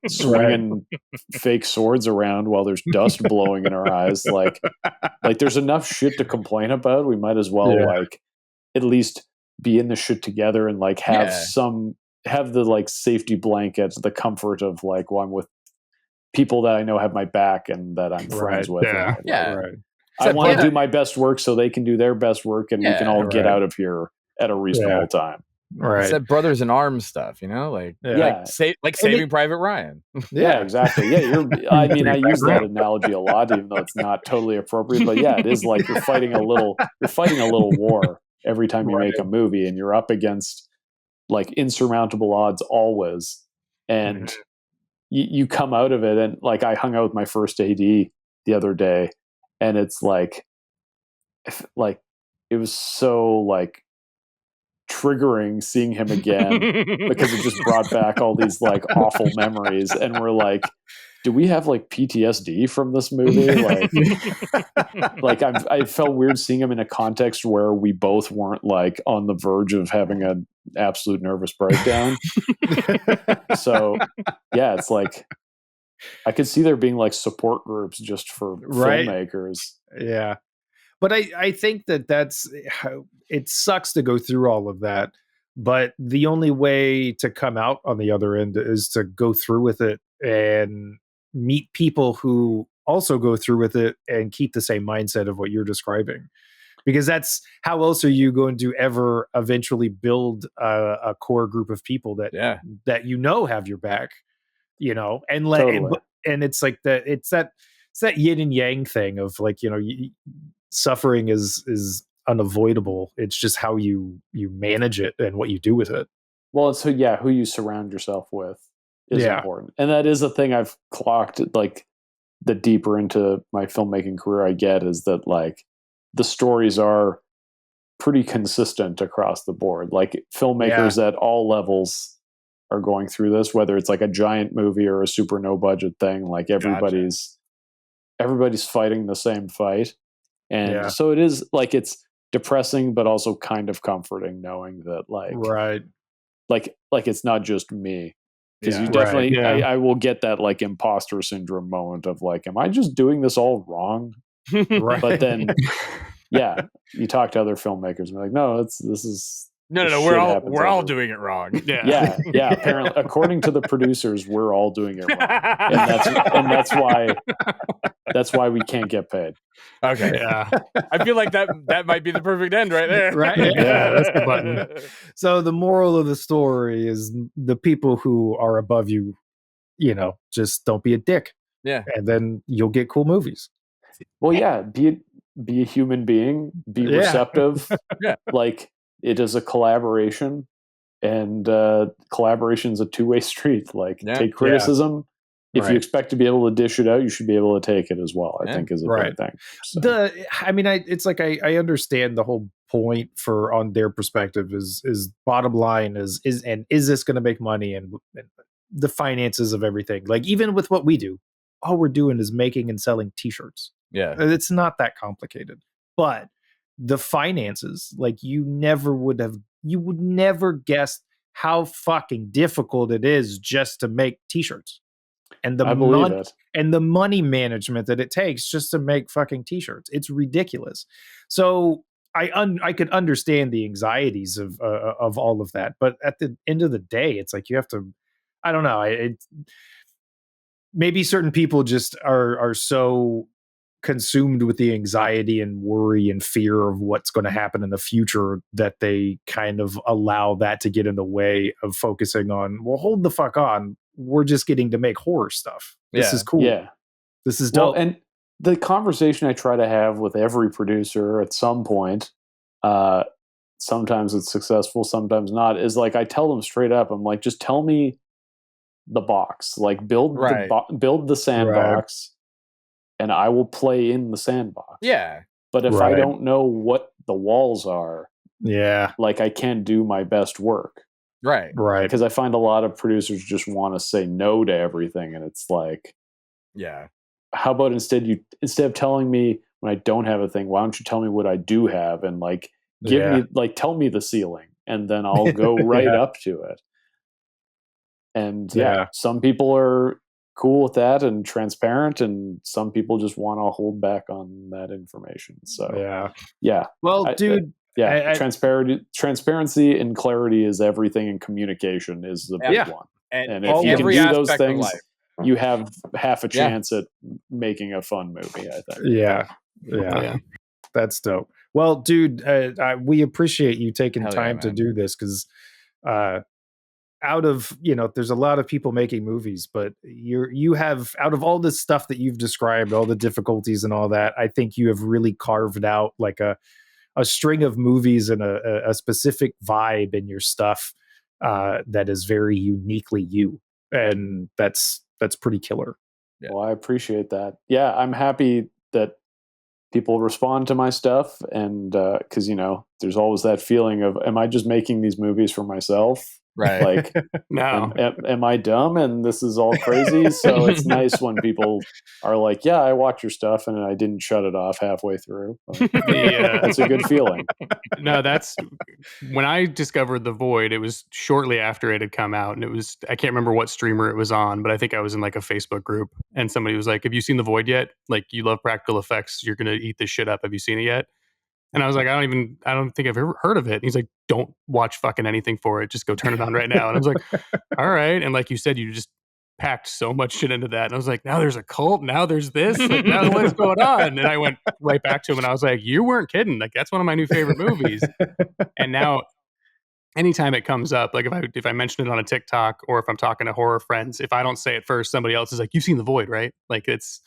S4: swinging fake swords around while there's dust blowing in our eyes. Like there's enough shit to complain about. We might as well like at least be in the shit together and like have the like safety blanket, the comfort of like, well, I'm with people that I know have my back and that I'm friends with. I want to do my best work so they can do their best work and we can all get out of here at a reasonable time.
S2: Right. It's that brothers in arms stuff, you know, like Saving Private Ryan.
S4: Exactly. I mean, I use that analogy a lot, even though it's not totally appropriate. But it is like you're fighting a little war every time you make a movie, and you're up against like insurmountable odds always. And you come out of it, and like I hung out with my first AD the other day. And it's like it was so like triggering seeing him again because it just brought back all these like awful memories. And we're like, do we have like PTSD from this movie? Like I felt weird seeing him in a context where we both weren't like on the verge of having an absolute nervous breakdown. So it's like, I could see there being like support groups just for filmmakers.
S1: Yeah. But I think that's it sucks to go through all of that. But the only way to come out on the other end is to go through with it and meet people who also go through with it and keep the same mindset of what you're describing. Because that's how else are you going to ever eventually build a core group of people that have your back. You know, and and it's like it's that yin and yang thing of like, you know, suffering is unavoidable. It's just how you manage it and what you do with it.
S4: Well, it's who you surround yourself with is
S1: Yeah.
S4: important. And that is a thing I've clocked, like, the deeper into my filmmaking career I get, is that, like, the stories are pretty consistent across the board. Like, filmmakers at all levels are going through this, whether it's like a giant movie or a super no budget thing. Like, everybody's fighting the same fight. And so it is, like, it's depressing, but also kind of comforting knowing that, like,
S1: Right.
S4: like it's not just me. Because
S2: Yeah.
S4: you definitely,
S3: Right,
S4: I will get that, like, imposter syndrome moment of, like, am I just doing this all wrong?
S1: Right.
S4: But then, you talk to other filmmakers and be like, no, this is
S2: No,
S4: this
S2: we're
S4: shit
S2: all
S4: happens everywhere.
S2: doing it wrong.
S3: Yeah.
S4: Yeah. Apparently, according to the producers, we're all doing it wrong, and that's why we can't get paid.
S2: Okay.
S3: Yeah.
S2: I feel like that might be the perfect end right there.
S1: Right.
S3: Yeah, that's the button.
S1: So the moral of the story is the people who are above you, just don't be a dick,
S2: Yeah.
S1: and then you'll get cool movies.
S4: Well, yeah, be a human being, be receptive.
S2: Yeah.
S4: Like, it is a collaboration, and collaboration's a two-way street. Like, take criticism. If you expect to be able to dish it out, you should be able to take it as well, I think is a big thing. So.
S1: It's like I understand the whole point on their perspective is bottom line is this going to make money, and the finances of everything. Like, even with what we do, all we're doing is making and selling t-shirts.
S2: Yeah.
S1: It's not that complicated. But the finances, like, you would never guess how fucking difficult it is just to make t-shirts. And the money management that it takes just to make fucking t-shirts. It's ridiculous. So I could understand the anxieties of all of that, but at the end of the day, it's like you have to. I don't know. Maybe certain people just are so consumed with the anxiety and worry and fear of what's going to happen in the future that they kind of allow that to get in the way of focusing on, well, hold the fuck on. We're just getting to make horror stuff. This is cool.
S4: Yeah.
S1: This is dope.
S4: Well, and the conversation I try to have with every producer at some point, sometimes it's successful, sometimes not, is like, I tell them straight up, I'm like, just tell me the box, like, build the sandbox, and I will play in the sandbox.
S2: Yeah.
S4: But if I don't know what the walls are, like, I can't do my best work.
S2: Right.
S4: Because I find a lot of producers just want to say no to everything, and it's like, how about instead of telling me when I don't have a thing, why don't you tell me what I do have, and, like, give me, like, tell me the ceiling, and then I'll go right up to it. And some people are cool with that and transparent, and some people just want to hold back on that information. So
S1: Well, dude.
S4: Transparency and clarity is everything, and communication is the big one. And if you can do those things, you have half a chance at making a fun movie, I think.
S1: Yeah. That's dope. Well, dude, we appreciate you taking time to do this, because out of, there's a lot of people making movies, but you have, out of all this stuff that you've described, all the difficulties and all that, I think you have really carved out like a string of movies and a specific vibe in your stuff that is very uniquely you. And that's pretty killer.
S4: Yeah. Well, I appreciate that. Yeah, I'm happy that people respond to my stuff, and because there's always that feeling of, am I just making these movies for myself?
S2: Right.
S4: Like,
S3: no.
S4: Am I dumb and this is all crazy? So it's nice when people are like, yeah, I watch your stuff and I didn't shut it off halfway through. That's a good feeling.
S3: No, that's when I discovered The Void. It was shortly after it had come out, and I can't remember what streamer it was on, but I think I was in like a Facebook group, and somebody was like, have you seen The Void yet? Like, you love practical effects. You're going to eat this shit up. Have you seen it yet? And I was like, I don't think I've ever heard of it. And he's like, don't watch fucking anything for it. Just go turn it on right now. And I was like, all right. And like you said, you just packed so much shit into that. And I was like, now there's a cult. Now there's this. Like, now what's going on? And I went right back to him, and I was like, you weren't kidding. Like, that's one of my new favorite movies. And now anytime it comes up, like if I mention it on a TikTok or if I'm talking to horror friends, if I don't say it first, somebody else is like, "You've seen The Void, right?" Like it's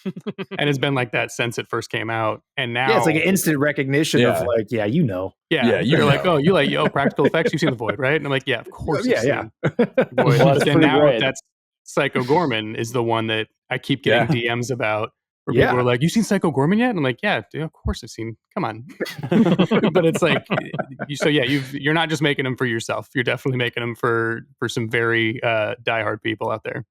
S3: and it's been like that since it first came out. And now
S1: it's like an instant recognition of
S2: Yeah.
S1: like, yeah, you know.
S3: yeah,
S2: you
S3: you're like,
S2: know.
S3: "Oh, you like practical effects, you've seen The Void, right?" And I'm like, "Yeah, of course
S1: Yeah,
S3: I've
S1: yeah.
S3: seen The Void."
S4: Well,
S3: But
S4: that's
S3: then
S4: pretty
S3: now
S4: great.
S3: that's Psycho Gorman is the one that I keep getting DMs about where people
S1: Yeah.
S3: are like, "You seen Psycho Gorman yet?" And I'm like, "Yeah, dude, of course I've seen. Come on." But it's like, you're not just making them for yourself. You're definitely making them for some very diehard people out there.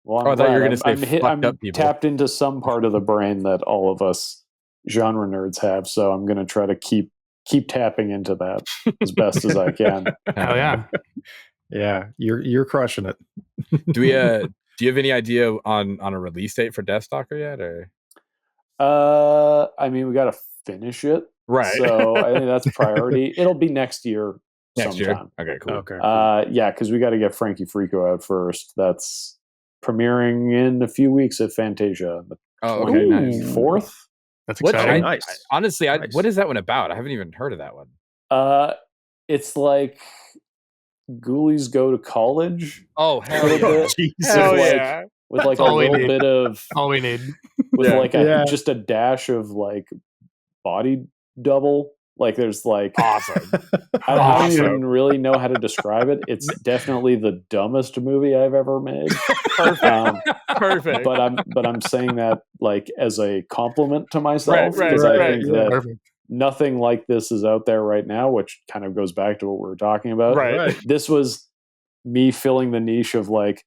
S4: Well,
S2: Oh, I
S4: I'm
S2: thought you were
S4: glad.
S2: gonna say fucked up
S4: I'm
S2: people.
S4: tapped into some part of the brain that all of us genre nerds have, so I'm going to try to keep tapping into that as best as I can.
S3: Hell yeah.
S1: Yeah, you're crushing it.
S2: Do we? Do you have any idea on a release date for Deathstalker yet? Or
S4: I mean, we got to finish it,
S2: right?
S4: so I think that's priority. It'll be next year.
S2: Next
S4: sometime.
S2: year. Okay, cool.
S1: Okay.
S4: Yeah, because we got to get Frankie Frico out first. That's premiering in a few weeks at Fantasia.
S2: Oh, okay, nice.
S4: 24th.
S3: That's
S2: What?
S3: exciting.
S1: Nice.
S2: Honestly,
S1: Nice.
S2: what is that one about? I haven't even heard of that one.
S4: It's like ghoulies go to college.
S2: Oh,
S4: a little bit.
S1: Jesus.
S2: Hell
S4: With, like,
S2: yeah.
S4: with like
S3: That's
S4: a
S3: all we
S4: little
S3: need.
S4: bit of
S3: All we need.
S4: with
S2: Yeah.
S4: like just a dash of like body double. Like there's like
S2: Awesome.
S4: I don't
S2: Awesome.
S4: even really know how to describe it. It's definitely the dumbest movie I've ever made.
S2: Perfect.
S4: But I'm saying that like as a compliment to myself because I think that
S3: Perfect.
S4: nothing like this is out there right now, which kind of goes back to what we were talking about.
S2: Right.
S4: This was me filling the niche of like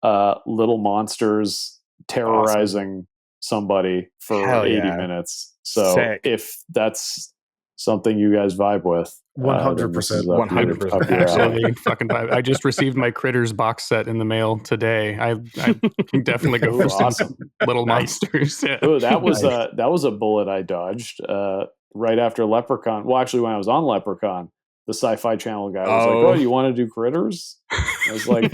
S4: little monsters terrorizing somebody for
S2: Hell
S4: 80
S2: yeah.
S4: minutes. So
S2: Sick.
S4: if that's something you guys vibe with,
S1: 100%.
S2: 100%.
S3: Absolutely fucking vibe. I just received my Critters box set in the mail today. I can definitely go for some
S4: Awesome.
S3: little
S1: Nice.
S3: monsters. Yeah.
S4: Oh, that was
S1: Nice.
S4: a bullet I dodged right after Leprechaun. Well, actually, when I was on Leprechaun, the Sci-Fi Channel guy was like, "Oh, you want to do Critters?" I was like,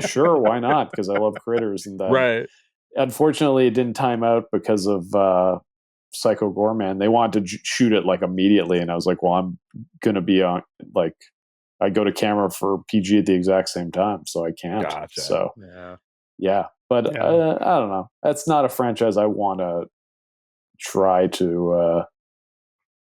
S4: "Sure, why not?" Because I love Critters, and that.
S2: Right.
S4: Unfortunately, it didn't time out because of Psycho Goreman. They wanted to shoot it like immediately, and I was like, "Well, I'm gonna be on like." I go to camera for PG at the exact same time, so I can't.
S2: Gotcha.
S4: So
S1: Yeah.
S4: but
S3: Yeah.
S4: I don't know. That's not a franchise I want to try to.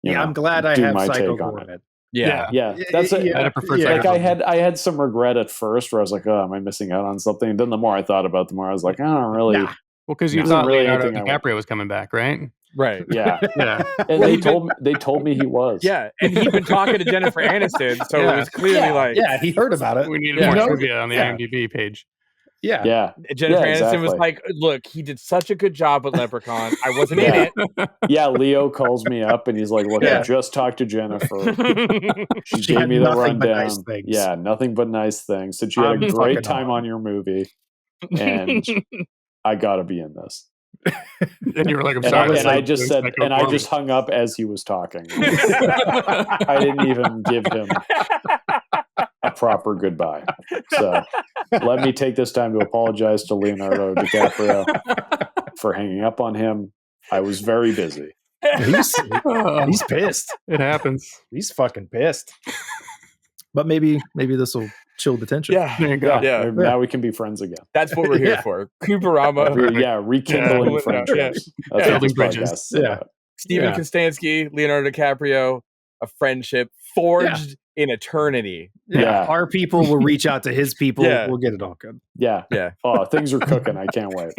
S1: I'm glad I
S4: do
S1: have
S4: my
S1: Psycho
S4: take on
S1: Gorman.
S4: it.
S2: Yeah.
S4: Yeah, that's it.
S1: Yeah.
S3: I prefer
S1: Yeah.
S3: Psycho
S4: Like
S3: Gorman.
S4: I had some regret at first, where I was like, "Oh, am I missing out on something?" And then the more I thought about, it, the more I was like, "I don't really."
S1: Nah.
S3: Well, because you
S4: Isn't
S3: thought
S4: really
S3: Leonardo
S4: anything I want.
S3: DiCaprio was coming back, right?
S2: Right.
S4: Yeah,
S3: Yeah.
S4: and
S2: Well,
S4: they told me he was.
S2: Yeah. And he'd been talking to Jennifer Aniston, so it was clearly like
S1: Yeah, he heard about it.
S3: We needed
S2: Yeah.
S3: more
S1: You know?
S3: trivia on the
S1: Yeah.
S3: IMDb page.
S1: Yeah.
S4: Yeah,
S2: Jennifer
S4: Yeah,
S2: Aniston was
S4: exactly.
S2: like, "Look, he did such a good job with Leprechaun. I wasn't in
S4: Yeah.
S2: it."
S4: yeah. Leo calls me up and he's like, "Look, I
S1: Yeah.
S4: just talked to Jennifer. She
S1: She
S4: gave
S1: had
S4: me the
S1: nothing but
S4: rundown.
S1: nice things.
S4: Yeah, nothing but nice things. Said she had
S1: I'm
S4: a great
S1: fucking
S4: time
S1: on.
S4: on your movie, and I got to be in this."
S3: And you were like, I'm
S4: And,
S3: sorry.
S4: I just said, and I just hung up as he was talking. I didn't even give him a proper goodbye. So let me take this time to apologize to Leonardo DiCaprio for hanging up on him. I was very busy.
S1: He's pissed.
S3: It happens.
S1: He's fucking pissed. But maybe this will chill the tension.
S2: Yeah.
S3: There you go.
S2: Yeah.
S4: Maybe now we can be friends again.
S2: That's what we're here
S1: Yeah.
S2: for. Cooperama.
S4: Rekindling
S2: Yeah.
S4: friendships.
S2: Yeah.
S4: That's what
S3: Building
S4: this
S3: bridges.
S4: podcast is
S1: Yeah.
S4: about.
S2: Steven
S1: Yeah.
S2: Kostanski, Leonardo DiCaprio, a friendship forged in eternity.
S4: Yeah.
S1: Our people will reach out to his people.
S2: Yeah.
S1: We'll get it all good.
S4: Yeah.
S2: Yeah.
S4: Oh, things are cooking. I can't wait.